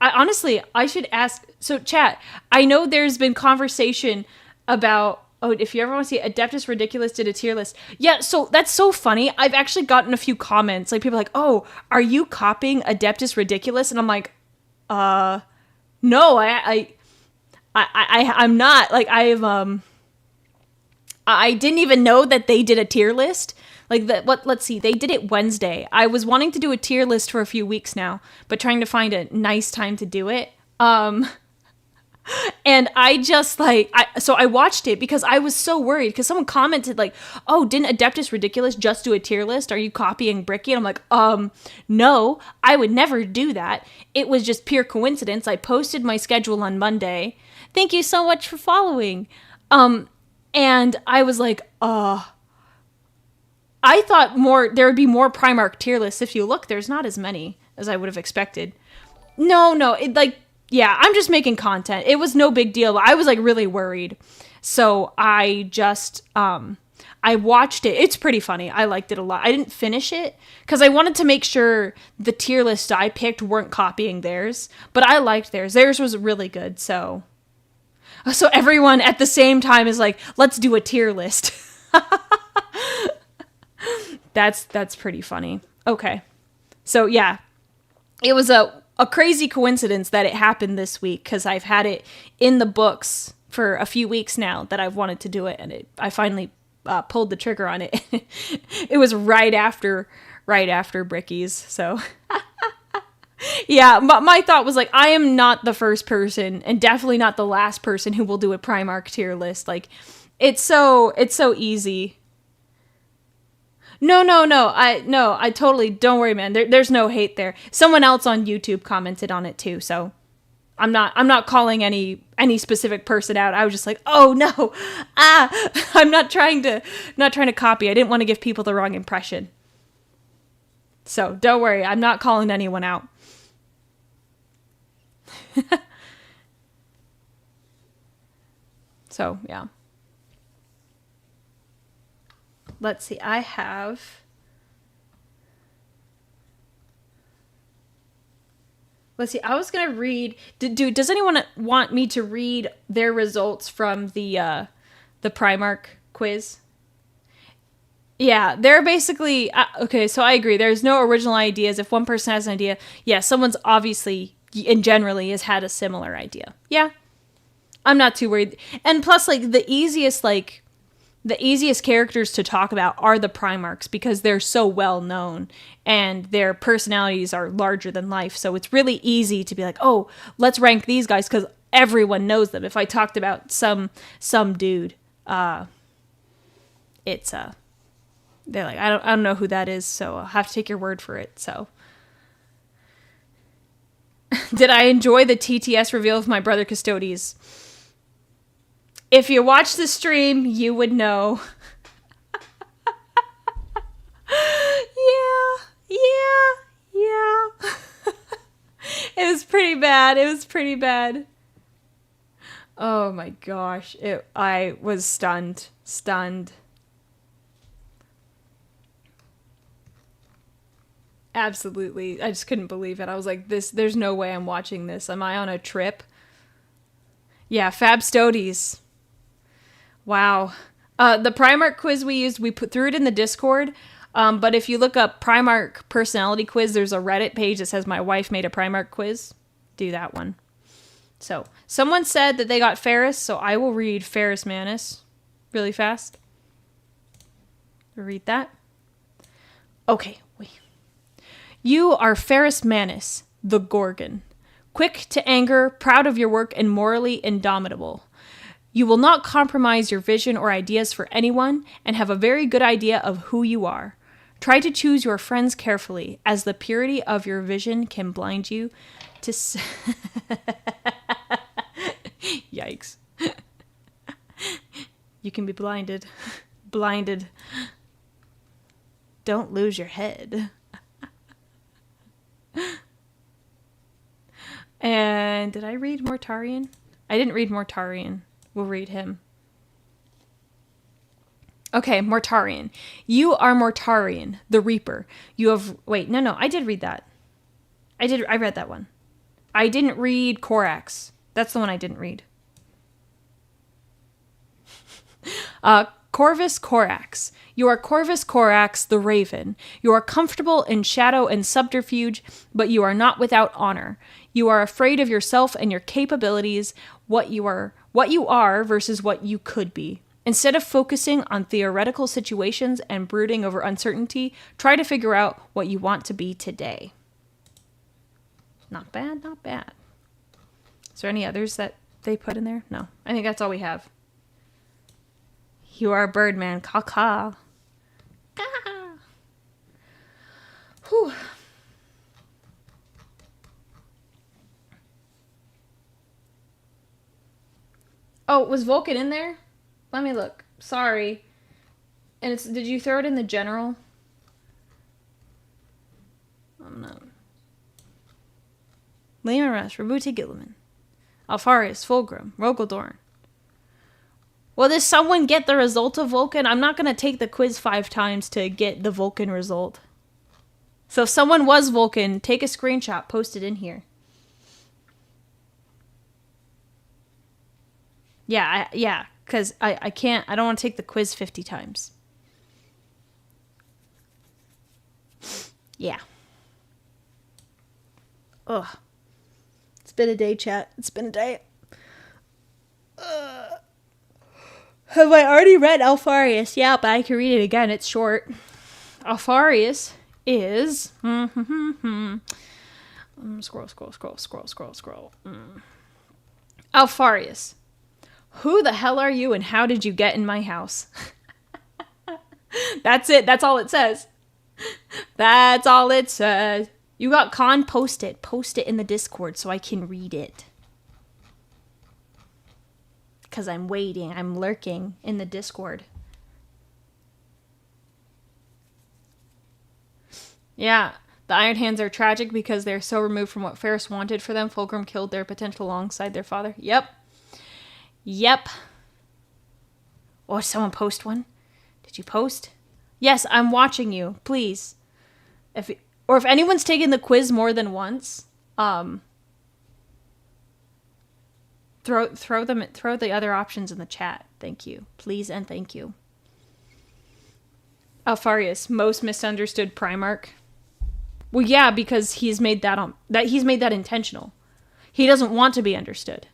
Honestly, I should ask... So, chat, I know there's been conversation about... Oh, if you ever want to see Adeptus Ridiculous did a tier list. Yeah, so that's so funny. I've actually gotten a few comments. Like, people are like, oh, are you copying Adeptus Ridiculous? And I'm like, no, I'm not. Like, I didn't even know that they did a tier list. Like, let's see, they did it Wednesday. I was wanting to do a tier list for a few weeks now, but trying to find a nice time to do it. And I just, like, so I watched it because I was so worried, because someone commented, like, oh, didn't Adeptus Ridiculous just do a tier list? Are you copying Bricky? And I'm like, no, I would never do that. It was just pure coincidence. I posted my schedule on Monday. Thank you so much for following. And I was like, I thought there would be more Primarch tier lists. If you look, there's not as many as I would have expected. No, yeah, I'm just making content. It was no big deal. I was, like, really worried. So I just, I watched it. It's pretty funny. I liked it a lot. I didn't finish it because I wanted to make sure the tier list I picked weren't copying theirs. But I liked theirs. Theirs was really good, so everyone at the same time is like, let's do a tier list. That's pretty funny. Okay. So, yeah. It was a crazy coincidence that it happened this week, because I've had it in the books for a few weeks now that I've wanted to do it, and I finally pulled the trigger on it. It was right after Bricky's, so... Yeah, my thought was, like, I am not the first person, and definitely not the last person who will do a Primarch tier list. Like, it's so easy. No, I totally, don't worry, man. There's no hate there. Someone else on YouTube commented on it too, so I'm not calling any specific person out. I was just like, oh no, I'm not trying to copy. I didn't want to give people the wrong impression. So don't worry, I'm not calling anyone out. So yeah. Let's see, I have... Let's see, I was going to read... Does anyone want me to read their results from the Primarch quiz? Yeah, they're basically... okay, so I agree. There's no original ideas. If one person has an idea, yeah, someone's obviously, and generally, has had a similar idea. Yeah, I'm not too worried. And plus, like, the easiest characters to talk about are the Primarchs, because they're so well known and their personalities are larger than life. So it's really easy to be like, oh, let's rank these guys because everyone knows them. If I talked about some dude, it's they're like, I don't know who that is, so I'll have to take your word for it. So did I enjoy the TTS reveal of my brother Custodes? If you watch the stream, you would know. Yeah. It was pretty bad. Oh my gosh. I was stunned. Absolutely. I just couldn't believe it. I was like, there's no way I'm watching this. Am I on a trip? Yeah, Fab Stoties. Wow. The Primarch quiz we used, we threw it in the Discord. But if you look up Primarch personality quiz, there's a Reddit page that says my wife made a Primarch quiz. Do that one. So, someone said that they got Ferris, so I will read Ferris Manus really fast. Read that. Okay, wait. You are Ferris Manus, the Gorgon. quick to anger, proud of your work, and morally indomitable. You will not compromise your vision or ideas for anyone and have a very good idea of who you are. Try to choose your friends carefully, as the purity of your vision can blind you to... Yikes. You can be blinded. Blinded. Don't lose your head. And did I read Mortarion? I didn't read Mortarion. We'll read him. Okay, Mortarion. You are Mortarion, the Reaper. You have... Wait, no, I did read that. I read that one. I didn't read Corax. That's the one I didn't read. Corvus Corax. You are Corvus Corax, the Raven. You are comfortable in shadow and subterfuge, but you are not without honor. You are afraid of yourself and your capabilities, what you are versus what you could be. Instead of focusing on theoretical situations and brooding over uncertainty, try to figure out what you want to be today. Not bad, not bad. Is there any others that they put in there? No, I think that's all we have. You are a Birdman. Caw-caw. Caw. Whew. Oh, was Vulcan in there? Let me look. Sorry. And it's... Did you throw it in the general? Oh, no. Lehman Rush, Rabuti Gilliman. Alfarius, Fulgrim, Rogaldorn. Well, does someone get the result of Vulcan? I'm not going to take the quiz 5 times to get the Vulcan result. So if someone was Vulcan, take a screenshot, post it in here. Yeah, because I can't, I don't want to take the quiz 50 times. Yeah. Ugh. It's been a day, chat. It's been a day. Have I already read Alfarius? Yeah, but I can read it again. It's short. Alfarius is... Scroll. Alfarius. Who the hell are you and how did you get in my house? That's it. That's all it says. That's all it says. You got con? Post it. Post it in the Discord so I can read it. Because I'm waiting. I'm lurking in the Discord. Yeah. The Iron Hands are tragic because they're so removed from what Ferris wanted for them. Fulgrim killed their potential alongside their father. Yep. Oh, someone post one? Did you post? Yes, I'm watching you. Please. If anyone's taken the quiz more than once, throw the other options in the chat. Thank you. Please and thank you. Alfarius, most misunderstood Primarch. Well, yeah, because he's made that intentional. He doesn't want to be understood.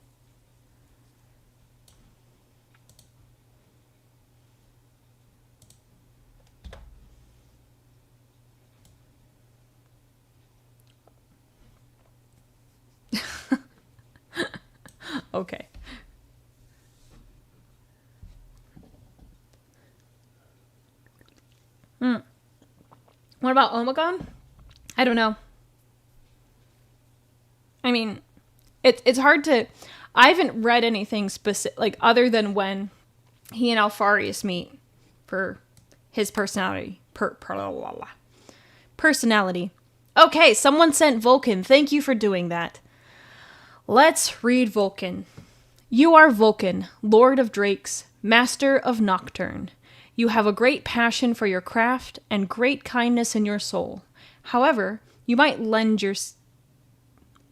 Okay. What about Omegon? I don't know. I mean, it's hard to... I haven't read anything specific, like, other than when he and Alfarius meet for his personality. Personality. Okay, someone sent Vulcan. Thank you for doing that. Let's read Vulcan. You are Vulcan, Lord of Drakes, Master of Nocturne. You have a great passion for your craft and great kindness in your soul. However, you might lend yourself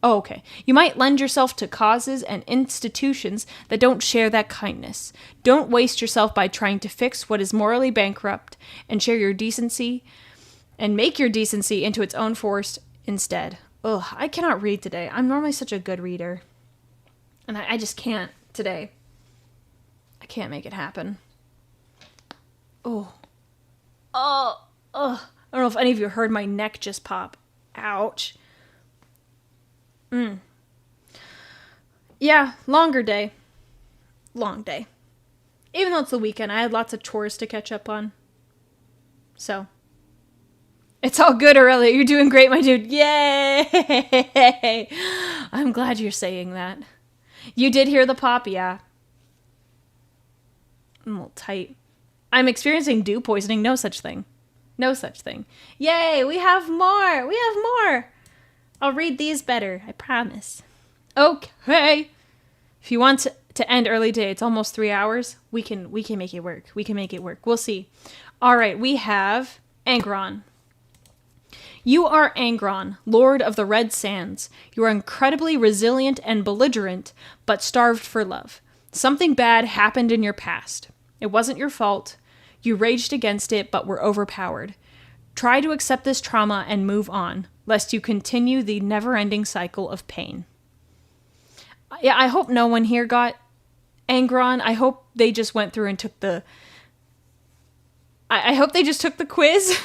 to causes and institutions that don't share that kindness. Don't waste yourself by trying to fix what is morally bankrupt and share your decency and make your decency into its own force instead. Ugh, I cannot read today. I'm normally such a good reader. And I just can't today. I can't make it happen. I don't know if any of you heard my neck just pop. Ouch. Yeah, longer day. Long day. Even though it's the weekend, I had lots of chores to catch up on. So, it's all good, Aurelia. You're doing great, my dude. Yay! I'm glad you're saying that. You did hear the pop, yeah. I'm a little tight. I'm experiencing dew poisoning. No such thing. No such thing. Yay, we have more. We have more. I'll read these better, I promise. Okay. If you want to end early day, it's almost 3 hours. We can make it work. We can make it work. We'll see. All right, we have Angron. You are Angron, Lord of the Red Sands. You are incredibly resilient and belligerent, but starved for love. Something bad happened in your past. It wasn't your fault. You raged against it, but were overpowered. Try to accept this trauma and move on, lest you continue the never-ending cycle of pain. Yeah, I hope no one here got Angron. I hope they just went through and took the... I hope they just took the quiz.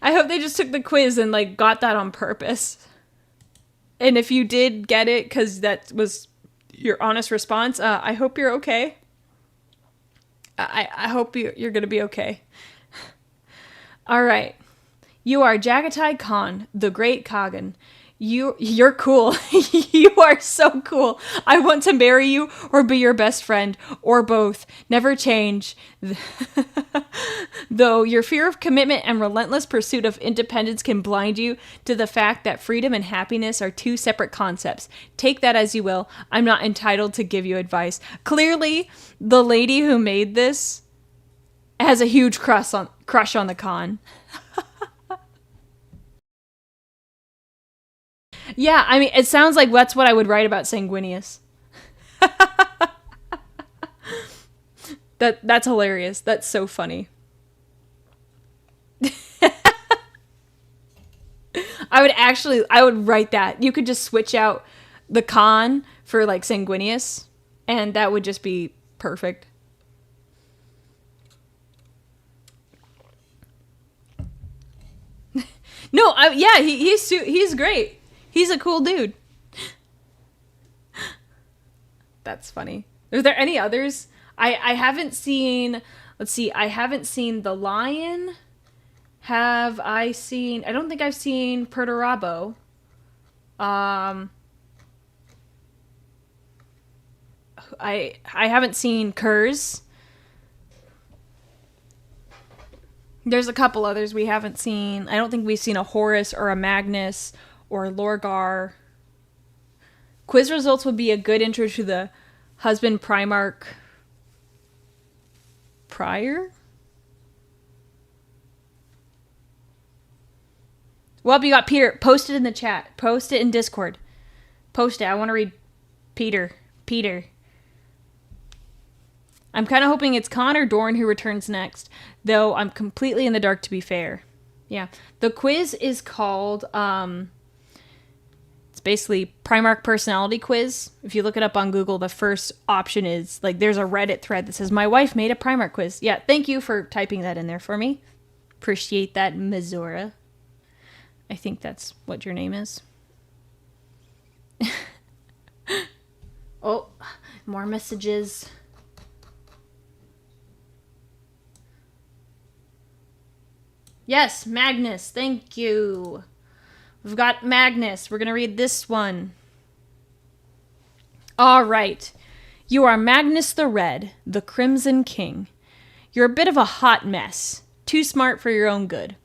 I hope they just took the quiz and, like, got that on purpose. And if you did get it, because that was your honest response, I hope you're okay. I hope you're going to be okay. All right. You are Jagatai Khan, the Great Kagan. You're cool. You are so cool. I want to marry you or be your best friend or both. Never change. Though your fear of commitment and relentless pursuit of independence can blind you to the fact that freedom and happiness are two separate concepts. Take that as you will. I'm not entitled to give you advice. Clearly, the lady who made this has a huge crush on the Khan. Yeah, I mean, it sounds like that's what I would write about Sanguinius. That's hilarious. That's so funny. I would write that. You could just switch out the Khan for, like, Sanguinius, and that would just be perfect. No, yeah, he's great. He's a cool dude. That's funny. Are there any others? I haven't seen... Let's see. I haven't seen The Lion. Have I seen... I don't think I've seen Perturabo. I haven't seen Kurz. There's a couple others we haven't seen. I don't think we've seen a Horus or a Magnus or Lorgar. Quiz results would be a good intro to the husband Primarch prior. Well, you got Peter. Post it in the chat. Post it in Discord. Post it. I want to read Peter. I'm kind of hoping it's Connor Dorn who returns next, though I'm completely in the dark, to be fair. Yeah. The quiz is called, it's basically Primarch personality quiz. If you look it up on Google, the first option is, like, there's a Reddit thread that says, my wife made a Primarch quiz. Yeah, thank you for typing that in there for me. Appreciate that, Missoura. I think that's what your name is. Oh, more messages. Yes, Magnus, thank you. We've got Magnus. We're going to read this one. All right. You are Magnus the Red, the Crimson King. You're a bit of a hot mess. Too smart for your own good.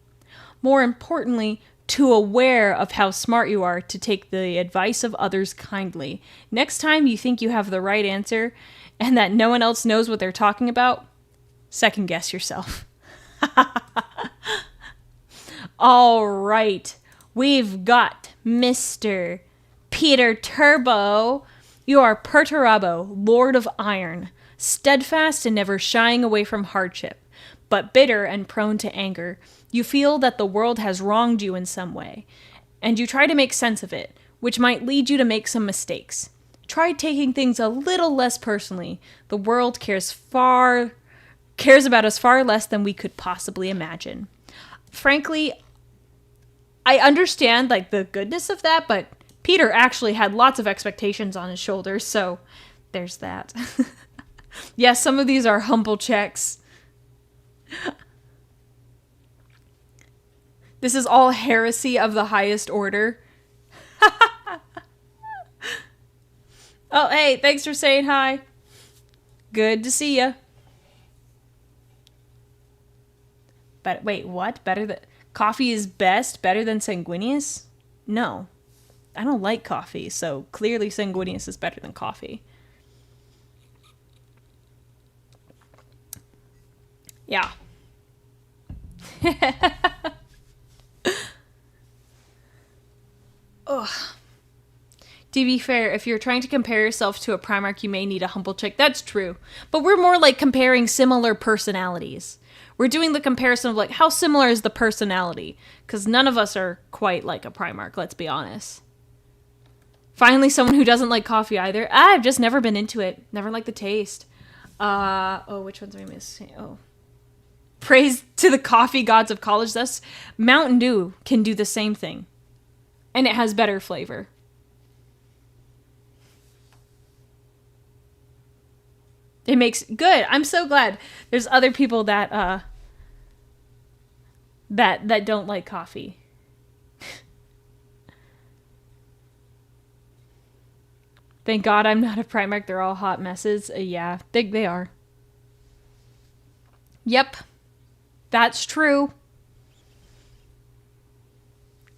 More importantly, too aware of how smart you are to take the advice of others kindly. Next time you think you have the right answer and that no one else knows what they're talking about, second guess yourself. All right. We've got Mr. Peter Turbo. You are Perturabo, Lord of Iron, steadfast and never shying away from hardship, but bitter and prone to anger. You feel that the world has wronged you in some way, and you try to make sense of it, which might lead you to make some mistakes. Try taking things a little less personally. The world cares about us far less than we could possibly imagine. Frankly, I understand, like, the goodness of that, but Peter actually had lots of expectations on his shoulders, so there's that. Yes, some of these are humble checks. This is all heresy of the highest order. Oh, hey, thanks for saying hi. Good to see ya. But wait, what? Coffee is better than sanguineous? No. I don't like coffee, so clearly sanguineous is better than coffee. Yeah. Ugh. To be fair, if you're trying to compare yourself to a Primarch, you may need a humble check. That's true. But we're more like comparing similar personalities. We're doing the comparison of like, how similar is the personality? Because none of us are quite like a Primarch, let's be honest. Finally, someone who doesn't like coffee either. I've just never been into it. Never liked the taste. Which ones am I missing? Oh. Praise to the coffee gods of college. Thus, Mountain Dew can do the same thing. And it has better flavor. It makes good. I'm so glad there's other people that that don't like coffee. Thank God I'm not a Primarch. They're all hot messes. Yeah, they are. Yep. That's true.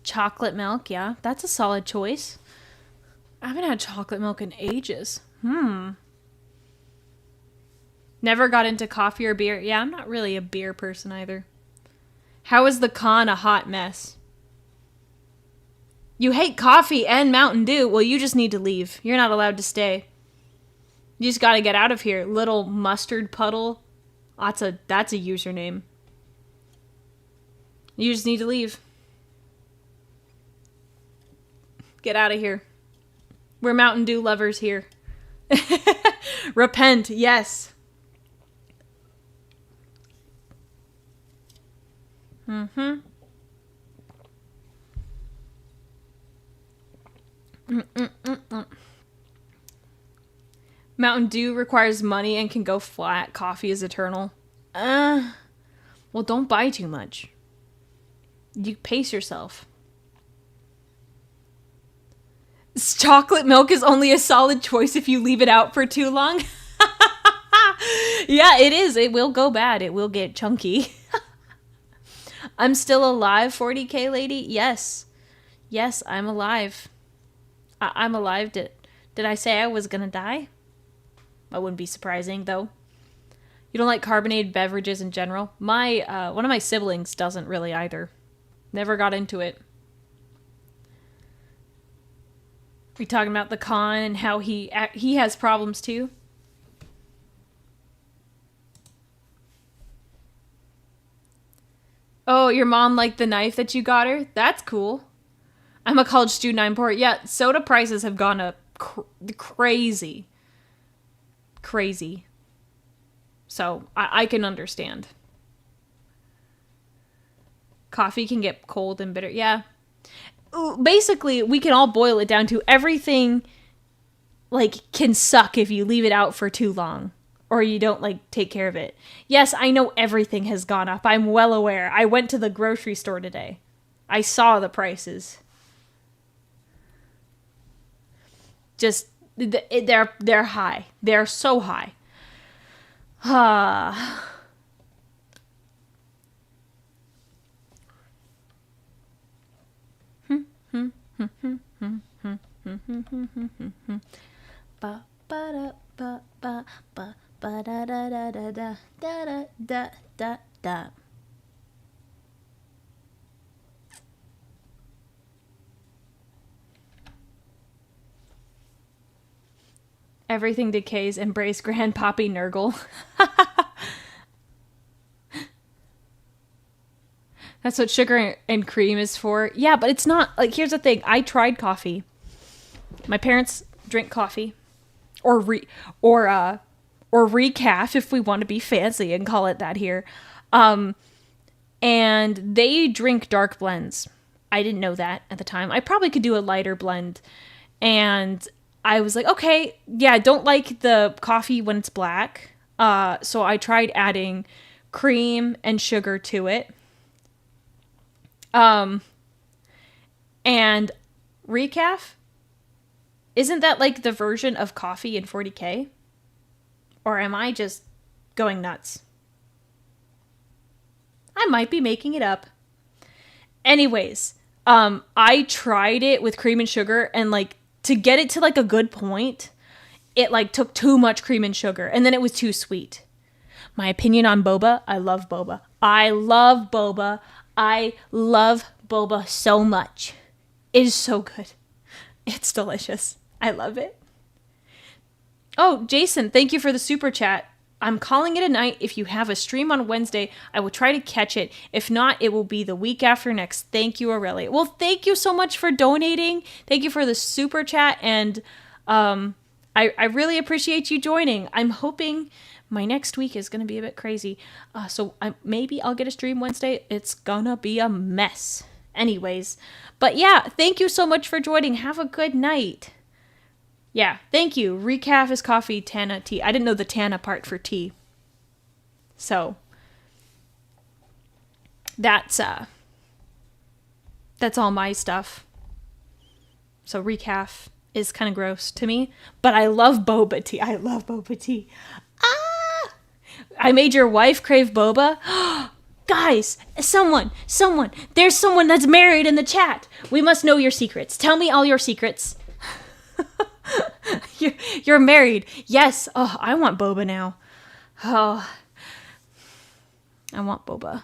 Chocolate milk, yeah. That's a solid choice. I haven't had chocolate milk in ages. Never got into coffee or beer. Yeah, I'm not really a beer person either. How is the con a hot mess? You hate coffee and Mountain Dew. Well, you just need to leave. You're not allowed to stay. You just gotta get out of here. Little mustard puddle. That's a username. You just need to leave. Get out of here. We're Mountain Dew lovers here. Repent, yes. Mountain Dew requires money and can go flat. Coffee is eternal. Well, don't buy too much. You pace yourself. Chocolate milk is only a solid choice if you leave it out for too long. Yeah, it is. It will go bad. It will get chunky. I'm still alive, 40k lady? Yes. Yes, I'm alive. I'm alive. Did I say I was gonna die? That wouldn't be surprising, though. You don't like carbonated beverages in general? My one of my siblings doesn't really either. Never got into it. We talking about the con and how he has problems too? Oh, your mom liked the knife that you got her? That's cool. I'm a college student, I'm poor. Yeah, soda prices have gone up crazy. Crazy. So, I can understand. Coffee can get cold and bitter. Yeah. Basically, we can all boil it down to everything, like, can suck if you leave it out for too long. Or you don't, like, take care of it. Yes, I know everything has gone up. I'm well aware. I went to the grocery store today. I saw the prices. Just, they're high. They're so high. Ba ba da ba ba ba ba da da da da da da da da da. Everything decays. Embrace Grandpappy Nurgle. That's what sugar and cream is for. Yeah, but it's not. Like, here's the thing. I tried coffee. My parents drink coffee. Or recaf, if we want to be fancy and call it that here. And they drink dark blends. I didn't know that at the time. I probably could do a lighter blend. And I was like, okay, yeah, I don't like the coffee when it's black. So I tried adding cream and sugar to it. And recaf, isn't that like the version of coffee in 40K? Or am I just going nuts? I might be making it up. Anyways, I tried it with cream and sugar, and like to get it to like a good point, it like took too much cream and sugar, and then it was too sweet. My opinion on boba, I love boba. I love boba. I love boba so much. It is so good. It's delicious. I love it. Oh, Jason, thank you for the super chat. I'm calling it a night. If you have a stream on Wednesday, I will try to catch it. If not, it will be the week after next. Thank you, Aurelia. Well, thank you so much for donating. Thank you for the super chat. And I really appreciate you joining. I'm hoping my next week is going to be a bit crazy. So maybe I'll get a stream Wednesday. It's going to be a mess. Anyways. But yeah, thank you so much for joining. Have a good night. Yeah, thank you. Recaf is coffee, Tana tea. I didn't know the Tana part for tea. So that's all my stuff. So recaf is kind of gross to me, but I love boba tea. I love boba tea. Ah! I made your wife crave boba. Guys, someone, there's someone that's married in the chat. We must know your secrets. Tell me all your secrets. You're married. Yes. Oh, I want boba now. Oh, I want boba.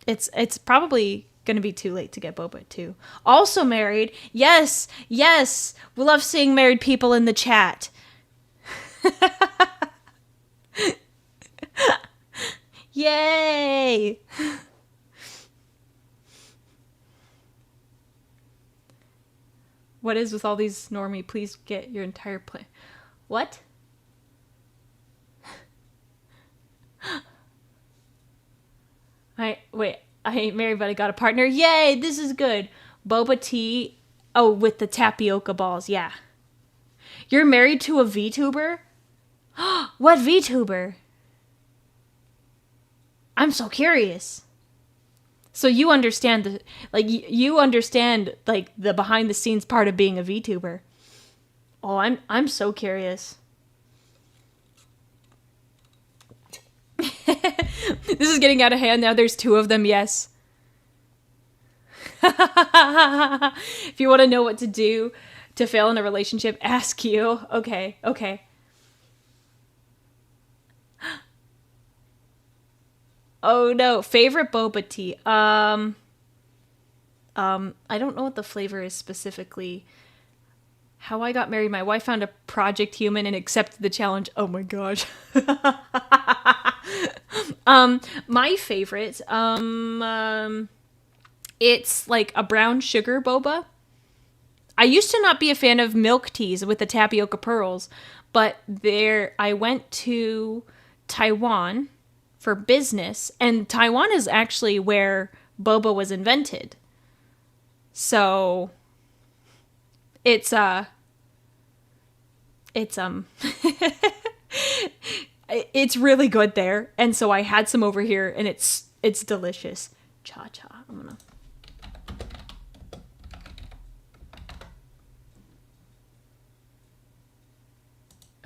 It's probably going to be too late to get boba too. Also married. Yes. Yes. We love seeing married people in the chat. Yay. What is with all these normie? Please get your entire plan. What? I ain't married, but I got a partner. Yay, this is good. Boba tea. Oh, with the tapioca balls. Yeah. You're married to a VTuber? What VTuber? I'm so curious. So you understand the behind the scenes part of being a VTuber. Oh, I'm so curious. This is getting out of hand now. There's 2 of them, yes. If you want to know what to do to fail in a relationship, ask you. Okay. Oh no, favorite boba tea. I don't know what the flavor is specifically. How I got married, my wife found a project human and accepted the challenge. Oh my gosh. My favorite, it's like a brown sugar boba. I used to not be a fan of milk teas with the tapioca pearls, but I went to Taiwan for business, and Taiwan is actually where boba was invented. So it's it's really good there, and so I had some over here, and it's delicious. Cha-cha.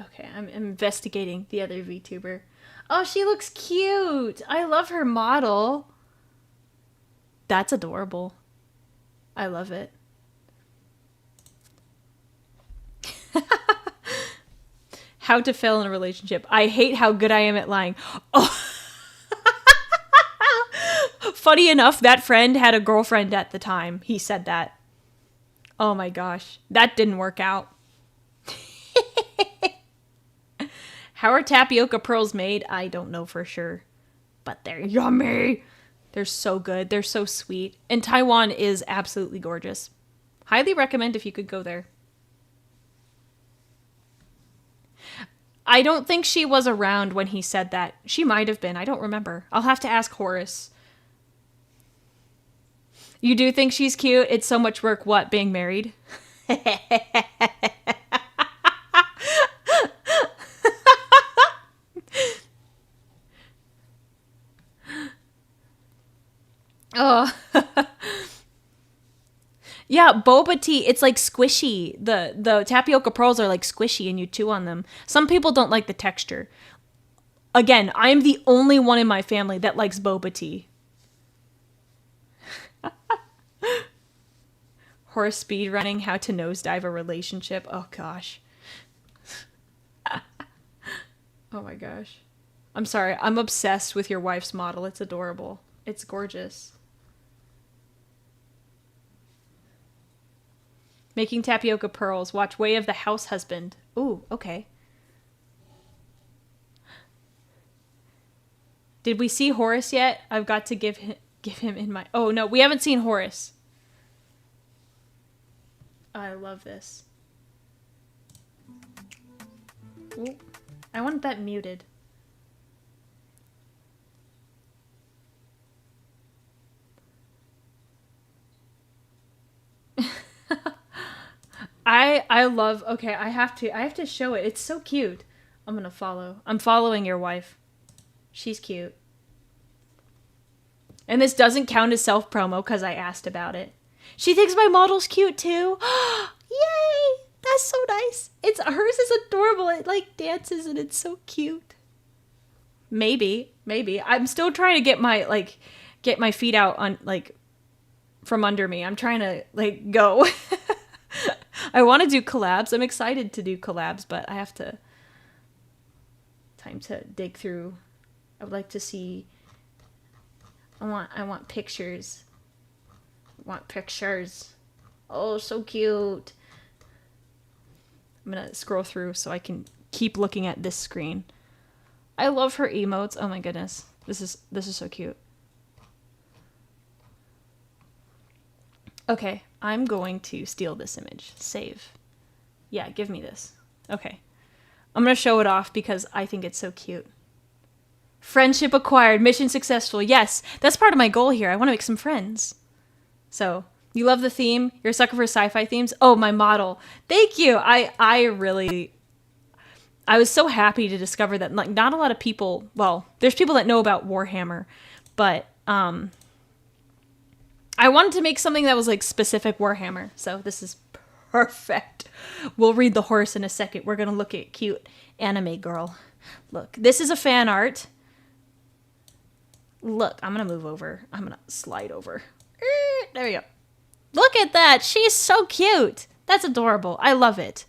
Okay, I'm investigating the other VTuber. Oh, she looks cute. I love her model. That's adorable. I love it. How to fail in a relationship. I hate how good I am at lying. Oh. Funny enough, that friend had a girlfriend at the time he said that. Oh my gosh. That didn't work out. How are tapioca pearls made? I don't know for sure. But they're yummy. They're so good. They're so sweet. And Taiwan is absolutely gorgeous. Highly recommend if you could go there. I don't think she was around when he said that. She might have been. I don't remember. I'll have to ask Horace. You do think she's cute? It's so much work, what, being married? Oh. Yeah, boba tea, it's like squishy. The tapioca pearls are like squishy and you chew on them. Some people don't like the texture. Again, I'm the only one in my family that likes boba tea. Horse speed running, how to nosedive a relationship. Oh gosh. Oh my gosh. I'm sorry, I'm obsessed with your wife's model. It's adorable. It's gorgeous. Making tapioca pearls. Watch Way of the House Husband. Ooh, okay. Did we see Horace yet? I've got to give him in my... Oh, no, we haven't seen Horace. I love this. Ooh, I want that muted. I love, okay, I have to show it. It's so cute. I'm gonna follow. I'm following your wife. She's cute. And this doesn't count as self-promo because I asked about it. She thinks my model's cute too. Yay! That's so nice. Hers is adorable. It like dances and it's so cute. Maybe. I'm still trying to get my feet out on from under me. I'm trying to go. I want to do collabs. I'm excited to do collabs, but I have to time to dig through. I would like to see. I want pictures. I want pictures. Oh, so cute. I'm gonna scroll through so I can keep looking at this screen. I love her emotes. Oh my goodness. This is so cute. Okay, I'm going to steal this image. Save. Yeah, give me this. Okay. I'm going to show it off because I think it's so cute. Friendship acquired. Mission successful. Yes, that's part of my goal here. I want to make some friends. So, you love the theme? You're a sucker for sci-fi themes? Oh, my model. Thank you. I was so happy to discover that not a lot of people, well, there's people that know about Warhammer, but I wanted to make something that was specific Warhammer. So this is perfect. We'll read the horse in a second. We're going to look at cute anime girl. Look, this is a fan art. Look, I'm going to move over. I'm going to slide over. There we go. Look at that. She's so cute. That's adorable. I love it.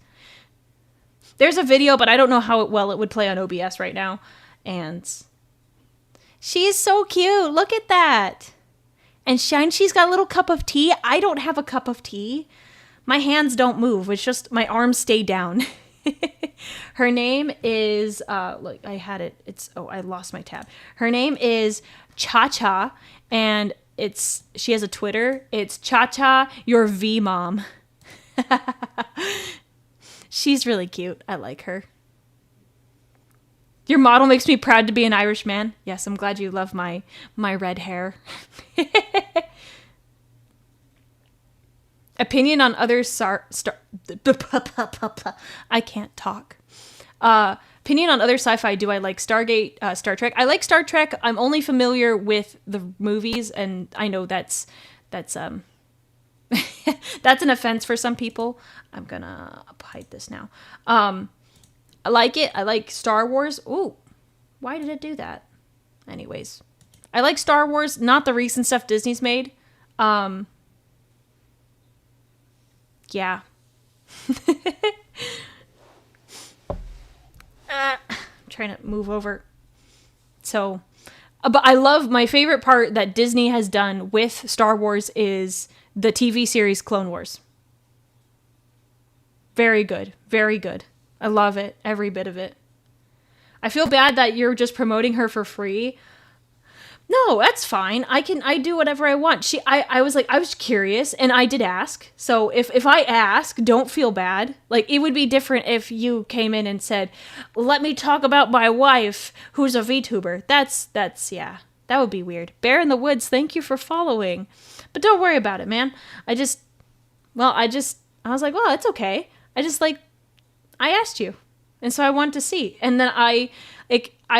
There's a video, but I don't know how well it would play on OBS right now. And she's so cute. Look at that. And she's got a little cup of tea. I don't have a cup of tea. My hands don't move. It's just my arms stay down. Her name is, look, I had it. I lost my tab. Her name is Cha-Cha, and she has a Twitter. It's Cha-Cha, your V-mom. She's really cute. I like her. Your model makes me proud to be an Irish man. Yes, I'm glad you love my red hair. Opinion on other I can't talk. Opinion on other sci-fi. Do I like Stargate, Star Trek? I like Star Trek. I'm only familiar with the movies, and I know that's that's an offense for some people. I'm gonna hide this now. I like it. I like Star Wars. Ooh, why did it do that? Anyways, I like Star Wars, not the recent stuff Disney's made. Yeah. I'm trying to move over. So, but I love, my favorite part that Disney has done with Star Wars is the TV series Clone Wars. Very good. Very good. I love it. Every bit of it. I feel bad that you're just promoting her for free, No, that's fine. I do whatever I want. I was like, I was curious and I did ask. So if I ask, don't feel bad. Like, it would be different if you came in and said, let me talk about my wife who's a VTuber. That's, yeah, that would be weird. Bear in the Woods, thank you for following. But don't worry about it, man. I was like, well, it's okay. I asked you. And so I wanted to see. And then I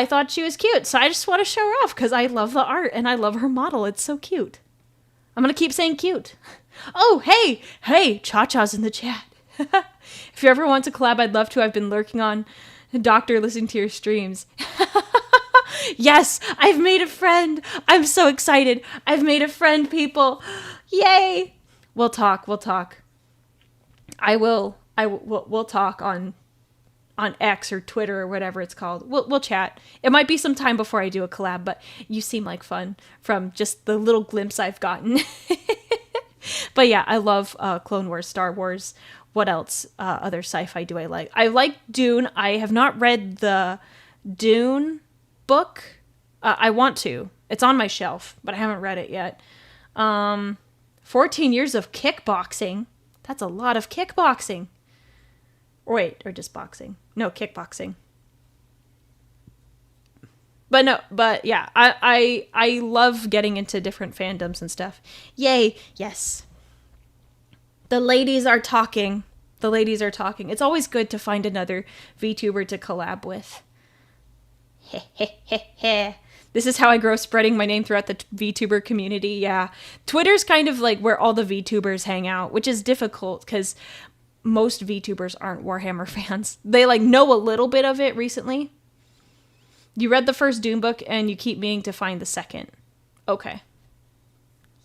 thought she was cute. So I just want to show her off because I love the art and I love her model. It's so cute. I'm going to keep saying cute. Oh, hey, Cha-Cha's in the chat. If you ever want to collab, I'd love to. I've been lurking on Doctor listening to your streams. Yes, I've made a friend. I'm so excited. I've made a friend, people. Yay. We'll talk. We'll talk on X or Twitter or whatever it's called. We'll chat. It might be some time before I do a collab, but you seem like fun from just the little glimpse I've gotten. But yeah, I love Clone Wars, Star Wars. What else? Other sci-fi do I like? I like Dune. I have not read the Dune book. I want to. It's on my shelf, but I haven't read it yet. 14 years of kickboxing. That's a lot of kickboxing. Or just boxing. No, kickboxing. But yeah, I love getting into different fandoms and stuff. Yay, yes. The ladies are talking. It's always good to find another VTuber to collab with. This is how I grow spreading my name throughout the VTuber community. Yeah. Twitter's kind of like where all the VTubers hang out, which is difficult because most VTubers aren't Warhammer fans. They like know a little bit of it recently. You read the first Dune book and you keep meaning to find the second. Okay.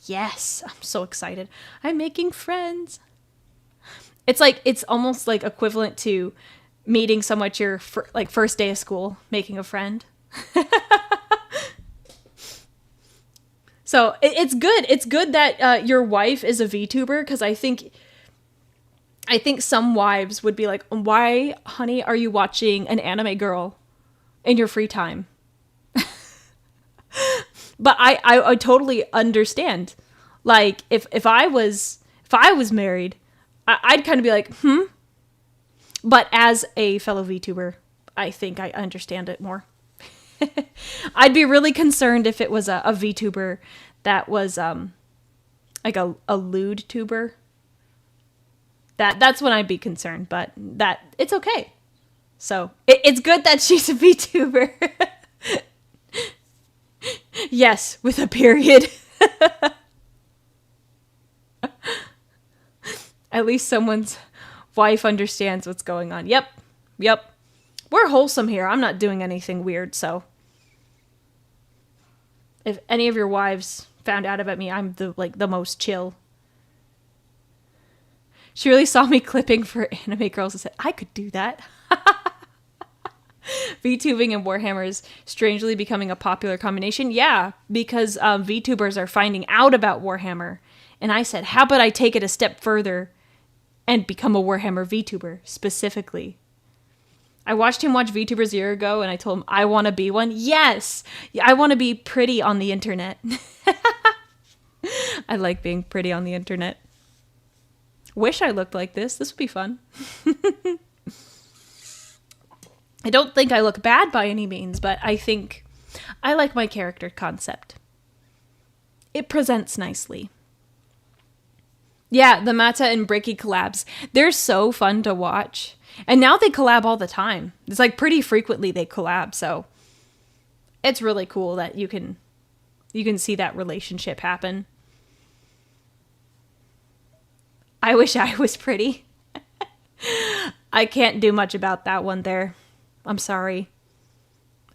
Yes, I'm so excited. I'm making friends. It's almost like equivalent to meeting someone at your first day of school, making a friend. So it's good. It's good that your wife is a VTuber because I think some wives would be like, why, honey, are you watching an anime girl in your free time? But I totally understand. Like, if I was married, I'd kind of be like, But as a fellow VTuber, I think I understand it more. I'd be really concerned if it was a VTuber that was like a lewd tuber. That's when I'd be concerned, but that it's okay. So it's good that she's a VTuber. Yes, with a period. At least someone's wife understands what's going on. Yep. We're wholesome here. I'm not doing anything weird, so if any of your wives found out about me, I'm the most chill. She really saw me clipping for anime girls and said, I could do that. VTubing and Warhammer is strangely becoming a popular combination. Yeah, because VTubers are finding out about Warhammer. And I said, how about I take it a step further and become a Warhammer VTuber specifically? I watched him watch VTubers a year ago and I told him, I want to be one. Yes! I want to be pretty on the internet. I like being pretty on the internet. Wish I looked like this. This would be fun. I don't think I look bad by any means, but I think I like my character concept. It presents nicely. Yeah, the Mata and Bricky collabs. They're so fun to watch. And now they collab all the time. It's like pretty frequently they collab, so it's really cool that you can see that relationship happen. I wish I was pretty. I can't do much about that one there. I'm sorry.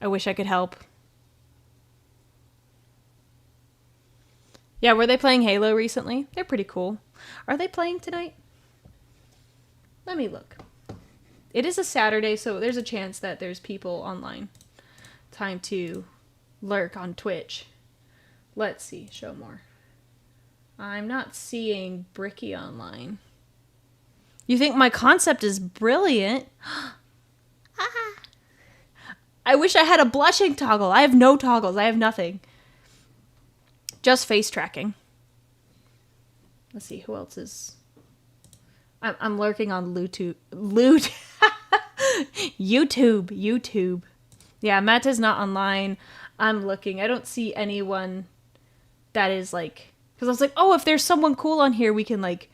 I wish I could help. Yeah, were they playing Halo recently? They're pretty cool. Are they playing tonight? Let me look. It is a Saturday, so there's a chance that there's people online. Time to lurk on Twitch. Let's see. Show more. I'm not seeing Bricky online. You think my concept is brilliant? I wish I had a blushing toggle. I have no toggles. I have nothing. Just face tracking. Let's see, who else is... I'm lurking on YouTube. Yeah, Matt is not online. I'm looking. I don't see anyone that is like... Because I was like, oh, if there's someone cool on here, we can like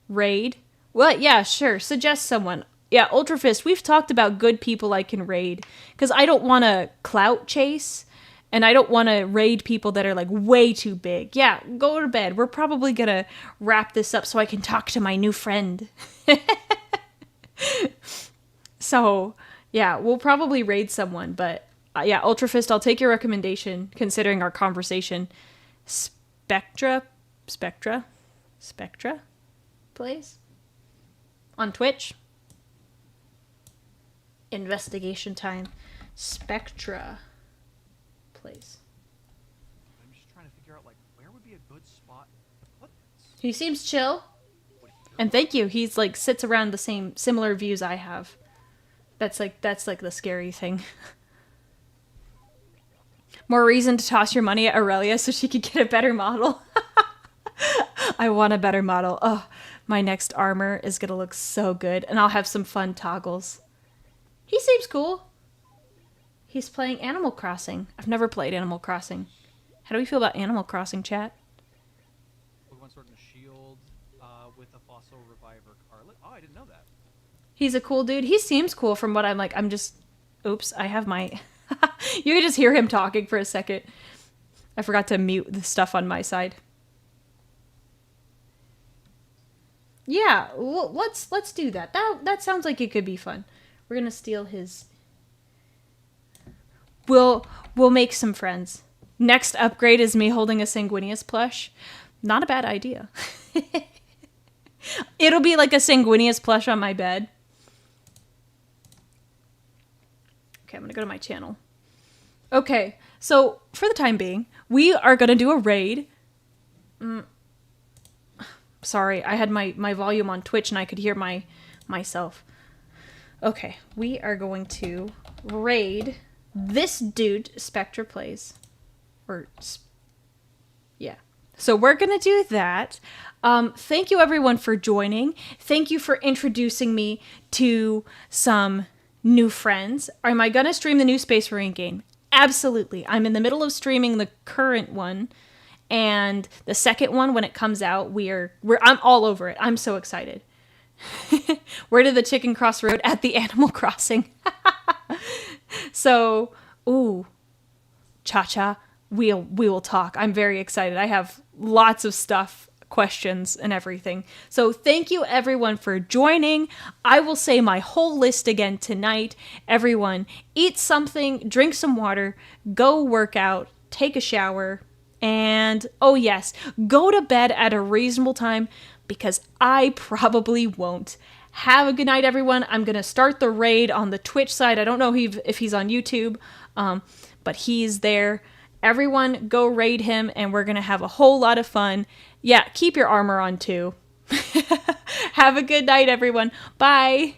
raid. Well, yeah, sure. Suggest someone. Yeah, Ultrafist, we've talked about good people I can raid. Because I don't want to clout chase. And I don't want to raid people that are like way too big. Yeah, go to bed. We're probably going to wrap this up so I can talk to my new friend. So, yeah, we'll probably raid someone. But yeah, Ultrafist, I'll take your recommendation considering our conversation. Spectra plays on Twitch. Investigation time. Spectra plays. I'm just trying to figure out like where would be a good spot to put this. He seems chill. And thank you. He's like sits around the same similar views I have. That's like the scary thing. More reason to toss your money at Aurelia so she could get a better model. I want a better model. Oh, my next armor is gonna look so good, and I'll have some fun toggles. He seems cool. He's playing Animal Crossing. I've never played Animal Crossing. How do we feel about Animal Crossing, chat? One sword and a shield with a fossil reviver Carlet. Oh, I didn't know that. He's a cool dude. He seems cool from what I'm like. I'm just... Oops, I have my... You can just hear him talking for a second. I forgot to mute the stuff on my side. Yeah, let's do that. That sounds like it could be fun. We're gonna steal his... We'll make some friends. Next upgrade is me holding a Sanguinius plush. Not a bad idea. It'll be like a Sanguinius plush on my bed. Okay, I'm gonna go to my channel. Okay, so for the time being, we are gonna do a raid. Sorry, I had my volume on Twitch and I could hear myself. Okay, we are going to raid this dude, Spectra plays. Yeah. So we're going to do that. Thank you everyone for joining. Thank you for introducing me to some new friends. Am I going to stream the new Space Marine game? Absolutely. I'm in the middle of streaming the current one. And the second one, when it comes out, I'm all over it. I'm so excited. Where did the chicken cross road? At the Animal Crossing. So, ooh, Cha-Cha, we will talk. I'm very excited. I have lots of stuff, questions, and everything. So thank you everyone for joining. I will say my whole list again tonight. Everyone, eat something, drink some water, go work out, take a shower, and, oh yes, go to bed at a reasonable time because I probably won't. Have a good night, everyone. I'm going to start the raid on the Twitch side. I don't know if he's on YouTube, but he's there. Everyone go raid him, and we're going to have a whole lot of fun. Yeah, keep your armor on, too. Have a good night, everyone. Bye.